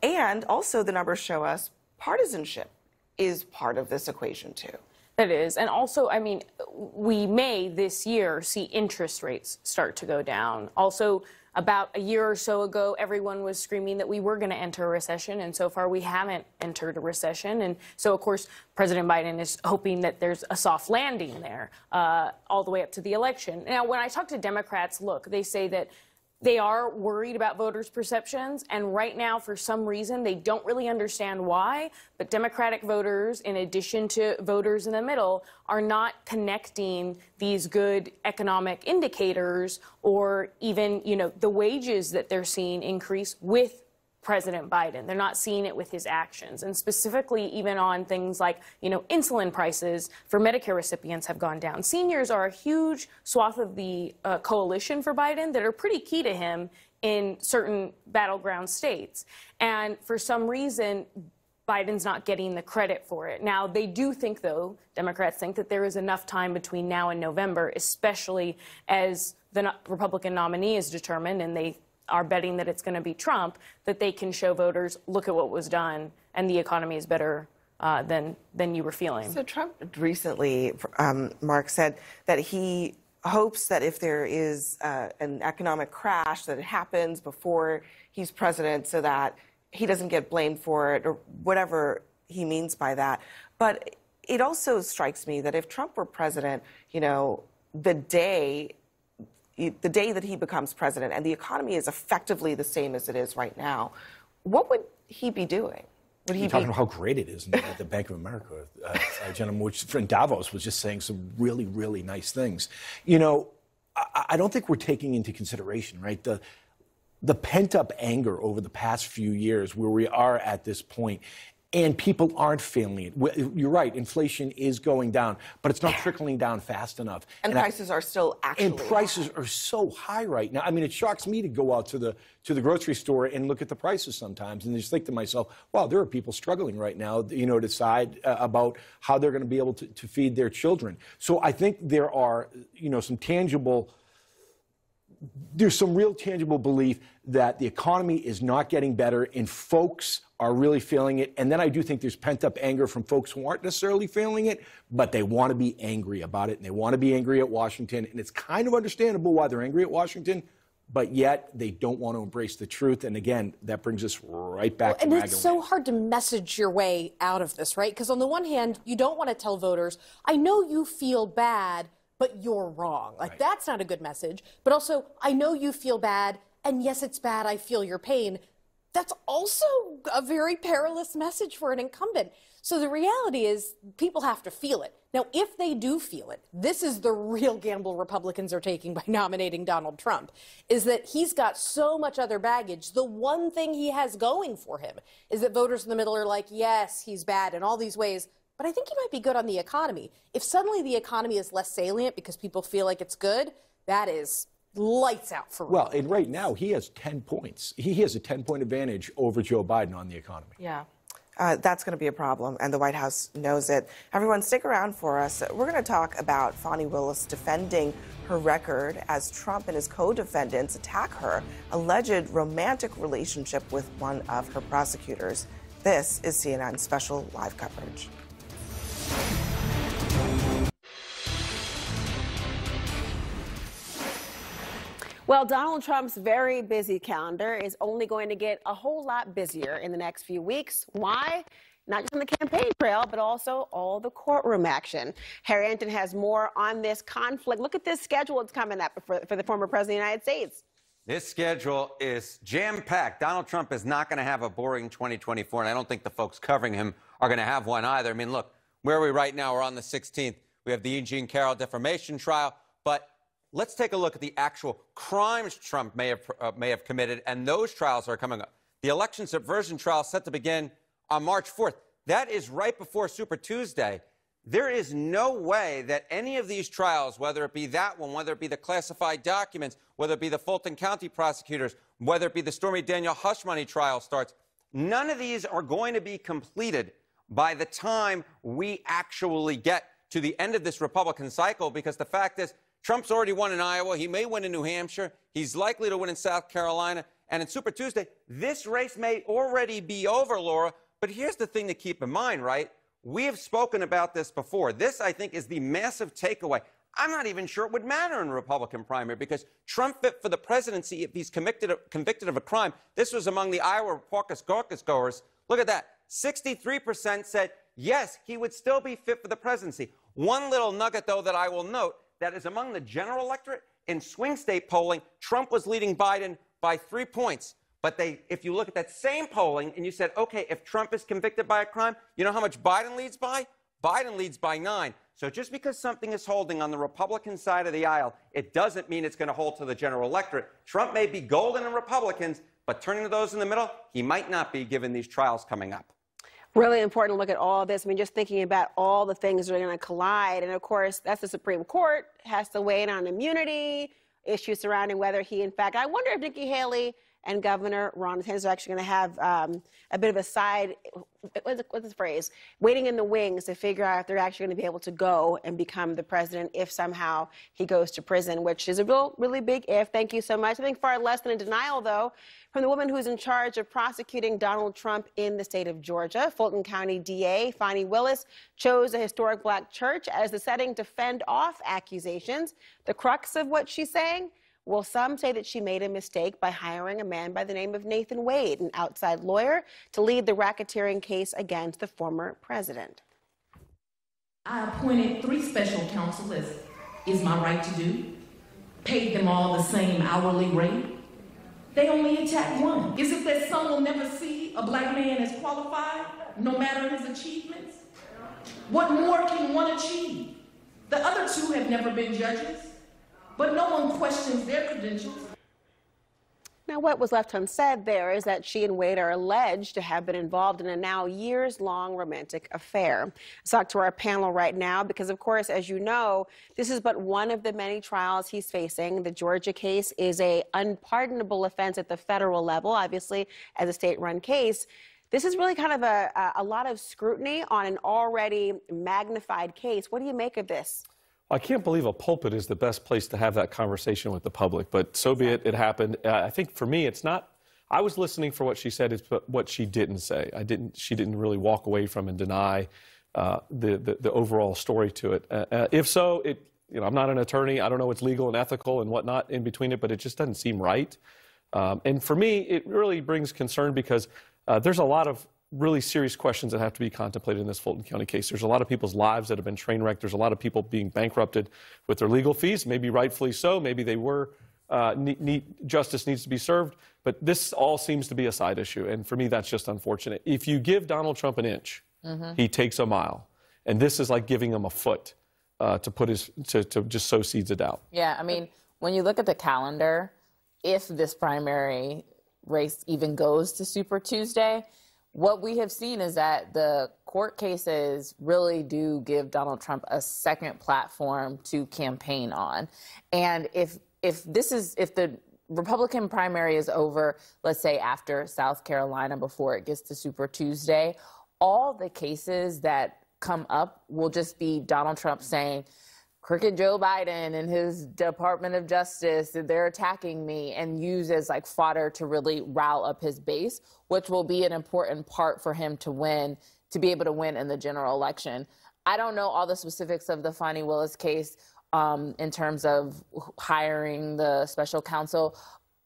and also the numbers show us partisanship is part of this equation too. It is. And also, I mean, we may this year see interest rates start to go down. Also, about a year or so ago, everyone was screaming that we were going to enter a recession, and so far we haven't entered a recession. And so, of course, President Biden is hoping that there's a soft landing there all the way up to the election. Now, when I talk to Democrats, look, they say that they are worried about voters' perceptions, and right now, for some reason, they don't really understand why, but Democratic voters, in addition to voters in the middle, are not connecting these good economic indicators or even, you know, the wages that they're seeing increase with President Biden. They're not seeing it with his actions. And specifically, even on things like, you know, insulin prices for Medicare recipients have gone down. Seniors are a huge swath of the coalition for Biden that are pretty key to him in certain battleground states. And for some reason, Biden's not getting the credit for it. Now, they do think, though, Democrats think that there is enough time between now and November, especially as the Republican nominee is determined, and they are betting that it's going to be Trump, that they can show voters, look at what was done, and the economy is better than you were feeling. So Trump recently, Mark, said that he hopes that if there is an economic crash, that it happens before he's president so that he doesn't get blamed for it, or whatever he means by that. But it also strikes me that if Trump were president, you know, the day that he becomes president and the economy is effectively the same as it is right now, what would he be doing? Would he be talking about how great it is at the Bank of America? A gentleman, which from Davos, was just saying some really, really nice things. You know, I don't think we're taking into consideration, right, the pent-up anger over the past few years where we are at this point. And people aren't feeling it. You're right, inflation is going down, but it's not trickling down fast enough. And prices are still actually And prices are so high right now. I mean, it shocks me to go out to the grocery store and look at the prices sometimes and just think to myself, wow, there are people struggling right now, you know, to decide about how they're going to be able to feed their children. So I think there are, you know, there's some real tangible belief that the economy is not getting better and folks are really feeling it. And then I do think there's pent-up anger from folks who aren't necessarily feeling it, but they want to be angry about it, and they want to be angry at Washington. And it's kind of understandable why they're angry at Washington, but yet they don't want to embrace the truth. And again, that brings us right back to And it's so hard to message your way out of this, right? Because on the one hand, you don't want to tell voters, I know you feel bad, but you're wrong. Like, that's not a good message. But also, I know you feel bad, and yes, it's bad, I feel your pain. That's also a very perilous message for an incumbent. So the reality is people have to feel it. Now, if they do feel it, this is the real gamble Republicans are taking by nominating Donald Trump, is that he's got so much other baggage. The one thing he has going for him is that voters in the middle are like, yes, he's bad in all these ways, but I think he might be good on the economy. If suddenly the economy is less salient because people feel like it's good, that is lights out for Well, and right now he has 10 points. He has a 10-point advantage over Joe Biden on the economy. Yeah. That's going to be a problem, and the White House knows it. Everyone, stick around for us. We're going to talk about Fani Willis defending her record as Trump and his co-defendants attack her alleged romantic relationship with one of her prosecutors. This is CNN's special live coverage. Well, Donald Trump's very busy calendar is only going to get a whole lot busier in the next few weeks. Why? Not just on the campaign trail, but also all the courtroom action. Harry Anton has more on this conflict. Look at this schedule that's coming up for the former president of the United States. This schedule is jam-packed. Donald Trump is not going to have a boring 2024, and I don't think the folks covering him are going to have one either. I mean, look, where are we right now? We're on the 16th. We have the E. Jean Carroll defamation trial, but let's take a look at the actual crimes Trump may have committed, and those trials are coming up. The election subversion trial is set to begin on March 4th. That is right before Super Tuesday. There is no way that any of these trials, whether it be that one, whether it be the classified documents, whether it be the Fulton County prosecutors, whether it be the Stormy Daniels hush money trial starts, none of these are going to be completed by the time we actually get to the end of this Republican cycle, because the fact is, Trump's already won in Iowa. He may win in New Hampshire. He's likely to win in South Carolina. And in Super Tuesday, this race may already be over, Laura. But here's the thing to keep in mind, right? We have spoken about this before. This, I think, is the massive takeaway. I'm not even sure it would matter in a Republican primary, because Trump fit for the presidency if he's convicted of a crime. This was among the Iowa Caucus goers. Look at that. 63% said, yes, he would still be fit for the presidency. One little nugget, though, that I will note, that is among the general electorate, in swing state polling, Trump was leading Biden by 3 points. But if you look at that same polling and you said, okay, if Trump is convicted by a crime, you know how much Biden leads by? Biden leads by 9. So just because something is holding on the Republican side of the aisle, it doesn't mean it's going to hold to the general electorate. Trump may be golden in Republicans, but turning to those in the middle, he might not be, given these trials coming up. Really important to look at all this. I mean, just thinking about all the things that are going to collide. And of course, that's the Supreme Court has to weigh in on immunity, issues surrounding whether he, in fact, I wonder if Nikki Haley and Governor Ron DeSantis are actually going to have a bit of a side, what's the phrase, waiting in the wings to figure out if they're actually going to be able to go and become the president if somehow he goes to prison, which is a really big if. Thank you so much. I think far less than in denial, though, from the woman who's in charge of prosecuting Donald Trump in the state of Georgia. Fulton County DA Fani Willis chose a historic black church as the setting to fend off accusations. The crux of what she's saying? Well, some say that she made a mistake by hiring a man by the name of Nathan Wade, an outside lawyer, to lead the racketeering case against the former president. I appointed 3 special counsel, as is my right to do, paid them all the same hourly rate. They only attacked one. Is it that some will never see a black man as qualified, no matter his achievements? What more can one achieve? The other 2 have never been judges. But no one questions their credentials. Now, what was left unsaid there is that she and Wade are alleged to have been involved in a now years-long romantic affair. Let's talk to our panel right now because, of course, as you know, this is but one of the many trials he's facing. The Georgia case is an unpardonable offense at the federal level, obviously, as a state-run case. This is really kind of a lot of scrutiny on an already magnified case. What do you make of this? I can't believe a pulpit is the best place to have that conversation with the public, but so be it. It happened. I think for me, it's not. I was listening for what she said, it's what she didn't say. She didn't really walk away from and deny the overall story to it. If so, I'm not an attorney. I don't know what's legal and ethical and whatnot in between it, but it just doesn't seem right. And for me, it really brings concern because there's a lot of really serious questions that have to be contemplated in this Fulton County case. There's a lot of people's lives that have been train wrecked. There's a lot of people being bankrupted with their legal fees, maybe rightfully so. Maybe they were, justice needs to be served. But this all seems to be a side issue. And for me, that's just unfortunate. If you give Donald Trump an inch, he takes a mile. And this is like giving him a foot to just sow seeds of doubt. Yeah, I mean, when you look at the calendar, if this primary race even goes to Super Tuesday, what we have seen is that the court cases really do give Donald Trump a second platform to campaign on. And if the Republican primary is over, let's say after South Carolina, before it gets to Super Tuesday, all the cases that come up will just be Donald Trump saying, crooked Joe Biden and his Department of Justice, they're attacking me, and use as like fodder to really rile up his base, which will be an important part for him to win, to be able to win in the general election. I don't know all the specifics of the Fani Willis case. in terms of hiring the special counsel.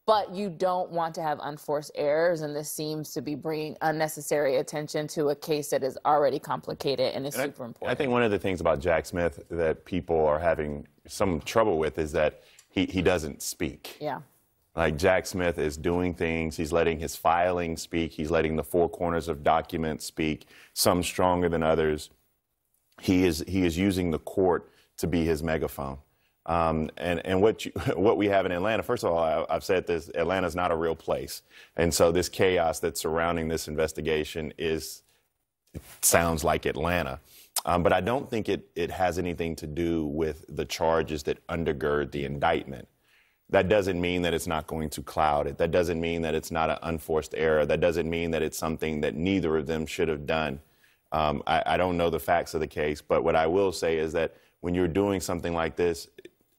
But you don't want to have unforced errors, and this seems to be bringing unnecessary attention to a case that is already complicated and is super important. I think one of the things about Jack Smith that people are having some trouble with is that he doesn't speak. Yeah. Like, Jack Smith is doing things. He's letting his filing speak. He's letting the four corners of documents speak, some stronger than others. He is using the court to be his megaphone. And what we have in Atlanta, first of all, I've said this, Atlanta's not a real place. And so this chaos that's surrounding this investigation sounds like Atlanta. But I don't think it has anything to do with the charges that undergird the indictment. That doesn't mean that it's not going to cloud it. That doesn't mean that it's not an unforced error. That doesn't mean that it's something that neither of them should have done. I don't know the facts of the case, but what I will say is that when you're doing something like this,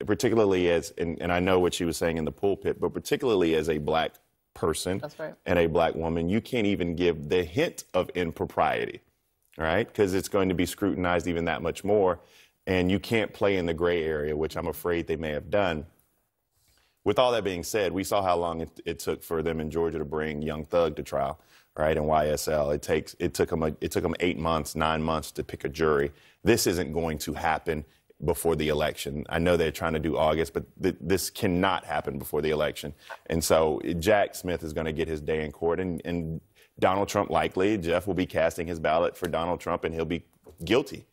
particularly and I know what she was saying in the pulpit, but particularly as a black person and a black woman, you can't even give the hint of impropriety, right? Because it's going to be scrutinized even that much more, and you can't play in the gray area, which I'm afraid they may have done. With all that being said, we saw how long it took for them in Georgia to bring Young Thug to trial, right, in YSL. It took them 8 months, 9 months to pick a jury. This isn't going to happen before the election. I know they're trying to do August, but this cannot happen before the election. And so Jack Smith is going to get his day in court, and Donald Trump likely, Jeff will be casting his ballot for Donald Trump, and he'll be guilty.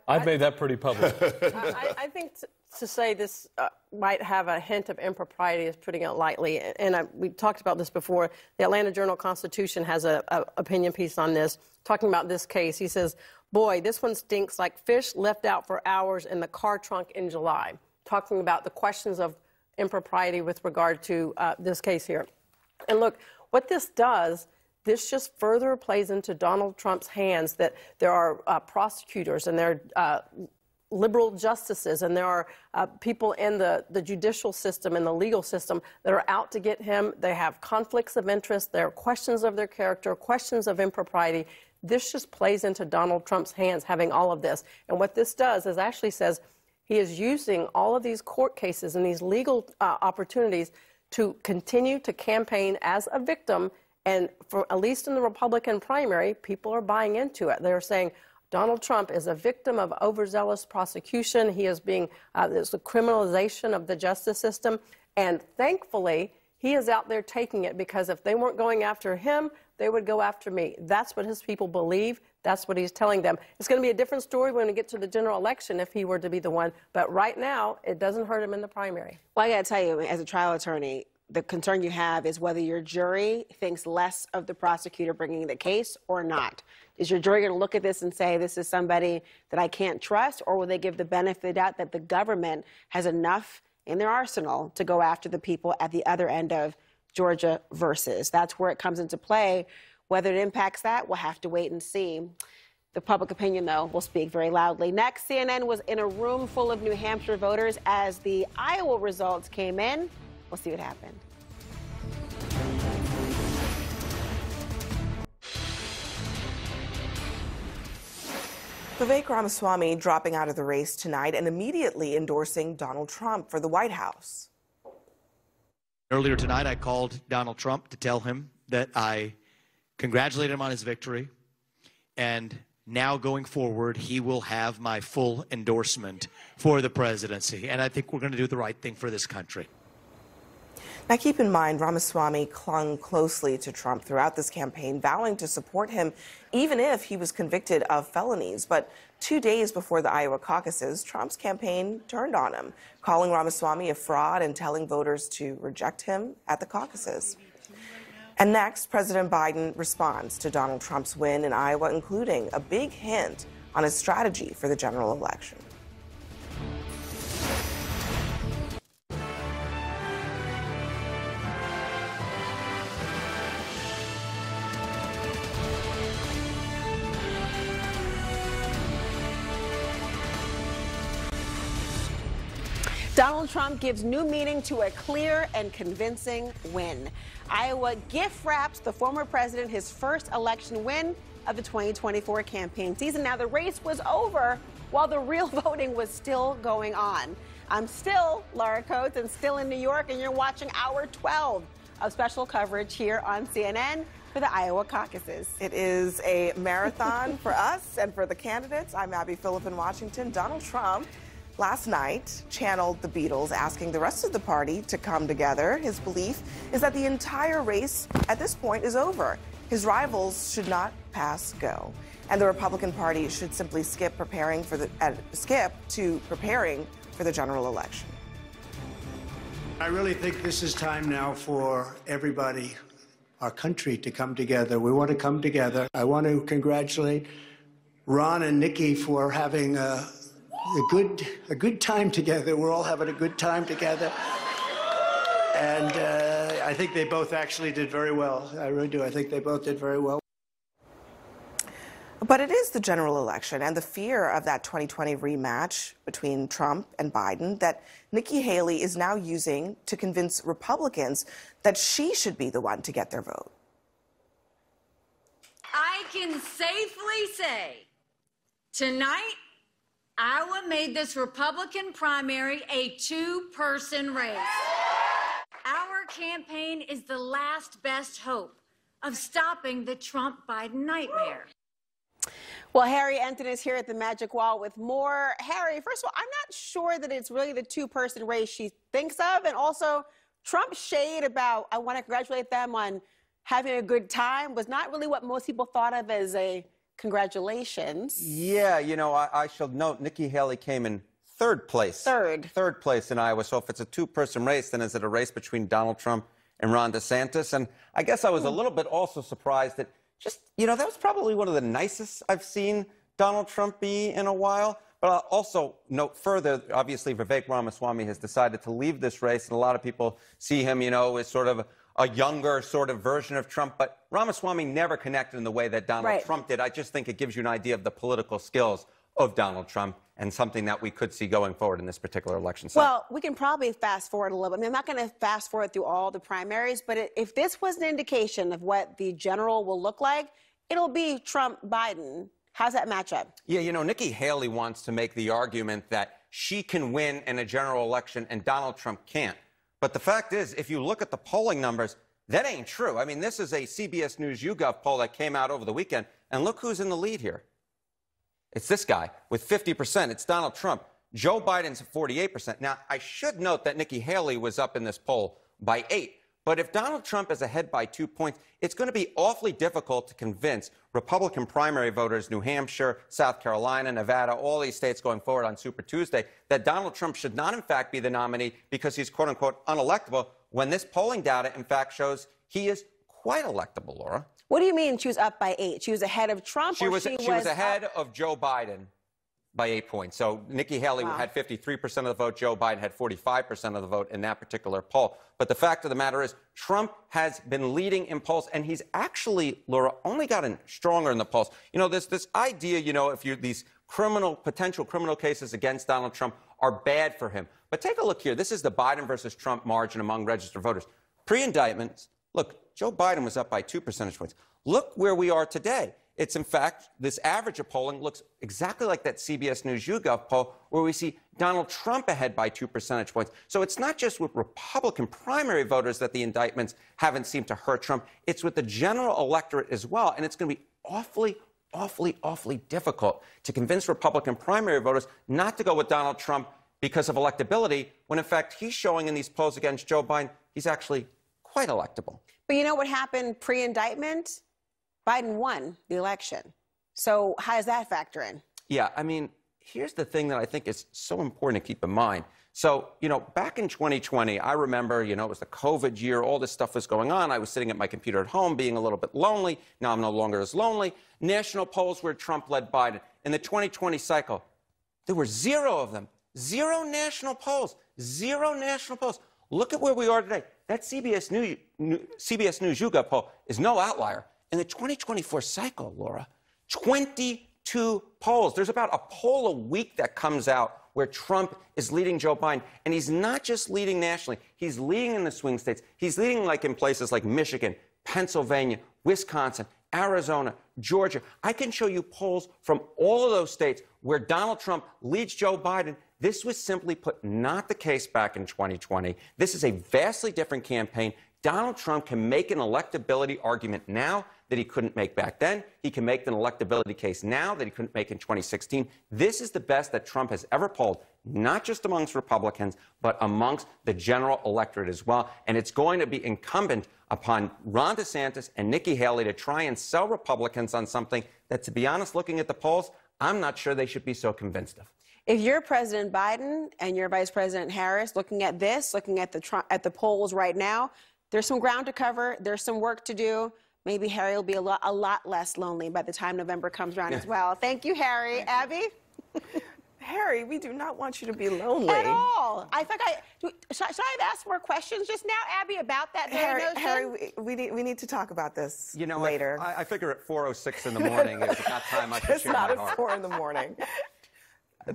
I've made that pretty public. I think to say this might have a hint of impropriety is putting it lightly. And we talked about this before. The Atlanta Journal-Constitution has an opinion piece on this, talking about this case. He says, boy, this one stinks like fish left out for hours in the car trunk in July, talking about the questions of impropriety with regard to this case here. And look, what this does, this just further plays into Donald Trump's hands that there are prosecutors and there are liberal justices and there are people in the judicial system and the legal system that are out to get him. They have conflicts of interest. There are questions of their character, questions of impropriety. This just plays into Donald Trump's hands, having all of this. And what this does is Ashley says he is using all of these court cases and these legal opportunities to continue to campaign as a victim. And for at least in the Republican primary, people are buying into it. They're saying Donald Trump is a victim of overzealous prosecution. He is being, there's a criminalization of the justice system. And thankfully, he is out there taking it, because if they weren't going after him, they would go after me. That's what his people believe. That's what he's telling them. It's going to be a different story when we get to the general election if he were to be the one. But right now, it doesn't hurt him in the primary. Well, I got to tell you, as a trial attorney, the concern you have is whether your jury thinks less of the prosecutor bringing the case or not. Is your jury going to look at this and say, this is somebody that I can't trust, or will they give the benefit of the doubt that the government has enough in their arsenal to go after the people at the other end of Georgia versus? That's where it comes into play. Whether it impacts that, we'll have to wait and see. The public opinion, though, will speak very loudly. Next, CNN was in a room full of New Hampshire voters as the Iowa results came in. We'll see what happened. Vivek Ramaswamy dropping out of the race tonight and immediately endorsing Donald Trump for the White House. Earlier tonight, I called Donald Trump to tell him that I congratulated him on his victory, and now going forward, he will have my full endorsement for the presidency, and I think we're going to do the right thing for this country. Now, keep in mind, Ramaswamy clung closely to Trump throughout this campaign, vowing to support him even if he was convicted of felonies. But 2 days before the Iowa caucuses, Trump's campaign turned on him, calling Ramaswamy a fraud and telling voters to reject him at the caucuses. And next, President Biden responds to Donald Trump's win in Iowa, including a big hint on his strategy for the general election. Donald Trump gives new meaning to a clear and convincing win. Iowa gift wraps the former president his first election win of the 2024 campaign season. Now, the race was over while the real voting was still going on. I'm still Laura Coates and still in New York, and you're watching hour 12 of special coverage here on CNN for the Iowa caucuses. It is a marathon for us and for the candidates. I'm Abby Phillip in Washington. Donald Trump last night channeled the Beatles, asking the rest of the party to come together. His belief is that the entire race at this point is over. His rivals should not pass go, and the Republican Party should simply skip to preparing for the general election. I really think this is time now for everybody, our country, to come together. We want to come together. I want to congratulate Ron and Nikki for having a good time together. We're all having a good time together. And I think they both actually did very well. I really do. I think they both did very well. But it is the general election and the fear of that 2020 rematch between Trump and Biden that Nikki Haley is now using to convince Republicans that she should be the one to get their vote. I can safely say tonight, Iowa made this Republican primary a two-person race. Our campaign is the last best hope of stopping the Trump-Biden nightmare. Well, Harry Enton is here at the Magic Wall with more. Harry, first of all, I'm not sure that it's really the two-person race she thinks of. And also, Trump's shade about, I want to congratulate them on having a good time, was not really what most people thought of as a congratulations. Yeah, you know, I shall note Nikki Haley came in third place. Third place in Iowa. So if it's a two-person race, then is it a race between Donald Trump and Ron DeSantis? And I guess I was a little bit also surprised that just, you know, that was probably one of the nicest I've seen Donald Trump be in a while. But I'll also note further, obviously, Vivek Ramaswamy has decided to leave this race, and a lot of people see him, you know, as sort of a younger sort of version of Trump. But Ramaswamy never connected in the way that Donald Trump did. I just think it gives you an idea of the political skills of Donald Trump and something that we could see going forward in this particular election cycle. Well, we can probably fast forward a little bit. I mean, I'm not going to fast forward through all the primaries, but if this was an indication of what the general will look like, it'll be Trump-Biden. How's that match up? Yeah, you know, Nikki Haley wants to make the argument that she can win in a general election and Donald Trump can't. But the fact is, if you look at the polling numbers, that ain't true. I mean, this is a CBS News YouGov poll that came out over the weekend, and look who's in the lead here. It's this guy with 50%. It's Donald Trump. Joe Biden's at 48%. Now, I should note that Nikki Haley was up in this poll by 8. But if Donald Trump is ahead by 2 points, it's going to be awfully difficult to convince Republican primary voters, New Hampshire, South Carolina, Nevada, all these states going forward on Super Tuesday, that Donald Trump should not, in fact, be the nominee because he's, quote unquote, unelectable, when this polling data, in fact, shows he is quite electable, Laura. What do you mean she was up by 8? She was ahead of Trump? She was ahead of Joe Biden by 8 points. So Nikki Haley had 53% of the vote. Joe Biden had 45% of the vote in that particular poll. But the fact of the matter is, Trump has been leading in polls, and he's actually, Laura, only gotten stronger in the polls. You know, this idea, you know, if these potential criminal cases against Donald Trump are bad for him. But take a look here. This is the Biden versus Trump margin among registered voters. Pre-indictments, look, Joe Biden was up by 2 percentage points. Look where we are today. It's, in fact, this average of polling looks exactly like that CBS News YouGov poll where we see Donald Trump ahead by 2 percentage points. So it's not just with Republican primary voters that the indictments haven't seemed to hurt Trump. It's with the general electorate as well. And it's going to be awfully difficult to convince Republican primary voters not to go with Donald Trump because of electability, when, in fact, he's showing in these polls against Joe Biden he's actually quite electable. But you know what happened pre-indictment? Biden won the election. So how does that factor in? Yeah, I mean, here's the thing that I think is so important to keep in mind. So, you know, back in 2020, I remember, you know, it was the COVID year, all this stuff was going on. I was sitting at my computer at home being a little bit lonely. Now I'm no longer as lonely. National polls where Trump led Biden. In the 2020 cycle, there were 0 of them. 0 national polls. 0 national polls. Look at where we are today. That CBS News YouGov poll is no outlier. In the 2024 cycle, Laura, 22 polls. There's about a poll a week that comes out where Trump is leading Joe Biden. And he's not just leading nationally. He's leading in the swing states. He's leading like in places like Michigan, Pennsylvania, Wisconsin, Arizona, Georgia. I can show you polls from all of those states where Donald Trump leads Joe Biden, This was simply put not the case back in 2020. This is a vastly different campaign. Donald Trump can make an electability argument now that he couldn't make back then. He can make an electability case now that he couldn't make in 2016. This is the best that Trump has ever polled, not just amongst Republicans, but amongst the general electorate as well. And it's going to be incumbent upon Ron DeSantis and Nikki Haley to try and sell Republicans on something that, to be honest, looking at the polls, I'm not sure they should be so convinced of. If you're President Biden and you're Vice President Harris, looking at this, looking at the polls right now, there's some ground to cover. There's some work to do. Maybe Harry will be a lot less lonely by the time November comes around as well. Thank you, Harry. Abby? Harry, we do not want you to be lonely. At all. I think should I have asked more questions just now, Abby, about that Harry, we need to talk about this later. I figure at 4:06 in the morning is about time I should It's share not my at heart. 4 in the morning.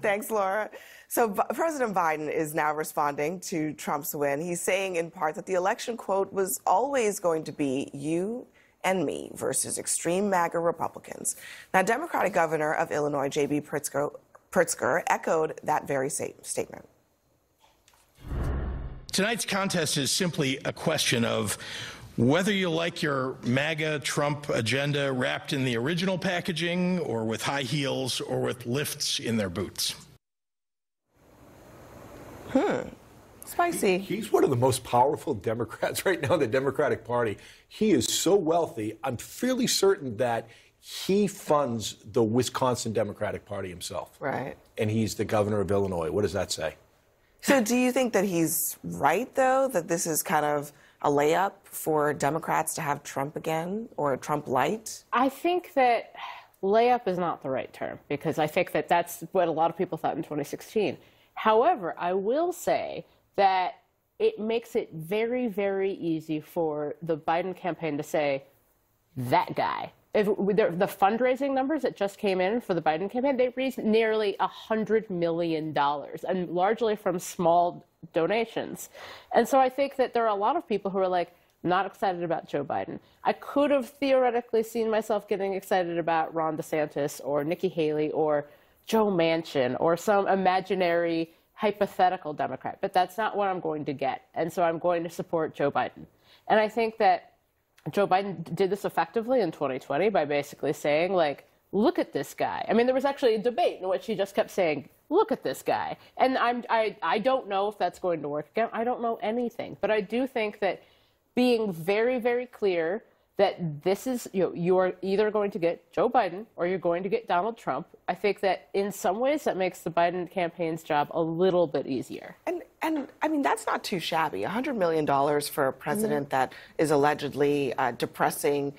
Thanks, Laura. So President Biden is now responding to Trump's win. He's saying in part that the election, quote, was always going to be you and me versus extreme MAGA Republicans. Now, Democratic Governor of Illinois, J.B. Pritzker, echoed that very same statement. Tonight's contest is simply a question of whether you like your MAGA Trump agenda wrapped in the original packaging or with high heels or with lifts in their boots. Spicy. He's one of the most powerful Democrats right now in the Democratic Party. He is so wealthy. I'm fairly certain that he funds the Wisconsin Democratic Party himself. Right. And he's the governor of Illinois. What does that say? So do you think that he's right, though, that this is kind of a layup for Democrats to have Trump again, or Trump light? I think that layup is not the right term, because I think that that's what a lot of people thought in 2016. However, I will say that it makes it very, very easy for the Biden campaign to say, that guy. The fundraising numbers that just came in for the Biden campaign, they raised nearly $100 million, and largely from small donations. And so I think that there are a lot of people who are like, not excited about Joe Biden. I could have theoretically seen myself getting excited about Ron DeSantis or Nikki Haley or Joe Manchin or some imaginary hypothetical Democrat, but that's not what I'm going to get. And so I'm going to support Joe Biden. And I think that Joe Biden did this effectively in 2020 by basically saying, like, look at this guy. I mean, there was actually a debate in which he just kept saying, look at this guy. And I don't know if that's going to work again. I don't know anything. But I do think that being very, very clear that this is, you're either going to get Joe Biden or you're going to get Donald Trump, I think that in some ways that makes the Biden campaign's job a little bit easier. And I mean, that's not too shabby. $100 million for a president that is allegedly depressing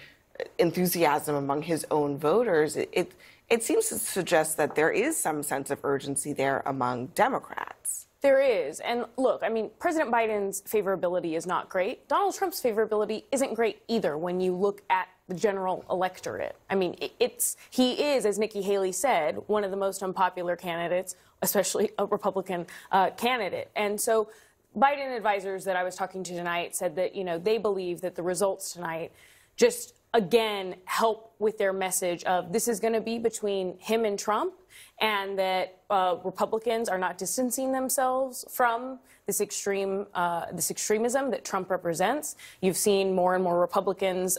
enthusiasm among his own voters. It seems to suggest that there is some sense of urgency there among Democrats. There is. And look, I mean, President Biden's favorability is not great. Donald Trump's favorability isn't great either when you look at the general electorate. I mean, he is, as Nikki Haley said, one of the most unpopular candidates, especially a Republican candidate. And so Biden advisors that I was talking to tonight said that, they believe that the results tonight just, again, help with their message of this is going to be between him and Trump, and that Republicans are not distancing themselves from this extremism that Trump represents. You've seen more and more Republicans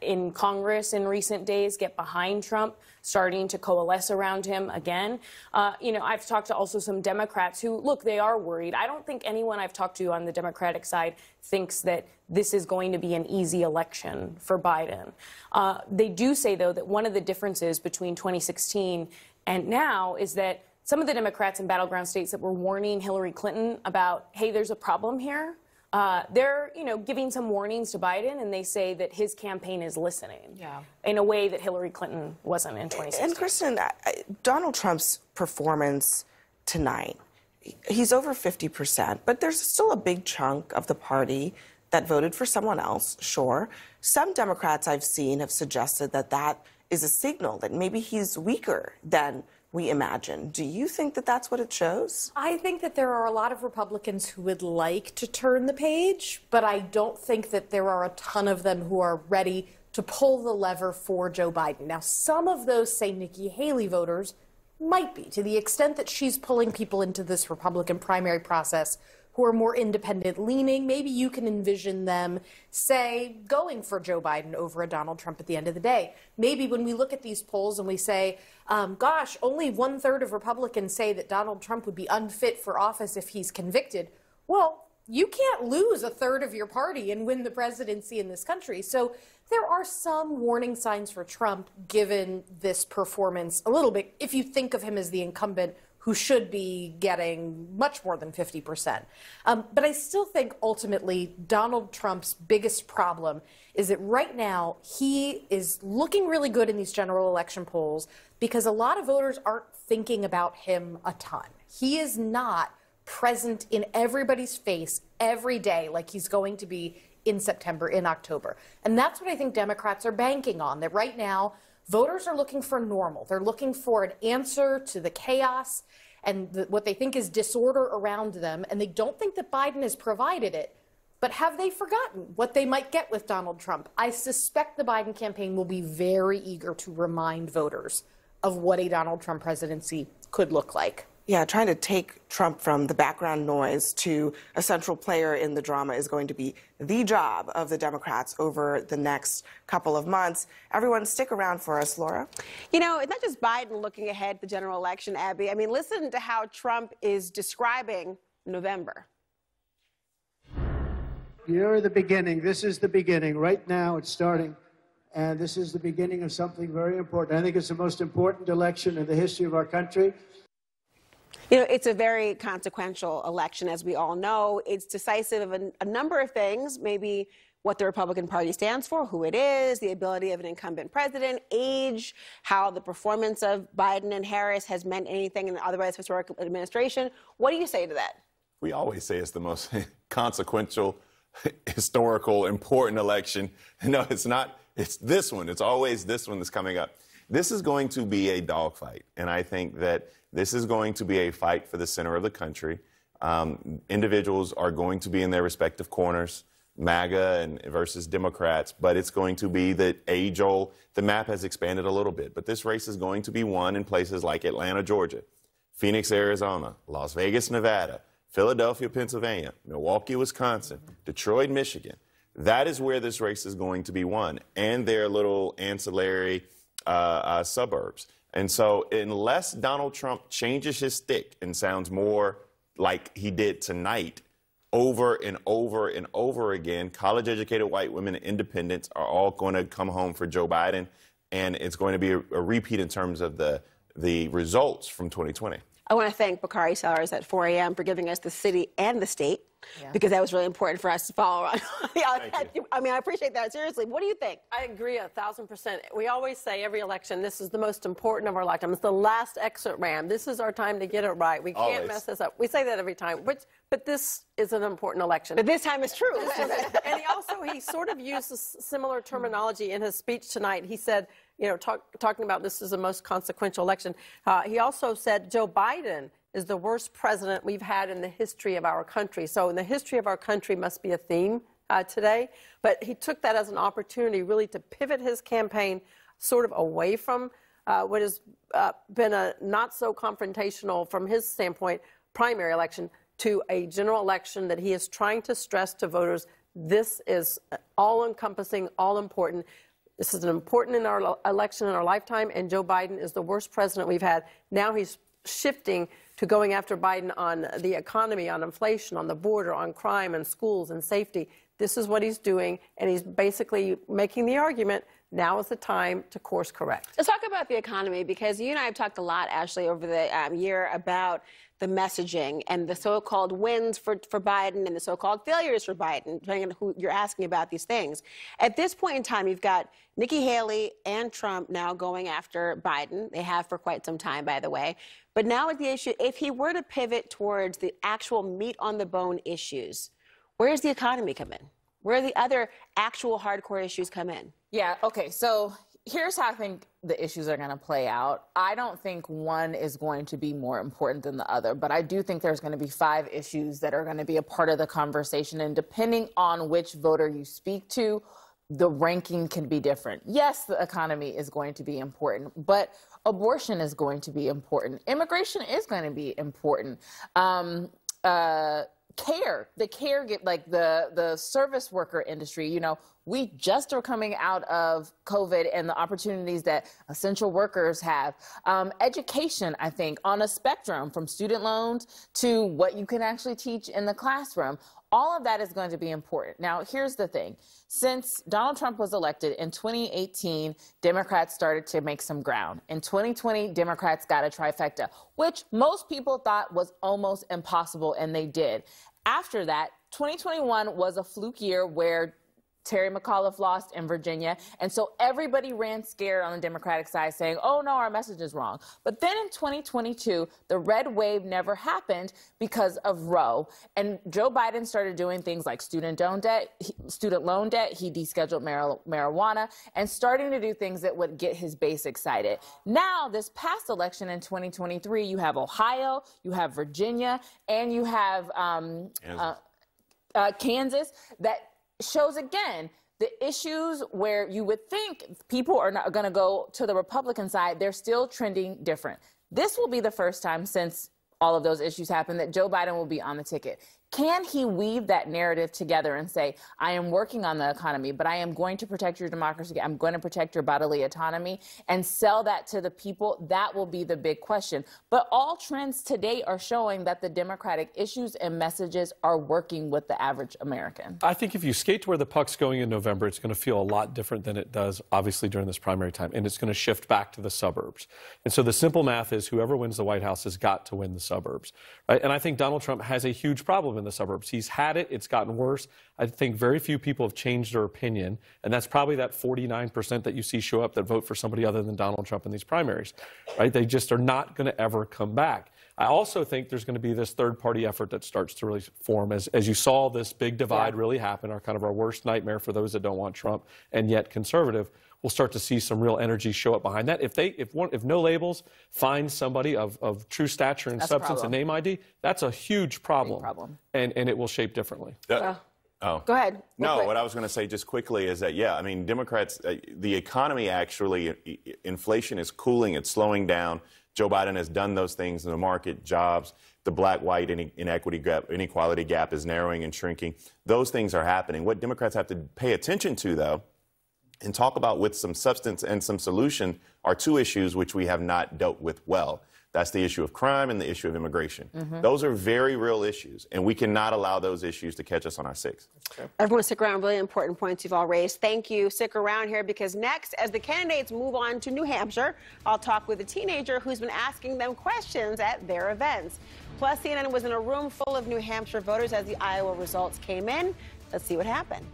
in Congress in recent days get behind Trump, starting to coalesce around him again. I've talked to also some Democrats who, look, they are worried. I don't think anyone I've talked to on the Democratic side thinks that this is going to be an easy election for Biden. They do say, though, that one of the differences between 2016 and now is that some of the Democrats in battleground states that were warning Hillary Clinton about, hey, there's a problem here, they're, giving some warnings to Biden, and they say that his campaign is listening in a way that Hillary Clinton wasn't in 2016. And Kristen, Donald Trump's performance tonight, he's over 50%, but there's still a big chunk of the party that voted for someone else, sure. Some Democrats I've seen have suggested that that is a signal that maybe he's weaker than we imagine. Do you think that that's what it shows? I think that there are a lot of Republicans who would like to turn the page, but I don't think that there are a ton of them who are ready to pull the lever for Joe Biden. Now, some of those, say, Nikki Haley voters might be, to the extent that she's pulling people into this Republican primary process who are more independent leaning. Maybe you can envision them, say, going for Joe Biden over a Donald Trump at the end of the day. Maybe when we look at these polls and we say, gosh, only 1/3 of Republicans say that Donald Trump would be unfit for office if he's convicted. Well, you can't lose 1/3 of your party and win the presidency in this country. So there are some warning signs for Trump, given this performance a little bit, if you think of him as the incumbent who should be getting much more than 50%. But I still think ultimately Donald Trump's biggest problem is that right now he is looking really good in these general election polls because a lot of voters aren't thinking about him a ton. He is not present in everybody's face every day like he's going to be in September, in October. And that's what I think Democrats are banking on, that right now voters are looking for normal. They're looking for an answer to the chaos and what they think is disorder around them, and they don't think that Biden has provided it. But have they forgotten what they might get with Donald Trump? I suspect the Biden campaign will be very eager to remind voters of what a Donald Trump presidency could look like. Yeah, trying to take Trump from the background noise to a central player in the drama is going to be the job of the Democrats over the next couple of months. Everyone, stick around for us, Laura. You know, it's not just Biden looking ahead to the general election, Abby. I mean, listen to how Trump is describing November. You're the beginning. This is the beginning. Right now, it's starting. And this is the beginning of something very important. I think it's the most important election in the history of our country. You know, it's a very consequential election, as we all know. It's decisive of a number of things, maybe what the Republican Party stands for, who it is, the ability of an incumbent president, age, how the performance of Biden and Harris has meant anything in the otherwise historic administration. What do you say to that? We always say it's the most consequential, historical, important election. No, it's not. It's this one. It's always this one that's coming up. This is going to be a dogfight, and I think that this is going to be a fight for the center of the country. Individuals are going to be in their respective corners, MAGA and versus Democrats, but it's going to be that age-old. The map has expanded a little bit, but this race is going to be won in places like Atlanta, Georgia, Phoenix, Arizona, Las Vegas, Nevada, Philadelphia, Pennsylvania, Milwaukee, Wisconsin, Detroit, Michigan. That is where this race is going to be won, and their little ancillary suburbs. And so unless Donald Trump changes his stick and sounds more like he did tonight, over and over and over again, college-educated white women and independents are all going to come home for Joe Biden, and it's going to be a repeat in terms of the results from 2020. I want to thank Bakari Sellers at 4 a.m. for giving us the city and the state, because that was really important for us to follow on. I mean, I appreciate that. Seriously, what do you think? I agree 1,000%. We always say every election, this is the most important of our lifetime. It's the last exit ramp. This is our time to get it right. We can't mess this up. We say that every time, but this is an important election. But this time it's true. And he sort of used similar terminology in his speech tonight. He said, you know, talking about this is the most consequential election. He also said Joe Biden is the worst president we've had in the history of our country. So in the history of our country must be a theme today. But he took that as an opportunity really to pivot his campaign sort of away from what has been a not so confrontational, from his standpoint, primary election to a general election that he is trying to stress to voters. This is all-encompassing, all-important. This is an important in our election in our lifetime, and Joe Biden is the worst president we've had. Now he's shifting to going after Biden on the economy, on inflation, on the border, on crime and schools and safety. This is what he's doing, and he's basically making the argument now is the time to course correct. Let's talk about the economy, because you and I have talked a lot, Ashley, over the year about the messaging and the so-called wins for Biden and the so-called failures for Biden, depending on who you're asking about these things. At this point in time, you've got Nikki Haley and Trump now going after Biden. They have for quite some time, by the way. But now with the issue, if he were to pivot towards the actual meat-on-the-bone issues, where does the economy come in? Where do the other actual hardcore issues come in? Yeah, okay, so here's how I think the issues are going to play out. I don't think one is going to be more important than the other, but I do think there's going to be 5 issues that are going to be a part of the conversation. And depending on which voter you speak to, the ranking can be different. Yes, the economy is going to be important, but abortion is going to be important. Immigration is going to be important. The service worker industry, you know, we just are coming out of COVID and the opportunities that essential workers have. Education, I think, on a spectrum from student loans to what you can actually teach in the classroom. All of that is going to be important. Now, here's the thing. Since Donald Trump was elected in 2018, Democrats started to make some ground. In 2020, Democrats got a trifecta, which most people thought was almost impossible, and they did. After that, 2021 was a fluke year where Terry McAuliffe lost in Virginia, and so everybody ran scared on the Democratic side saying, oh no, our message is wrong. But then in 2022, the red wave never happened because of Roe, and Joe Biden started doing things like student loan debt, he descheduled marijuana, and starting to do things that would get his base excited. Now, this past election in 2023, you have Ohio, you have Virginia, and you have Kansas that shows again the issues where you would think people are not going to go to the Republican side, they're still trending different. This will be the first time since all of those issues happened that Joe Biden will be on the ticket. Can he weave that narrative together and say, I am working on the economy, but I am going to protect your democracy, I'm going to protect your bodily autonomy, and sell that to the people? That will be the big question. But all trends today are showing that the Democratic issues and messages are working with the average American. I think if you skate to where the puck's going in November, it's going to feel a lot different than it does, obviously, during this primary time, and it's going to shift back to the suburbs. And so the simple math is whoever wins the White House has got to win the suburbs, right? And I think Donald Trump has a huge problem in the suburbs. He's had it. It's gotten worse. I think very few people have changed their opinion, and that's probably that 49% that you see show up that vote for somebody other than Donald Trump in these primaries, right? They just are not going to ever come back. I also think there's going to be this third-party effort that starts to really form as you saw this big divide really happen, our worst nightmare for those that don't want Trump and yet conservative. We'll start to see some real energy show up behind that. If No Labels finds somebody of true stature and substance and name ID, that's a huge problem. And it will shape differently. Go ahead. No, what I was going to say just quickly is that, yeah, I mean, Democrats, the economy actually, inflation is cooling, it's slowing down. Joe Biden has done those things in the market, jobs, the black-white inequality gap is narrowing and shrinking. Those things are happening. What Democrats have to pay attention to, though, and talk about with some substance and some solution are two issues which we have not dealt with well. That's the issue of crime and the issue of immigration. Those are very real issues, and we cannot allow those issues to catch us on our six. Everyone stick around. Really important points you've all raised. Thank you. Stick around here because next, as the candidates move on to New Hampshire, I'll talk with a teenager who's been asking them questions at their events. Plus, CNN was in a room full of New Hampshire voters as the Iowa results came in. Let's see what happened.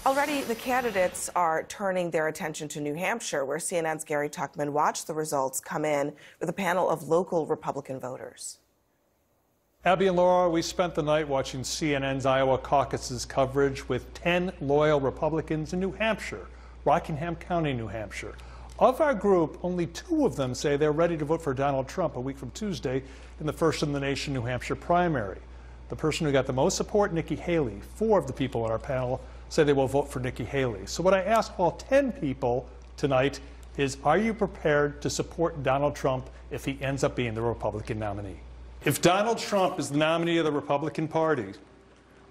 Already, the candidates are turning their attention to New Hampshire, where CNN's Gary Tuchman watched the results come in with a panel of local Republican voters. Abby and Laura, we spent the night watching CNN's Iowa Caucus's coverage with 10 loyal Republicans in New Hampshire, Rockingham County, New Hampshire. Of our group, only 2 of them say they're ready to vote for Donald Trump a week from Tuesday in the first-in-the-nation New Hampshire primary. The person who got the most support, Nikki Haley. 4 of the people on our panel say they will vote for Nikki Haley. So what I ask all 10 people tonight is, are you prepared to support Donald Trump if he ends up being the Republican nominee? If Donald Trump is the nominee of the Republican Party,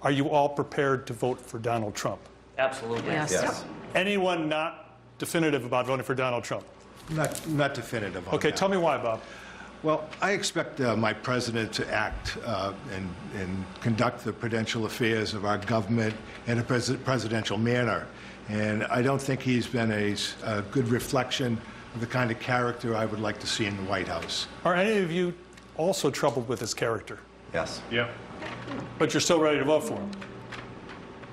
are you all prepared to vote for Donald Trump? Absolutely. Yes. Anyone not definitive about voting for Donald Trump? Not definitive. Okay, tell me why, Bob. Well, I expect my president to act and conduct the prudential affairs of our government in a presidential manner. And I don't think he's been a good reflection of the kind of character I would like to see in the White House. Are any of you also troubled with his character? Yes. Yeah. But you're still ready to vote for him?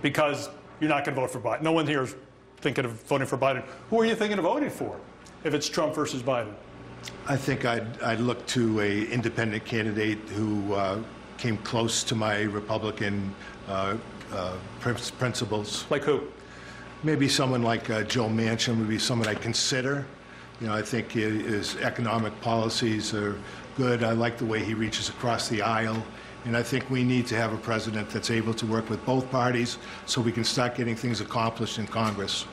Because you're not going to vote for Biden. No one here is thinking of voting for Biden. Who are you thinking of voting for if it's Trump versus Biden? I think I'd look to an independent candidate who came close to my Republican principles. Like who? Maybe someone like Joe Manchin would be someone I consider. You know, I think his economic policies are good. I like the way he reaches across the aisle And I think we need to have a president that's able to work with both parties so we can start getting things accomplished in Congress.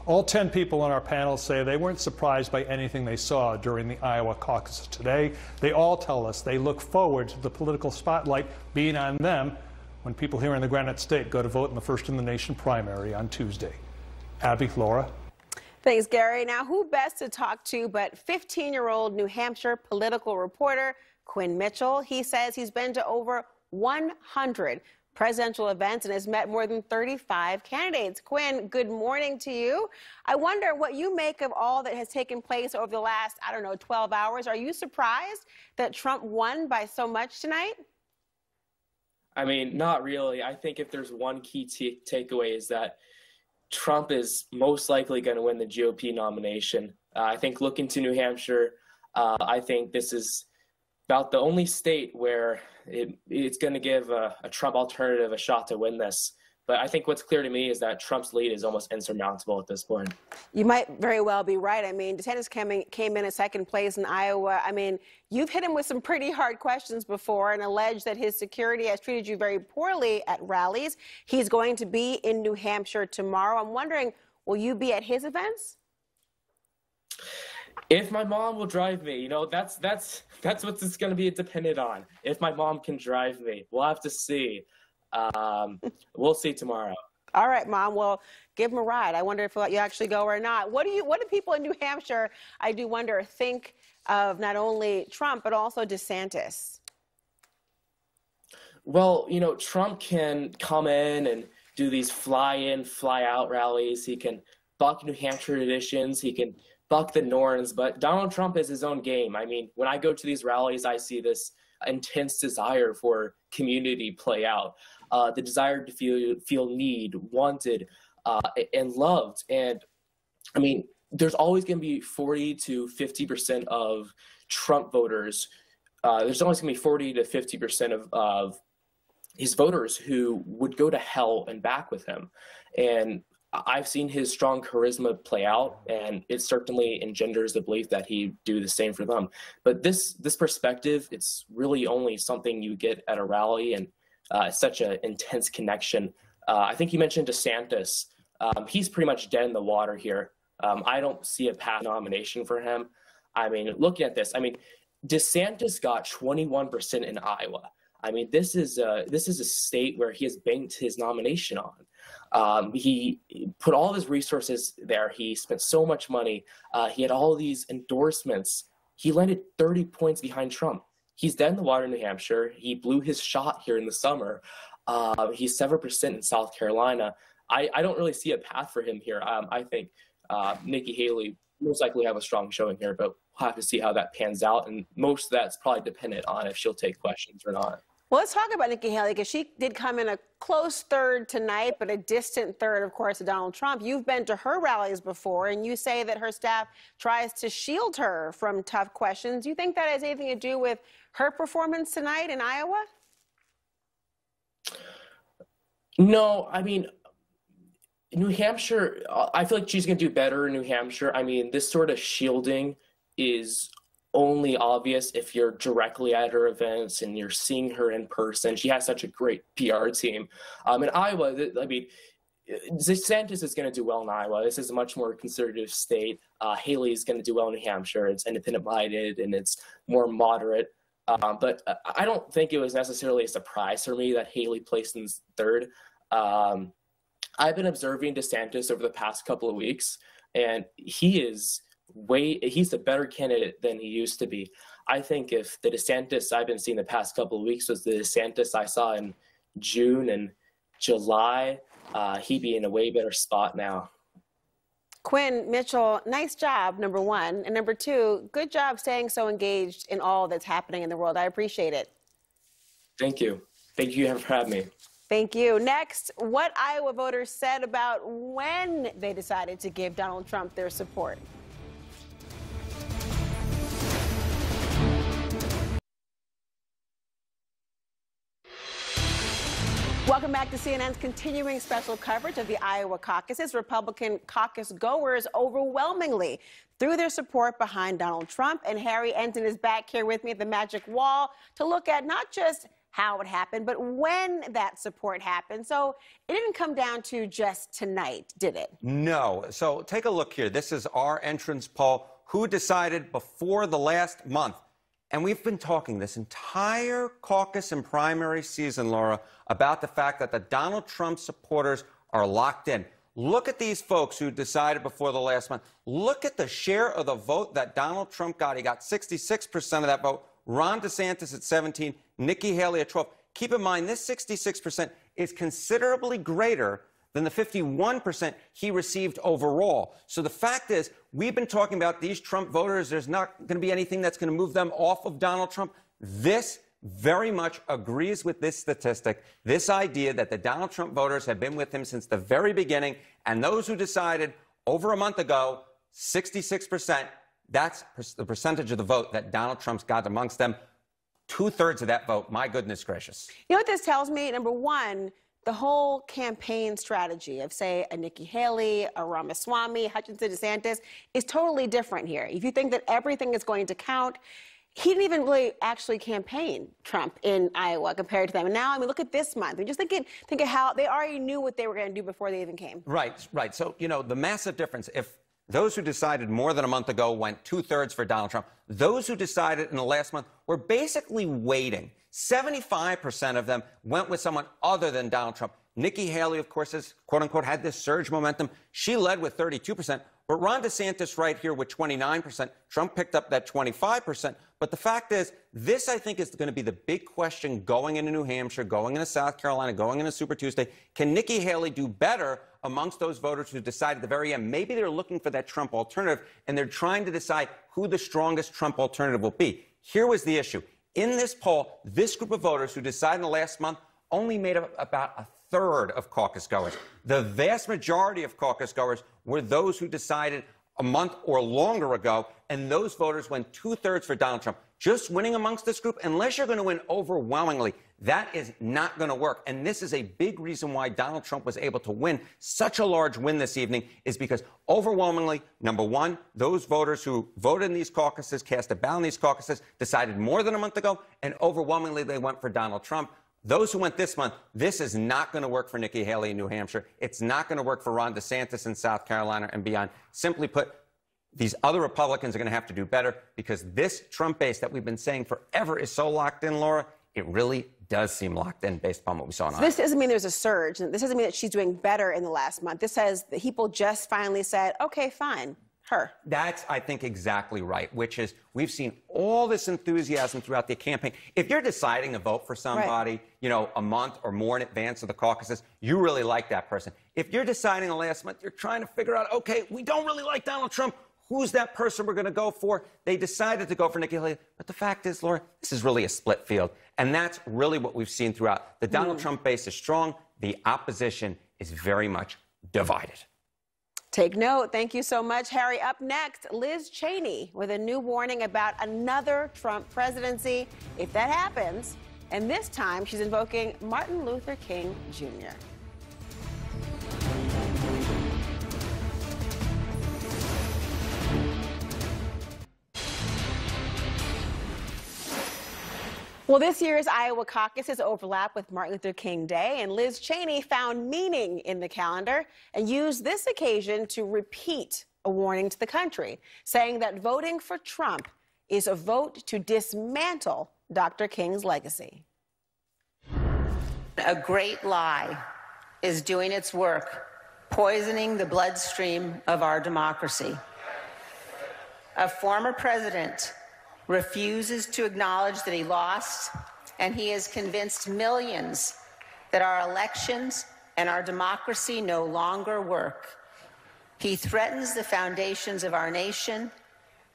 All 10 people on our panel say they weren't surprised by anything they saw during the Iowa caucus today. They all tell us they look forward to the political spotlight being on them when people here in the Granite State go to vote in the first-in-the-nation primary on Tuesday. Abby, Laura. Thanks, Gary. Now, who best to talk to but 15-year-old New Hampshire political reporter Quinn Mitchell? He says he's been to over 100 presidential events and has met more than 35 candidates. Quinn, good morning to you. I wonder what you make of all that has taken place over the last, 12 hours. Are you surprised that Trump won by so much tonight? I mean, not really. I think if there's one key takeaway is that Trump is most likely going to win the GOP nomination. I think looking to New Hampshire, I think this is about the only state where it's going to give a Trump alternative a shot to win this. But I think what's clear to me is that Trump's lead is almost insurmountable at this point. You might very well be right. I mean, DeSantis came in at second place in Iowa. I mean, you've hit him with some pretty hard questions before and alleged that his security has treated you very poorly at rallies. He's going to be in New Hampshire tomorrow. I'm wondering, will you be at his events? If my mom will drive me, that's what it's going to be dependent on. If my mom can drive me, we'll have to see. We'll see tomorrow. All right, Mom. Well, give him a ride. I wonder if you actually go or not. What do people in New Hampshire, I do wonder, think of not only Trump but also DeSantis? Well, Trump can come in and do these fly-in, fly-out rallies. He can buck New Hampshire traditions. He can buck the norms. But Donald Trump is his own game. I mean, when I go to these rallies, I see this intense desire for community play out. The desire to feel need, wanted, and loved. And I mean, there's always going to be 40 to 50% of Trump voters. There's always going to be 40 to 50% of his voters who would go to hell and back with him. And I've seen his strong charisma play out, and it certainly engenders the belief that he'd do the same for them. But this perspective, it's really only something you get at a rally, and such an intense connection. I think you mentioned DeSantis. He's pretty much dead in the water here. I don't see a path nomination for him. I mean, looking at this, DeSantis got 21% in Iowa. I mean, this is a state where he has banked his nomination on. He put all of his resources there. He spent so much money. He had all these endorsements. He landed 30 points behind Trump. He's dead in the water in New Hampshire. He blew his shot here in the summer. He's 7% in South Carolina. I don't really see a path for him here. I think Nikki Haley most likely have a strong showing here, but we'll have to see how that pans out. And most of that's probably dependent on if she'll take questions or not. Well, let's talk about Nikki Haley, because she did come in a close third tonight, but a distant third, of course, to Donald Trump. You've been to her rallies before, and you say that her staff tries to shield her from tough questions. Do you think that has anything to do with her performance tonight in Iowa? No, I mean, New Hampshire, I feel like she's going to do better in New Hampshire. I mean, this sort of shielding is only obvious if you're directly at her events and you're seeing her in person. She has such a great PR team. In Iowa, I mean, DeSantis is going to do well in Iowa. This is a much more conservative state. Haley is going to do well in New Hampshire. It's independent-minded and it's more moderate. But I don't think it was necessarily a surprise for me that Haley placed in third. I've been observing DeSantis over the past couple of weeks, and he's a better candidate than he used to be. I think if the DeSantis I've been seeing the past couple of weeks was the DeSantis I saw in June and July, he'd be in a way better spot now. Quinn Mitchell, nice job, number one. And number two, good job staying so engaged in all that's happening in the world. I appreciate it. Thank you. Thank you for having me. Thank you. Next, what Iowa voters said about when they decided to give Donald Trump their support. Welcome back to CNN's continuing special coverage of the Iowa caucuses. Republican caucus goers overwhelmingly threw their support behind Donald Trump. And Harry Enton is back here with me at the Magic Wall to look at not just how it happened, but when that support happened. So it didn't come down to just tonight, did it? No. So take a look here. This is our entrance poll. Who decided before the last month? And we've been talking this entire caucus and primary season, Laura, about the fact that the Donald Trump supporters are locked in. Look at these folks who decided before the last month. Look at the share of the vote that Donald Trump got. He got 66% of that vote. Ron DeSantis at 17, Nikki Haley at 12. Keep in mind, this 66% is considerably greater than the 51% he received overall. So the fact is, we've been talking about these Trump voters. There's not going to be anything that's going to move them off of Donald Trump. This very much agrees with this statistic, this idea that the Donald Trump voters have been with him since the very beginning, and those who decided over a month ago, 66%, that's the percentage of the vote that Donald Trump's got amongst them. 2/3 of that vote, my goodness gracious. You know what this tells me? Number one, the whole campaign strategy of, say, a Nikki Haley, a Ramaswamy, Hutchinson, DeSantis is totally different here. If you think that everything is going to count, he didn't even really actually campaign Trump in Iowa compared to them. And now, I mean, look at this month. Just think of how they already knew what they were going to do before they even came. Right. So, you know, the massive difference, if those who decided more than a month ago went 2/3 for Donald Trump, those who decided in the last month were basically waiting. 75% of them went with someone other than Donald Trump. Nikki Haley, of course, has, quote unquote, had this surge momentum. She led with 32%. But Ron DeSantis right here with 29%. Trump picked up that 25%. But the fact is, this, I think, is going to be the big question going into New Hampshire, going into South Carolina, going into Super Tuesday. Can Nikki Haley do better amongst those voters who decide at the very end? Maybe they're looking for that Trump alternative, and they're trying to decide who the strongest Trump alternative will be. Here was the issue. In this poll, this group of voters who decided in the last month only made up about 1/3 of caucus goers. The vast majority of caucus goers were those who decided a month or longer ago, and those voters went 2/3 for Donald Trump. Just winning amongst this group, unless you're going to win overwhelmingly, that is not going to work. And this is a big reason why Donald Trump was able to win such a large win this evening, is because overwhelmingly, number one, those voters who voted in these caucuses, cast a ballot in these caucuses, decided more than a month ago, and overwhelmingly they went for Donald Trump. Those who went this month, this is not going to work for Nikki Haley in New Hampshire. It's not going to work for Ron DeSantis in South Carolina and beyond. Simply put, these other Republicans are going to have to do better, because this Trump base that we've been saying forever is so locked in, Laura. It really does seem locked in based upon what we saw in Iowa. This doesn't mean there's a surge. This doesn't mean that she's doing better in the last month. This says that people just finally said, okay, fine, her. That's, I think, exactly right, which is we've seen all this enthusiasm throughout the campaign. If you're deciding to vote for somebody, you know, a month or more in advance of the caucuses, you really like that person. If you're deciding the last month, you're trying to figure out, okay, we don't really like Donald Trump. Who's that person we're going to go for? They decided to go for Nikki Haley. But the fact is, Laura, this is really a split field. And that's really what we've seen throughout. The Donald Trump base is strong. The opposition is very much divided. Take note. Thank you so much, Harry. Up next, Liz Cheney with a new warning about another Trump presidency if that happens. And this time, she's invoking Martin Luther King Jr. Well, this year's Iowa caucuses overlap with Martin Luther King Day, and Liz Cheney found meaning in the calendar and used this occasion to repeat a warning to the country, saying that voting for Trump is a vote to dismantle Dr. King's legacy. A great lie is doing its work, poisoning the bloodstream of our democracy. A former president refuses to acknowledge that he lost, and he has convinced millions that our elections and our democracy no longer work. He threatens the foundations of our nation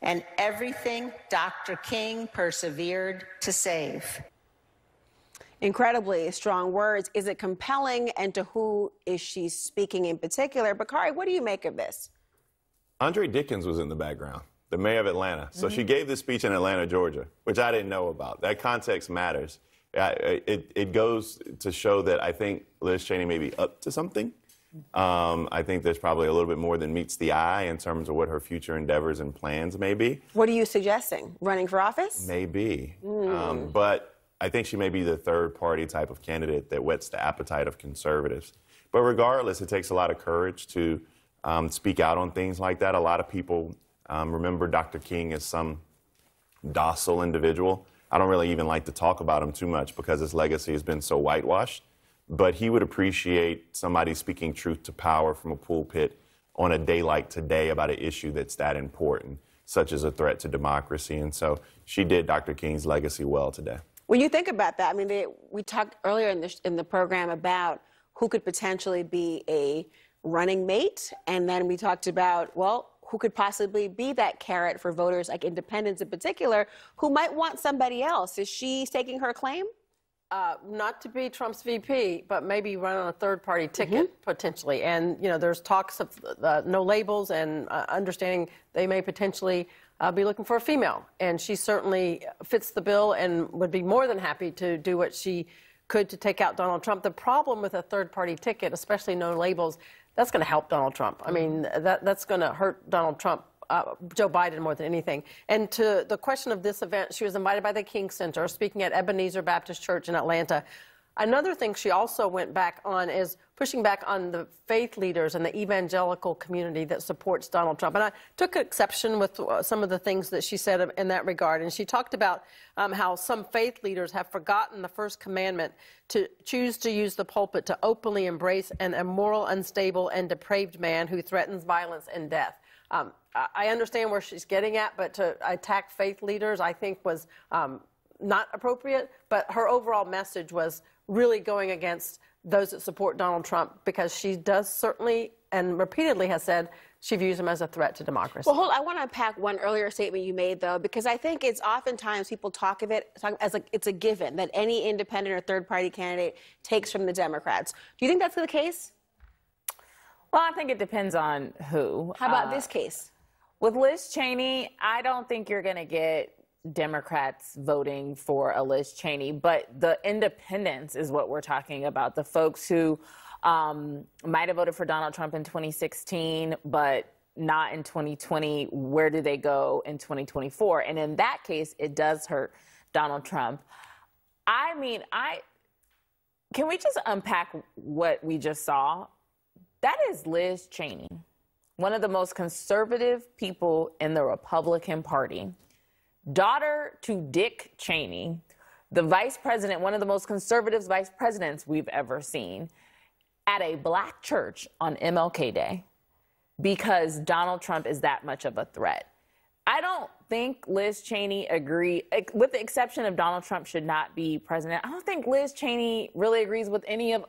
and everything Dr. King persevered to save. Incredibly strong words. Is it compelling, and to who is she speaking in particular? Bakari, what do you make of this? Andre Dickens was in the background, the mayor of Atlanta. So she gave this speech in Atlanta, Georgia, which I didn't know about. That context matters. It goes to show that I think Liz Cheney may be up to something. I think there's probably a little bit more than meets the eye in terms of what her future endeavors and plans may be. What are you suggesting? Running for office? Maybe. But I think she may be the third party type of candidate that whets the appetite of conservatives. But regardless, it takes a lot of courage to speak out on things like that. A lot of people remember Dr. King as some docile individual. I don't really even like to talk about him too much because his legacy has been so whitewashed. But he would appreciate somebody speaking truth to power from a pulpit on a day like today about an issue that's that important, such as a threat to democracy. And so she did Dr. King's legacy well today. When you think about that, I mean, we talked earlier in the program about who could potentially be a running mate, and then we talked about, well, who could possibly be that carrot for voters, like independents in particular, who might want somebody else. Is she staking her claim? Not to be Trump's VP, but maybe run on a third-party ticket, potentially. And, you know, there's talks of no labels and understanding they may potentially be looking for a female. And she certainly fits the bill and would be more than happy to do what she could to take out Donald Trump. The problem with a third-party ticket, especially no labels, that's going to help Donald Trump. I mean, that's going to hurt Donald Trump, Joe Biden more than anything. And to the question of this event, she was invited by the King Center, speaking at Ebenezer Baptist Church in Atlanta. Another thing she also went back on is pushing back on the faith leaders and the evangelical community that supports Donald Trump. And I took exception with some of the things that she said in that regard. And she talked about how some faith leaders have forgotten the first commandment to choose to use the pulpit to openly embrace an immoral, unstable, and depraved man who threatens violence and death. I understand where she's getting at, but to attack faith leaders, I think, was not appropriate. But her overall message was really going against those that support Donald Trump, because she does certainly and repeatedly has said she views him as a threat to democracy. Well, I want to unpack one earlier statement you made, though, because I think it's oftentimes people talk as like it's a given that any independent or third-party candidate takes from the Democrats. Do you think that's the case? Well, I think it depends on who. How about this case? With Liz Cheney, I don't think you're going to get Democrats voting for a Liz Cheney, but the independents is what we're talking about. The folks who might have voted for Donald Trump in 2016, but not in 2020. Where do they go in 2024? And in that case, it does hurt Donald Trump. I mean, can we just unpack what we just saw? That is Liz Cheney, one of the most conservative people in the Republican Party, daughter to Dick Cheney, the vice president, one of the most conservative vice presidents we've ever seen, at a black church on MLK Day because Donald Trump is that much of a threat. I don't think Liz Cheney with the exception of Donald Trump should not be president. I don't think Liz Cheney really agrees with any of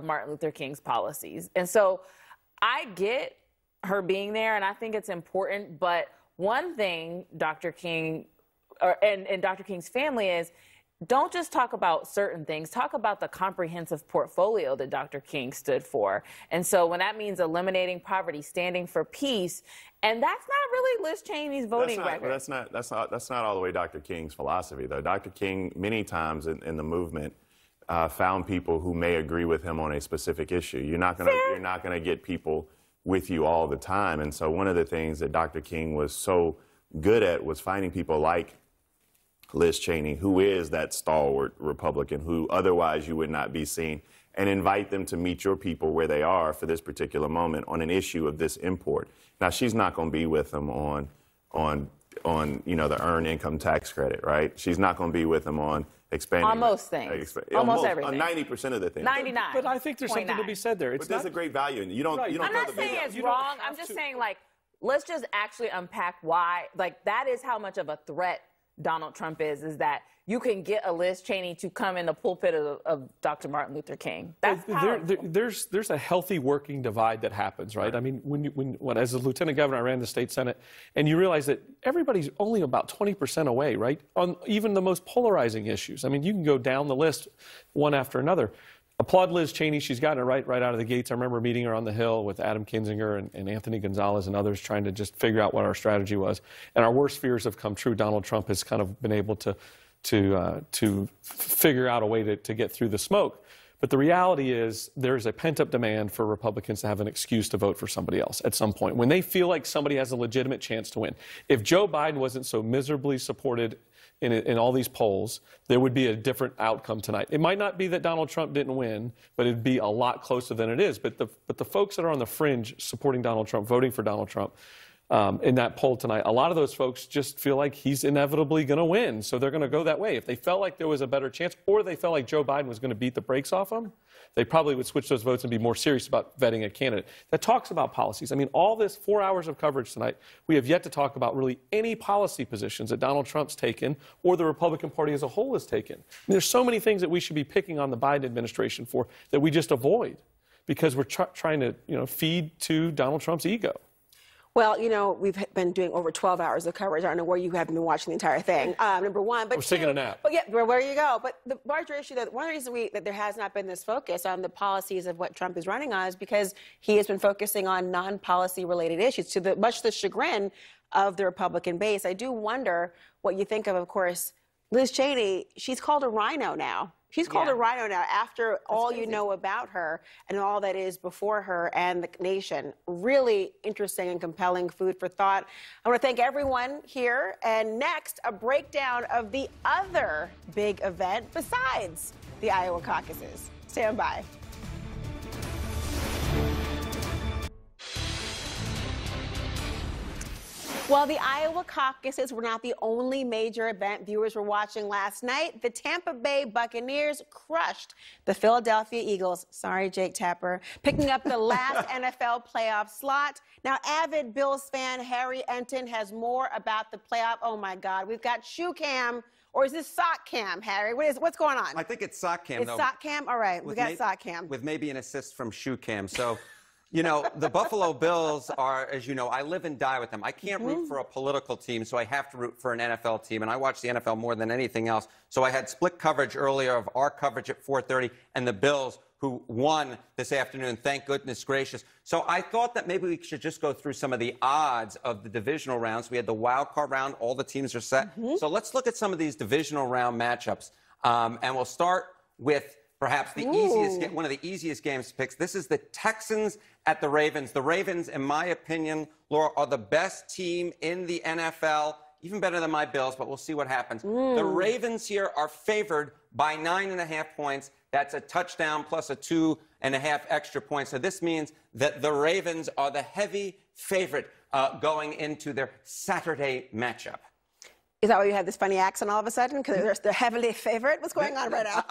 Martin Luther King's policies. And so I get her being there, and I think it's important. But one thing Dr. King and Dr. King's family is, don't just talk about certain things. Talk about the comprehensive portfolio that Dr. King stood for. And so when that means eliminating poverty, standing for peace, and that's not really Liz Cheney's voting record. That's not all the way Dr. King's philosophy, though. Dr. King, many times in the movement, found people who may agree with him on a specific issue. You're not gonna get people with you all the time. And so one of the things that Dr. King was so good at was finding people like Liz Cheney, who is that stalwart Republican who otherwise you would not be seen, and invite them to meet your people where they are for this particular moment on an issue of this import. Now, she's not going to be with them on the earned income tax credit, right? She's not going to be with them on expanding. On most things. Almost everything. On 90% of the things. 99. But I think there's something to be said there. But there's a great value in it. You don't I'm not saying it's wrong. I'm just saying, like, let's just actually unpack why. Like, that is how much of a threat Donald Trump is that you can get a Liz Cheney to come in the pulpit of Dr. Martin Luther King. That's there's a healthy working divide that happens, right? I mean, when as a lieutenant governor, I ran the state senate, and you realize that everybody's only about 20% away, right, on even the most polarizing issues. I mean, you can go down the list one after another. Applaud Liz Cheney. She's gotten it right out of the gates. I remember meeting her on the Hill with Adam Kinzinger and Anthony Gonzalez and others trying to just figure out what our strategy was. And our worst fears have come true. Donald Trump has kind of been able to figure out a way to get through the smoke. But the reality is there's a pent-up demand for Republicans to have an excuse to vote for somebody else at some point, when they feel like somebody has a legitimate chance to win. If Joe Biden wasn't so miserably supported in all these polls, there would be a different outcome tonight. It might not be that Donald Trump didn't win, but it'd be a lot closer than it is. But the folks that are on the fringe supporting Donald Trump, voting for Donald Trump, in that poll tonight, a lot of those folks just feel like he's inevitably going to win. So they're going to go that way. If they felt like there was a better chance, or they felt like Joe Biden was going to beat the brakes off him, they probably would switch those votes and be more serious about vetting a candidate that talks about policies. I mean, all this 4 hours of coverage tonight, we have yet to talk about really any policy positions that Donald Trump's taken or the Republican Party as a whole has taken. I mean, there's so many things that we should be picking on the Biden administration for that we just avoid because we're trying to, feed to Donald Trump's ego. Well, we've been doing over 12 hours of coverage. I don't know where you haven't been watching the entire thing, number one. But I was taking a nap. But yeah, well, there you go. But the larger issue, that one reason that there has not been this focus on the policies of what Trump is running on is because he has been focusing on non-policy related issues to much the chagrin of the Republican base. I do wonder what you think of course, Liz Cheney. She's called a rhino now. She's called a rhino now after all you know about her and all that is before her and the nation. Really interesting and compelling food for thought. I want to thank everyone here. And next, a breakdown of the other big event besides the Iowa caucuses. Stand by. Well, the Iowa caucuses were not the only major event viewers were watching last night. The Tampa Bay Buccaneers crushed the Philadelphia Eagles. Sorry, Jake Tapper. Picking up the last NFL playoff slot. Now, avid Bills fan Harry Enton has more about the playoff. Oh, my God. We've got shoe cam. Or is this sock cam, Harry? What's going on? I think it's sock cam, It's sock cam? All right, we got sock cam. With maybe an assist from shoe cam. So... the Buffalo Bills are, as you know, I live and die with them. I can't root for a political team, so I have to root for an NFL team. And I watch the NFL more than anything else. So I had split coverage earlier of our coverage at 4:30 and the Bills, who won this afternoon. Thank goodness gracious. So I thought that maybe we should just go through some of the odds of the divisional rounds. We had the wild card round. All the teams are set. So let's look at some of these divisional round matchups. And we'll start with perhaps the one of the easiest games to pick. This is the Texans at the Ravens. The Ravens, in my opinion, Laura, are the best team in the NFL, even better than my Bills, but we'll see what happens. The Ravens here are favored by 9.5 points. That's a touchdown plus a 2.5 extra points. So this means that the Ravens are the heavy favorite going into their Saturday matchup. Is that why you have this funny accent all of a sudden? Because they're heavily favorite? What's going on right now?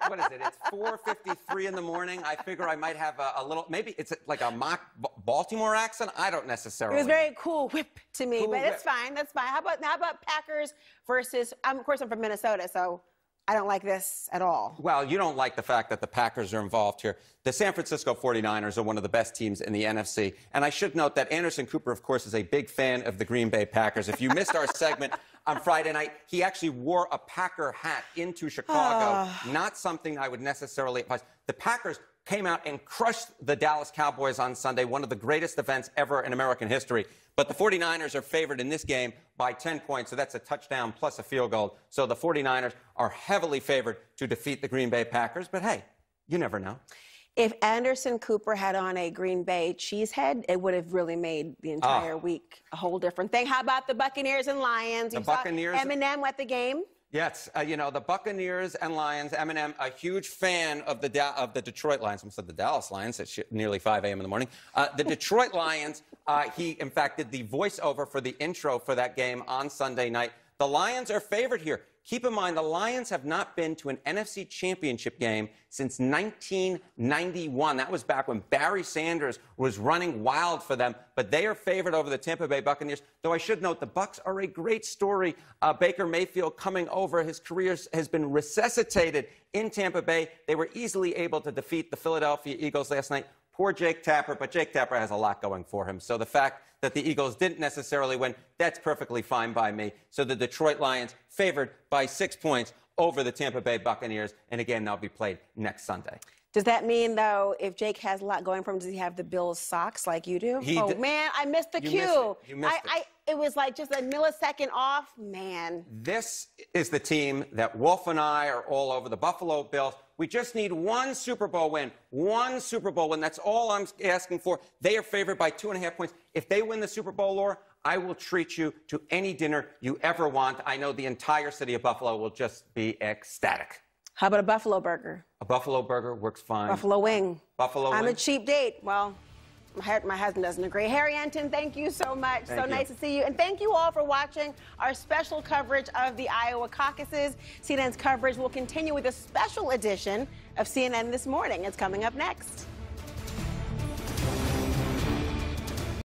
What is it? It's 4:53 in the morning. I figure I might have a little, maybe it's like a mock Baltimore accent. I don't necessarily. It was very Cool Whip to me, but it's fine. That's fine. How about Packers versus, of course, I'm from Minnesota, so I don't like this at all. Well, you don't like the fact that the Packers are involved here. The San Francisco 49ers are one of the best teams in the NFC. And I should note that Anderson Cooper, of course, is a big fan of the Green Bay Packers. If you missed our segment on Friday night, he actually wore a Packer hat into Chicago. Not something I would necessarily advise. The Packers came out and crushed the Dallas Cowboys on Sunday, one of the greatest events ever in American history. But the 49ers are favored in this game by 10 points, so that's a touchdown plus a field goal. So the 49ers are heavily favored to defeat the Green Bay Packers. But, hey, you never know. If Anderson Cooper had on a Green Bay cheesehead, it would have really made the entire week a whole different thing. How about the Buccaneers and Lions? The Buccaneers. Eminem at the game? Yes, the Buccaneers and Lions. Eminem, a huge fan of the Detroit Lions. I almost said the Dallas Lions at nearly 5 a.m. in the morning. The Detroit Lions, he, in fact, did the voiceover for the intro for that game on Sunday night. The Lions are favored here. Keep in mind, the Lions have not been to an NFC championship game since 1991. That was back when Barry Sanders was running wild for them. But they are favored over the Tampa Bay Buccaneers. Though I should note, the Bucs are a great story. Baker Mayfield coming over. His career has been resuscitated in Tampa Bay. They were easily able to defeat the Philadelphia Eagles last night. Poor Jake Tapper, but Jake Tapper has a lot going for him. So the fact that the Eagles didn't necessarily win, that's perfectly fine by me. So the Detroit Lions favored by 6 points over the Tampa Bay Buccaneers. And again, they'll be played next Sunday. Does that mean, though, if Jake has a lot going for him, does he have the Bills socks like you do? Man, I missed the cue. You missed it. It was like just a millisecond off. Man. This is the team that Wolf and I are all over, the Buffalo Bills. We just need one Super Bowl win. One Super Bowl win. That's all I'm asking for. They are favored by 2.5 points. If they win the Super Bowl, Laura, I will treat you to any dinner you ever want. I know the entire city of Buffalo will just be ecstatic. How about a buffalo burger? A buffalo burger works fine. Buffalo wing. Buffalo I'm wing. a cheap date. Well, my husband doesn't agree. Harry Enton, thank you so much. Thank so you. nice to see you. And thank you all for watching our special coverage of the Iowa caucuses. CNN's coverage will continue with a special edition of CNN This Morning. It's coming up next.